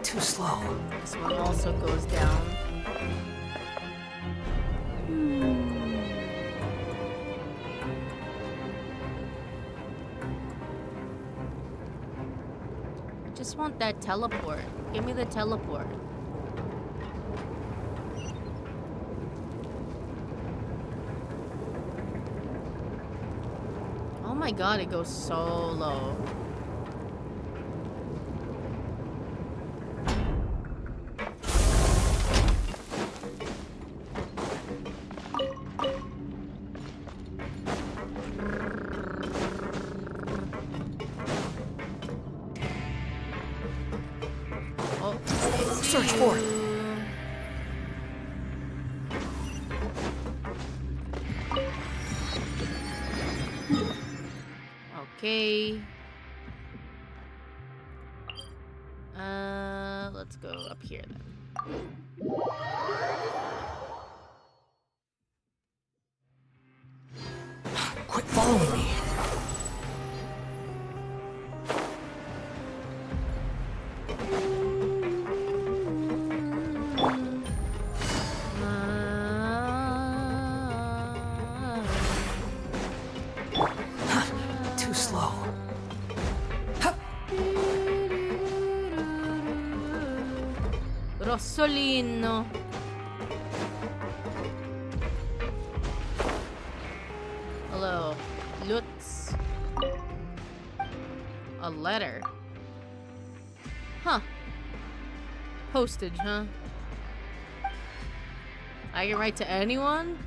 Too slow. This one also goes down. I just want that teleport. Give me the teleport. Oh my god, it goes so low. Search for it. Okay. Let's go up here then. Quit following me. Too slow. Rossolino. Hello. Lutz. A letter. Huh. Postage, huh? I can write to anyone?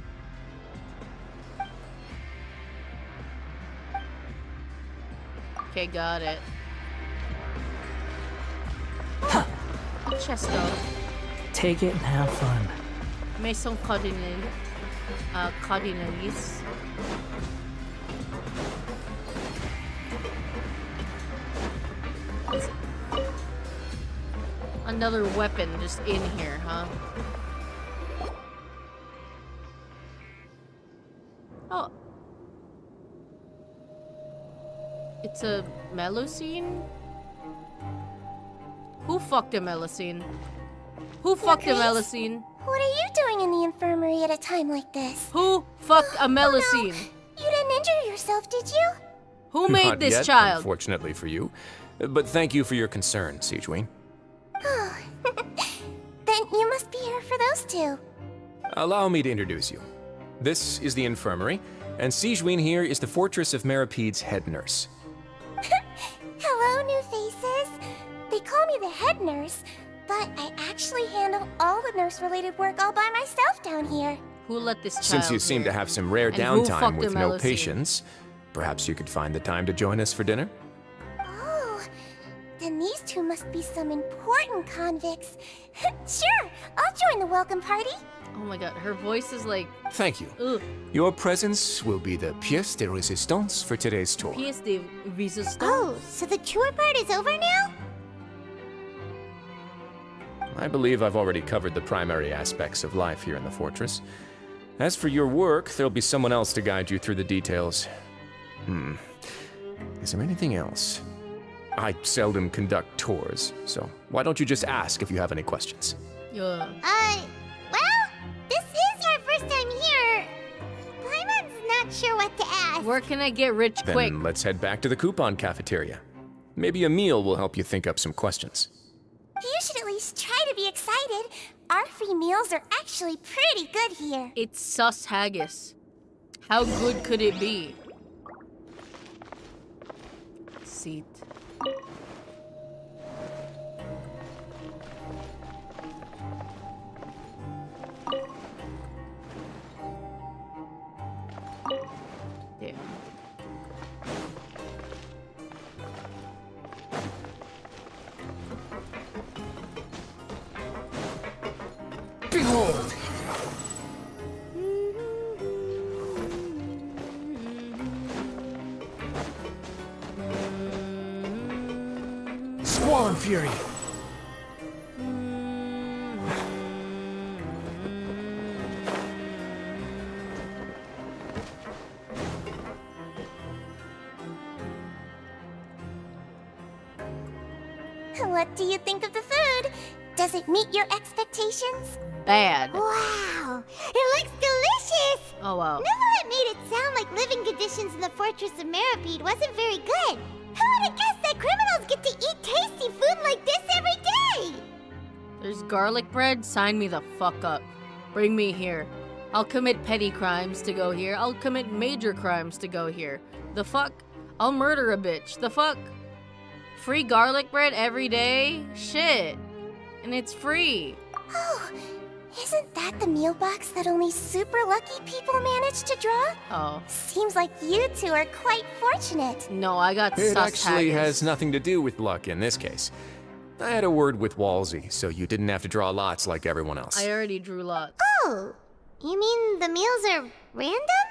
Okay, got it. Huh. Chesto. Take it and have fun. Maison Cardinal. Cardinalis. Another weapon just in here, huh? Oh. It's a Melusine? Who fucked a Melusine? Who fucked a Melusine? What are you doing in the infirmary at a time like this? Who fucked a Melusine? Oh, no. You didn't injure yourself, did you? Who made Not this yet, child? Unfortunately for you. But thank you for your concern, Sigewinne. Oh. Then you must be here for those two. Allow me to introduce you. This is the infirmary, and Sigewinne here is the Fortress of Meripede's head nurse. Hello, new faces. They call me the head nurse, but I actually handle all the nurse-related work all by myself down here. Who let this child Since you seem to have some rare And who downtime fucked with a no Melusine? patients, perhaps you could find the time to join us for dinner? Oh, then these two must be some important convicts. Sure, I'll join the welcome party. Oh my god, her voice is like... Thank you. Ugh. Your presence will be the pièce de résistance for today's tour. Pièce de résistance. Oh, so the tour part is over now? I believe I've already covered the primary aspects of life here in the fortress. As for your work, there'll be someone else to guide you through the details. Is there anything else? I seldom conduct tours, so why don't you just ask if you have any questions? Yeah. Well, this is our first time here. Paimon's not sure what to ask. Where can I get rich Then quick? let's head back to the coupon cafeteria. Maybe a meal will help you think up some questions. You should at least try to be excited. Our free meals are actually pretty good here. It's sus haggis. How good could it be? Seat. Damn. Behold! Squall and Fury! What do you think of the food? Does it meet your expectations? Bad. Wow, it looks delicious! Oh, wow. Neverlet made it sound like living conditions in the Fortress of Meripede wasn't very good. Who would have guessed that criminals get to eat tasty food like this every day? There's garlic bread? Sign me the fuck up. Bring me here. I'll commit petty crimes to go here. I'll commit major crimes to go here. The fuck? I'll murder a bitch. The fuck? Free garlic bread every day? Shit. And it's free. Oh, isn't that the meal box that only super lucky people manage to draw? Oh. Seems like you two are quite fortunate. No, I got It sus actually haggis. has nothing to do with luck in this case. I had a word with Walsey, so you didn't have to draw lots like everyone else. I already drew lots. Oh, you mean the meals are random?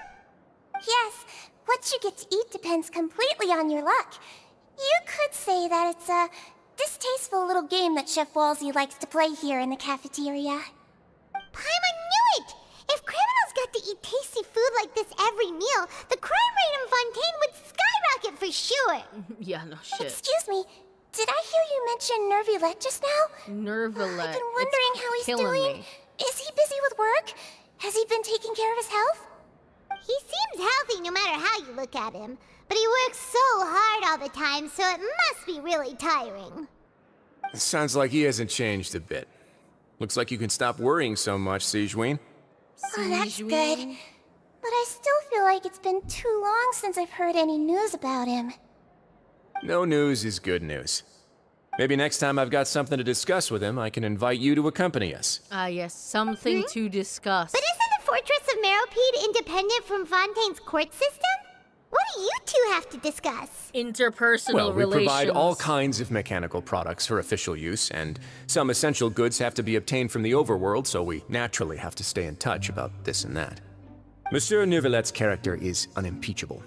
Yes, what you get to eat depends completely on your luck. You could say that it's a distasteful little game that Chef Walsey likes to play here in the cafeteria. Paimon knew it! If criminals got to eat tasty food like this every meal, the crime rate in Fontaine would skyrocket for sure! Yeah, no shit. Excuse me, did I hear you mention Nervulette just now? Nervulette. I've been wondering how he's killing doing. me. Is he busy with work? Has he been taking care of his health? He seems healthy no matter how you look at him, but he works so hard all the time, so it must be really tiring. Sounds like he hasn't changed a bit. Looks like you can stop worrying so much, Sijween. Oh, that's good. But I still feel like it's been too long since I've heard any news about him. No news is good news. Maybe next time I've got something to discuss with him, I can invite you to accompany us. Ah, yes, something to discuss. But isn't the Fortress of Meripede independent from Fontaine's court system? What do you two have to discuss? Interpersonal Well, we relations. provide all kinds of mechanical products for official use, and some essential goods have to be obtained from the overworld, so we naturally have to stay in touch about this and that. Monsieur Neuvillette's character is unimpeachable.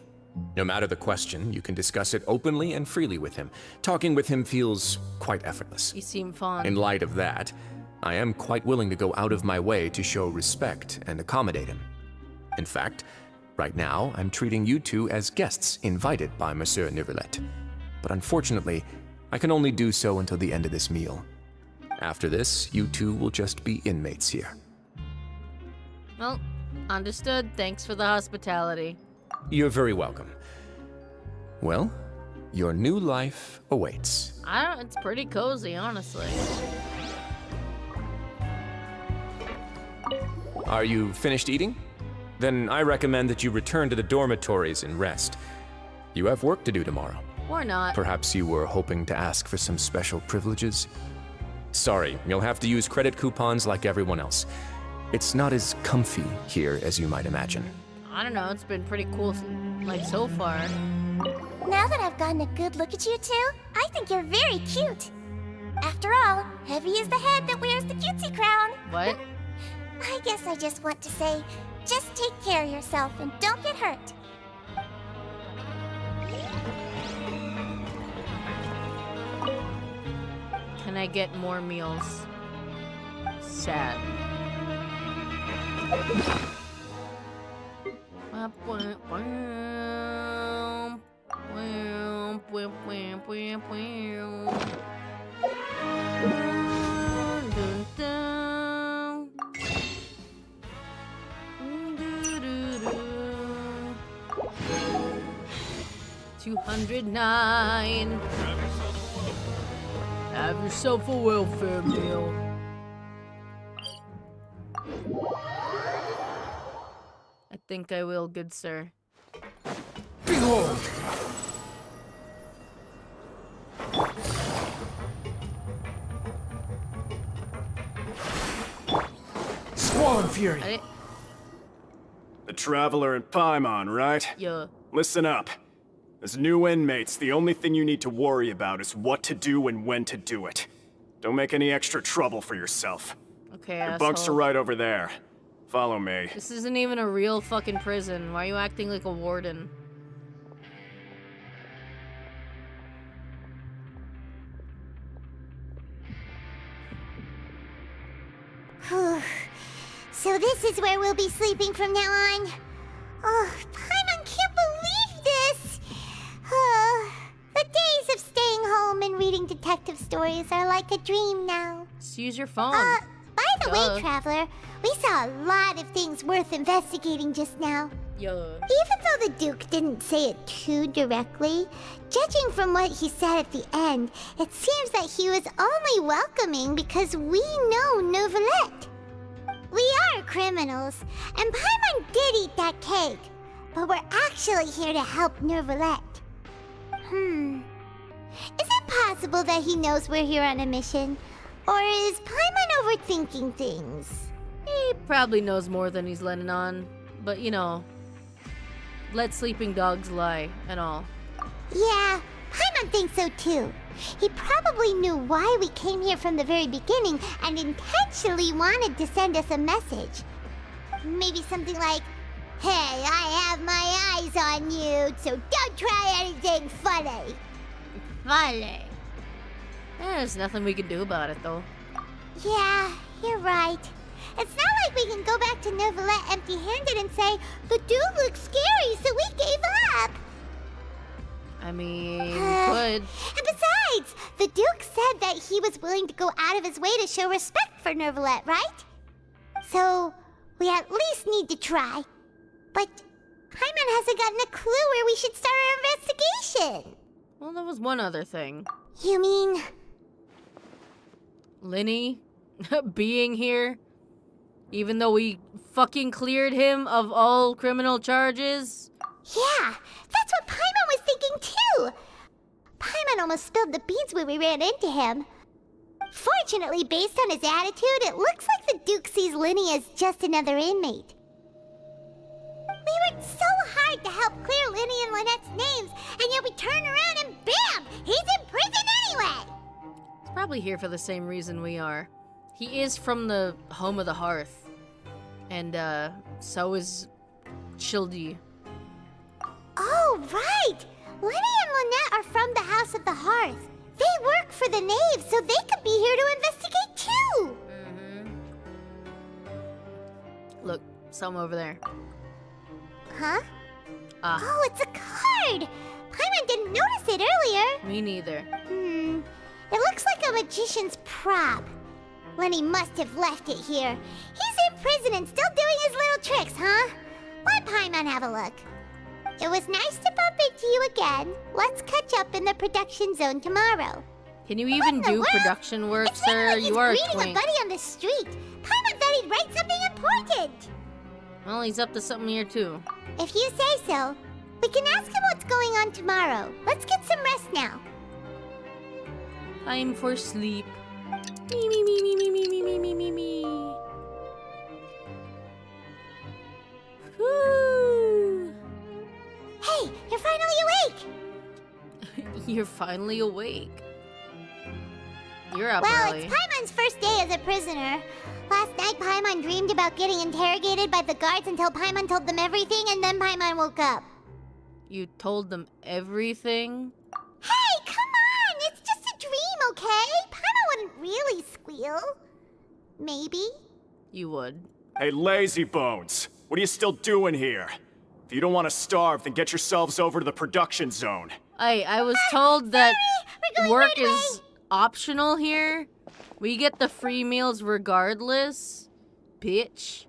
No matter the question, you can discuss it openly and freely with him. Talking with him feels quite effortless. You seem fond. In light of that, I am quite willing to go out of my way to show respect and accommodate him. In fact, right now, I'm treating you two as guests invited by Monsieur Neuvillette. But unfortunately, I can only do so until the end of this meal. After this, you two will just be inmates here. Well, understood. Thanks for the hospitality. You're very welcome. Well, your new life awaits. It's pretty cozy, honestly. Are you finished eating? Then I recommend that you return to the dormitories and rest. You have work to do tomorrow. Or not. Perhaps you were hoping to ask for some special privileges? Sorry, you'll have to use credit coupons like everyone else. It's not as comfy here as you might imagine. I don't know, it's been pretty cool, like, so far. Now that I've gotten a good look at you two, I think you're very cute. After all, heavy is the head that wears the cutesy crown. What? I guess I just want to say, just take care of yourself and don't get hurt. Can I get more meals? Sad. $209. Have yourself a welfare meal. I think I will, good sir. Behold! Swan Fury! The Traveler and Paimon, right? Yeah. Listen up. As new inmates, the only thing you need to worry about is what to do and when to do it. Don't make any extra trouble for yourself. Okay, Your bunks are asshole. right over there. Follow me. This isn't even a real fucking prison. Why are you acting like a warden? Whew. So this is where we'll be sleeping from now on. Oh, Paimon can't believe this. The days of staying home and reading reading detective stories are like a dream now. Just use your phone. By the way, Traveler, we saw a lot of things worth investigating just now. Yo. Even though the Duke didn't say it too directly, judging from what he said at the end, it seems that he was only welcoming because we know Neuvillette. We are criminals, and Paimon did eat that cake, but we're actually here to help Neuvillette. Is it possible that he knows we're here on a mission? Or is Paimon overthinking things? He probably knows more than he's letting on, but you know, let sleeping dogs lie and all. Yeah, Paimon thinks so too. He probably knew why we came here from the very beginning and intentionally wanted to send us a message. Maybe something like, "Hey, I have my eyes on you, so don't try anything funny." Vale. There's nothing we can do about it though. Yeah, you're right. It's not like we can go back to Neuvillette empty-handed and say, "The dude looks scary, so we gave up." I mean, could. And besides, the Duke said that he was willing to go out of his way to show respect for Neuvillette, right? So, we at least need to try. But Paimon hasn't gotten a clue where we should start our investigation. Well, there was one other thing. You mean... Linny being here? Even though we fucking cleared him of all criminal charges? Yeah, that's what Paimon was thinking too. Paimon almost spilled the beans when we ran into him. Fortunately, based on his attitude, it looks like the Duke sees Linny as just another inmate. We worked so hard to help clear Linny and Lynette's names, and yet we turn around and bam! He's in prison anyway! He's probably here for the same reason we are. He is from the home of the hearth. And, so is Childy. Oh, right! Linny and Lynette are from the House of the Hearth. They work for the Knave, so they could be here to investigate too! Look, some over there. Huh? Ah. Oh, it's a card! Paimon didn't notice it earlier. Me neither. It looks like a magician's prop. Lenny must have left it here. He's in prison and still doing his little tricks, huh? Let Paimon have a look. It was nice to bump into you again. Let's catch up in the production zone tomorrow. Can you even do production work, It's sir? like he's You are a greeting twink. a buddy on the street. Paimon thought he'd write something important. Well, he's up to something here too. If you say so. We can ask him what's going on tomorrow. Let's get some rest now. Time for sleep. Me, me, me, me, me, me, me, me, me, me, me. Woo! Hey, you're finally awake! You're finally awake. You're up Well, early. it's Paimon's first day as a prisoner. Last night, Paimon dreamed about getting interrogated by the guards until Paimon told them everything, and then Paimon woke up. You told them everything? Hey, come on! It's just a dream, okay? Paimon wouldn't really squeal. Maybe? You would. Hey, lazy bones. What are you still doing here? If you don't want to starve, then get yourselves over to the production zone. I was told that work is optional here. We get the free meals regardless. Bitch.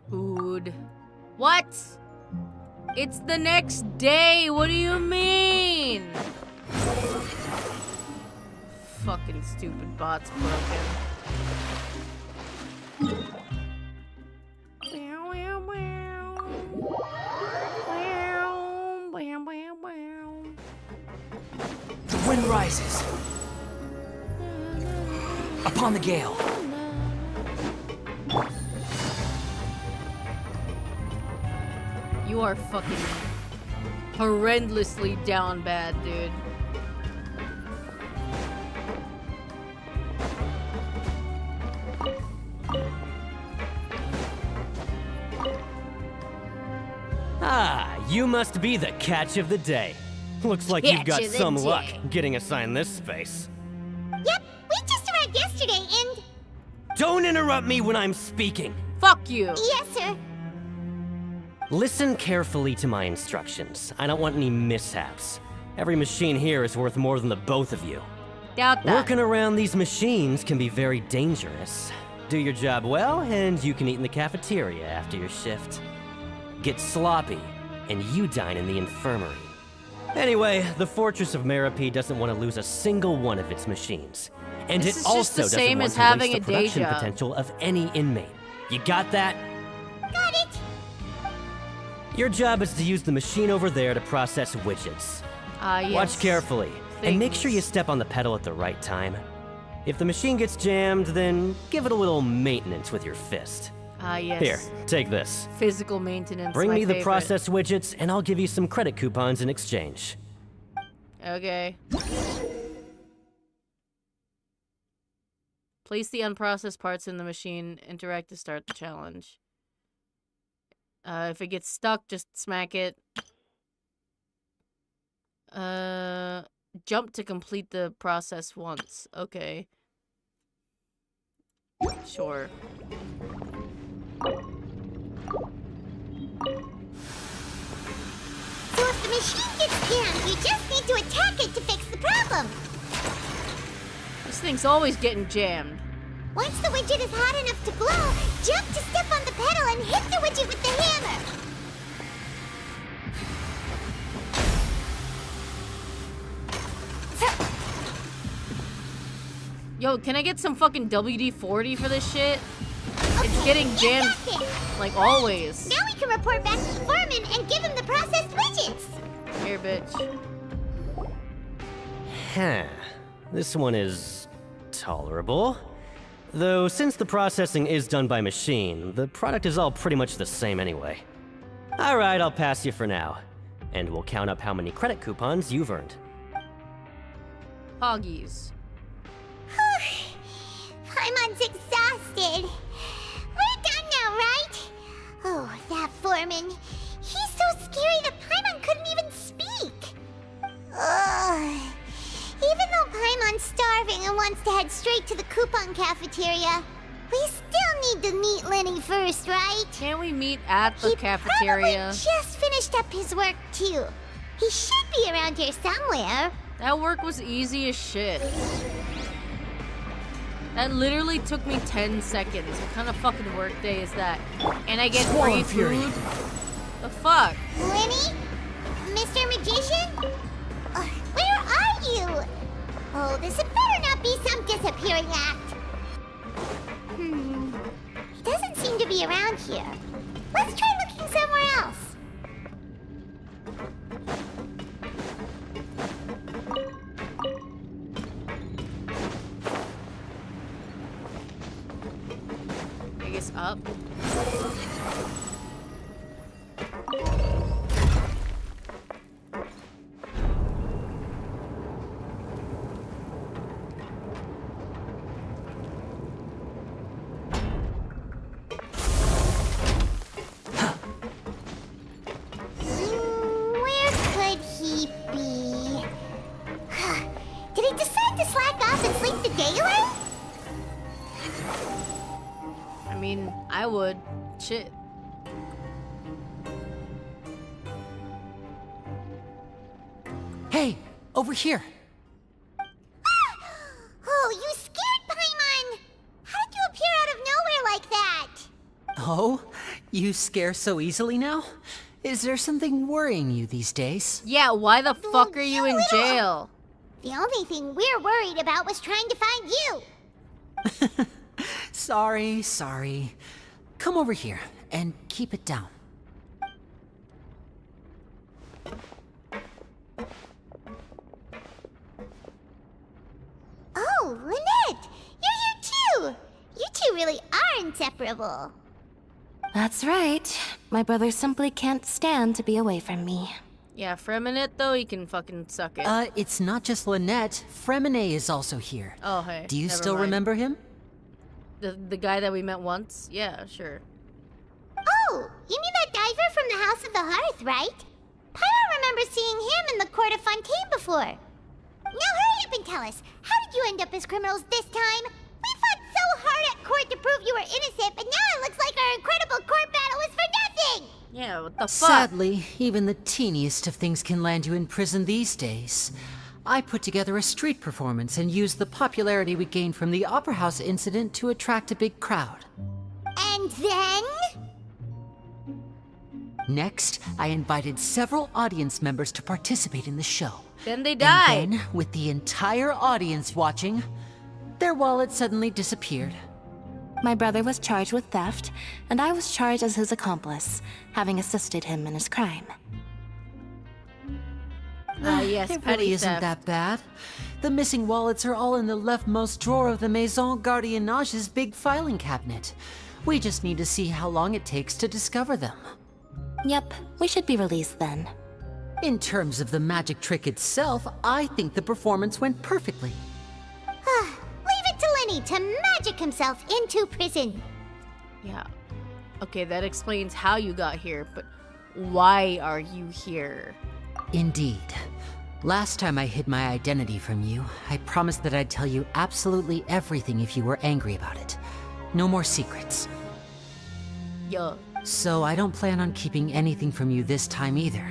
Food. What? It's the next day. What do you mean? Fucking stupid bot's broken. The wind rises. Upon the gale. You are fucking horrendously down bad, dude. Ah, you must be the catch of the day. Looks like you've got Catch of the some day. luck getting assigned this space. Yep, we just arrived yesterday and... Don't interrupt me when I'm speaking. Fuck you. Yes, sir. Listen carefully to my instructions. I don't want any mishaps. Every machine here is worth more than the both of you. Doubt that. Working around these machines can be very dangerous. Do your job well, and you can eat in the cafeteria after your shift. Get sloppy, and you dine in the infirmary. Anyway, the Fortress of Meripede doesn't want to lose a single one of its machines. And This it is just also the doesn't same want as to having waste the a day production job. potential of any inmate. You got that? Got it. Your job is to use the machine over there to process widgets. Yes. Watch carefully, and make sure you step on the pedal at the right time. If the machine gets jammed, then give it a little maintenance with your fist. Yes. Here, take this. Physical maintenance. Bring my me the favorite. processed widgets, and I'll give you some credit coupons in exchange. Okay. Place the unprocessed parts in the machine. Interact to start the challenge. If it gets stuck, just smack it. Jump to complete the process once. Okay. Sure. So if the machine gets jammed, you just need to attack it to fix the problem. This thing's always getting jammed. Once the widget is hot enough to blow, jump to step on the pedal and hit the widget with the hammer. Yo, can I get some fucking WD-40 for this shit? It's getting jammed, like always. Now we can report back to the foreman and give him the processed widgets. Here, bitch. Huh. This one is tolerable. Though, since the processing is done by machine, the product is all pretty much the same anyway. Alright, I'll pass you for now. And we'll count up how many credit coupons you've earned. Hoggies. Paimon's exhausted. We're done now, right? Oh, that foreman. He's so scary that Paimon couldn't even speak. Ugh. Even though Paimon's starving and wants to head straight to the coupon cafeteria, we still need to meet Lenny first, right? Can't we meet at the He cafeteria? probably just finished up his work, too. He should be around here somewhere. That work was easy as shit. That literally took me 10 seconds. What kind of fucking work day is that? And I get free food? The fuck? Lenny? Mr. Magician? Where are you? Oh, this had better not be some disappearing act. He doesn't seem to be around here. Let's try looking somewhere else. I guess up. Where could he be? Did he decide to slack off and sleep the day away? I mean, I would. Shit. Hey, over here. Oh, you scared Paimon! How did you appear out of nowhere like that? Oh, you scare so easily now? Is there something worrying you these days? Yeah, why the fuck are you in jail? The only thing we're worried about was trying to find you. Sorry. Come over here and keep it down. Oh, Lynette! You're here too! You two really are inseparable. That's right. My brother simply can't stand to be away from me. Yeah, for a minute though, he can fucking suck it. It's not just Lynette. Fremine is also here. Oh, hey. Do you never still mind. remember him? The guy that we met once? Yeah, sure. Oh, you mean that diver from the House of the Hearth, right? Paimon remembers seeing him in the court of Fontaine before. Now hurry up and tell us, how did you end up as criminals this time? We fought so hard at court to prove you were innocent, but now it looks like our incredible court battle was for nothing! Yeah, what the fuck? Sadly, even the teeniest of things can land you in prison these days. I put together a street performance and used the popularity we gained from the Opera House incident to attract a big crowd. And then? Next, I invited several audience members to participate in the show. Then they died. And then, with the entire audience watching, their wallet suddenly disappeared. My brother was charged with theft, and I was charged as his accomplice, having assisted him in his crime. Yes, it petty really isn't theft. that bad. The missing wallets are all in the leftmost drawer of the Maison Gardiennage's big filing cabinet. We just need to see how long it takes to discover them. Yep, we should be released then. In terms of the magic trick itself, I think the performance went perfectly. Leave it to Lenny to magic himself into prison. Yeah. Okay, that explains how you got here, but why are you here? Indeed. Last time I hid my identity from you, I promised that I'd tell you absolutely everything if you were angry about it. No more secrets. Yeah. So I don't plan on keeping anything from you this time either.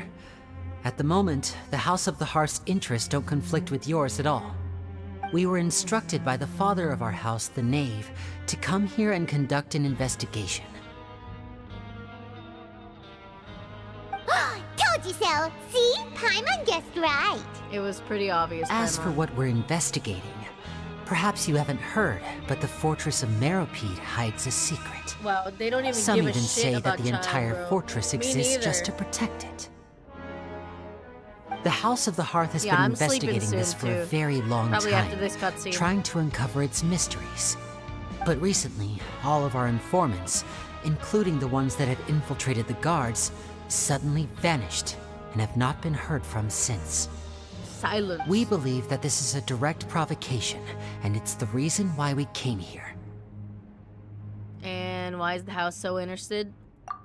At the moment, the House of the Hearth's interests don't conflict with yours at all. We were instructed by the father of our house, the Knave, to come here and conduct an investigation. Told you so. See? Paimon guessed right. It was pretty obvious. As for what we're investigating, perhaps you haven't heard, but the fortress of Meropide hides a secret. Wow, they don't even Some give a even shit say about that the Child, entire bro. fortress Me exists neither. just to protect it. The House of the Hearth has Yeah, been I'm sleeping investigating this soon, for a too. very long Probably time, after this cutscene. trying to uncover its mysteries. But recently, all of our informants, including the ones that had infiltrated the guards, suddenly vanished and have not been heard from since. Silence. We believe that this is a direct provocation, and it's the reason why we came here. And why is the house so interested?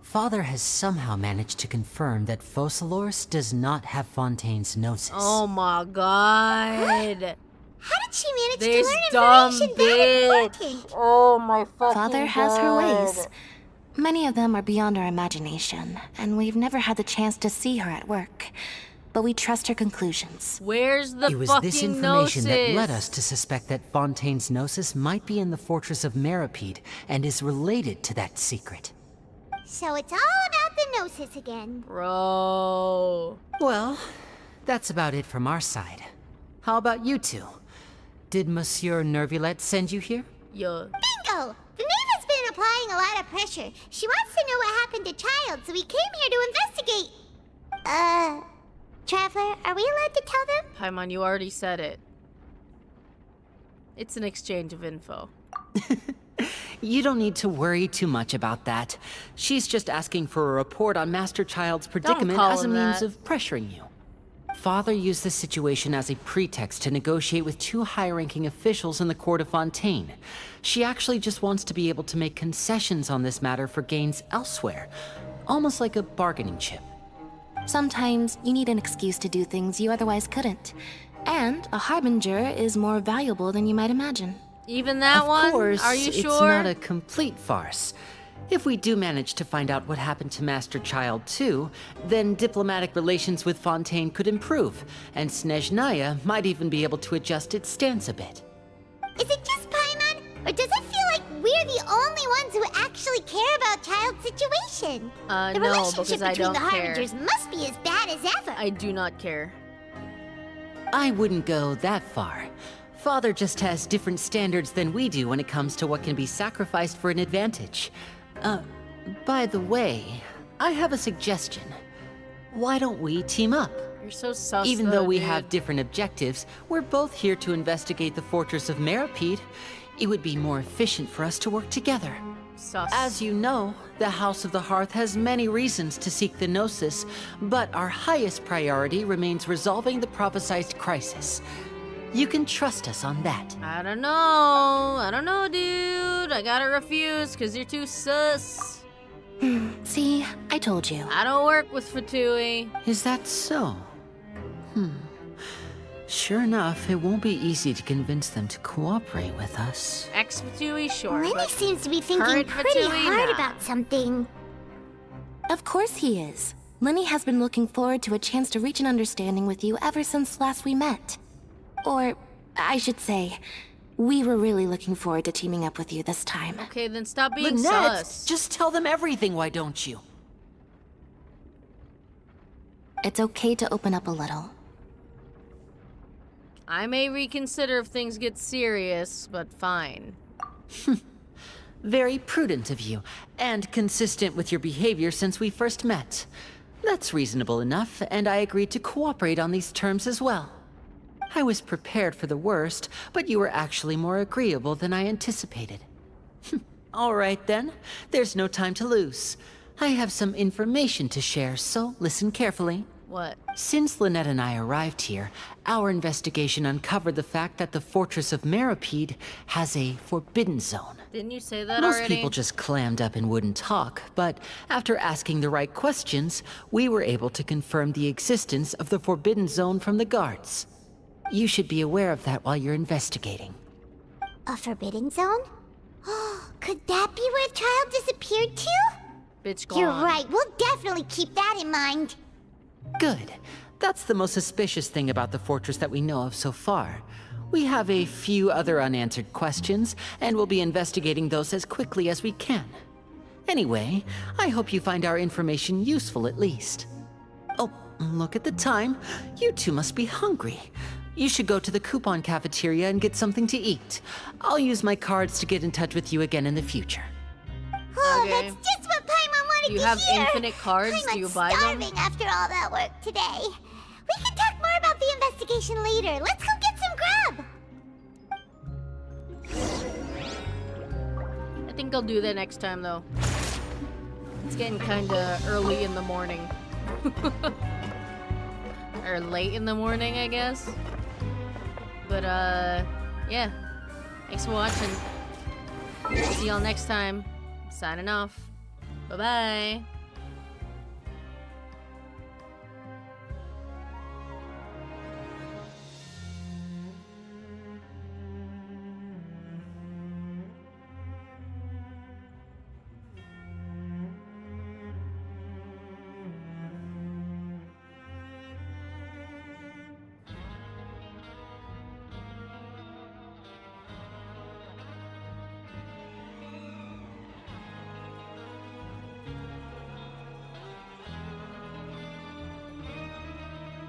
Father has somehow managed to confirm that Focalors does not have Fontaine's gnosis. Oh my god. How did she manage This to learn dumb information that important? Oh my fucking Father has her god. ways. Many of them are beyond our imagination, and we've never had the chance to see her at work. But we trust her conclusions. Where's the It was fucking this information that led gnosis? us to suspect that Fontaine's gnosis might be in the fortress of Meropide and is related to that secret. So it's all about the gnosis again. Bro. Well, that's about it from our side. How about you two? Did Monsieur Nervulette send you here? Yeah. Bingo! The Knave has been applying a lot of pressure. She wants to know what happened to Child, so we came here to investigate. Traveler, are we allowed to tell them? Paimon, you already said it. It's an exchange of info. You don't need to worry too much about that. She's just asking for a report on Master Child's predicament call as a him means that. of pressuring you. Father used this situation as a pretext to negotiate with two high-ranking officials in the court of Fontaine. She actually just wants to be able to make concessions on this matter for gains elsewhere, almost like a bargaining chip. Sometimes you need an excuse to do things you otherwise couldn't. And a harbinger is more valuable than you might imagine. Even that Of one? course, Are you it's sure? not a complete farce. If we do manage to find out what happened to Master Child too, then diplomatic relations with Fontaine could improve, and Snezhnaya might even be able to adjust its stance a bit. Is it just Paimon? Or does it feel like we're the only ones who actually care about Child's situation? The No, relationship because I between don't the care. Harbingers must be as bad as ever. I do not care. I wouldn't go that far. Father just has different standards than we do when it comes to what can be sacrificed for an advantage. By the way, I have a suggestion. Why don't we team up? You're so sus. Even though we dude. have different objectives, we're both here to investigate the fortress of Meropide. It would be more efficient for us to work together. Sus. As you know, the House of the Hearth has many reasons to seek the Gnosis, but our highest priority remains resolving the prophesized crisis. You can trust us on that. I don't know, dude. I gotta refuse because you're too sus. See, I told you. I don't work with Fatui. Is that so? Sure enough, it won't be easy to convince them to cooperate with us. Ex-Fatui, sure. Lenny but seems to be thinking current pretty Fatui, hard nah. about something. Of course he is. Lenny has been looking forward to a chance to reach an understanding with you ever since last we met. Or, I should say, we were really looking forward to teaming up with you this time. Okay, then stop being Lynette, sus. just tell them everything, why don't you? It's okay to open up a little. I may reconsider if things get serious, but fine. Very prudent of you, and consistent with your behavior since we first met. That's reasonable enough, and I agreed to cooperate on these terms as well. I was prepared for the worst, but you were actually more agreeable than I anticipated. All right then, there's no time to lose. I have some information to share, so listen carefully. What? Since Lynette and I arrived here, our investigation uncovered the fact that the Fortress of Meripede has a forbidden zone. Didn't you say that Most already? people just clammed up and wouldn't talk, but after asking the right questions, we were able to confirm the existence of the forbidden zone from the guards. You should be aware of that while you're investigating. A forbidden zone? Could that be where the child disappeared to? Bitch gone. You're right, we'll definitely keep that in mind. Good. That's the most suspicious thing about the fortress that we know of so far. We have a few other unanswered questions, and we'll be investigating those as quickly as we can. Anyway, I hope you find our information useful at least. Oh, look at the time. You two must be hungry. You should go to the coupon cafeteria and get something to eat. I'll use my cards to get in touch with you again in the future. Oh, Okay. that's just what Paimon wanted Do you to have hear. infinite cards? Do you buy them? starving after all that work today. We can talk more about the investigation later. Let's go get some grub. I think I'll do that next time, though. It's getting kinda early in the morning. Or late in the morning, I guess. But, yeah. Thanks for watching. See y'all next time. Signing off. Bye-bye.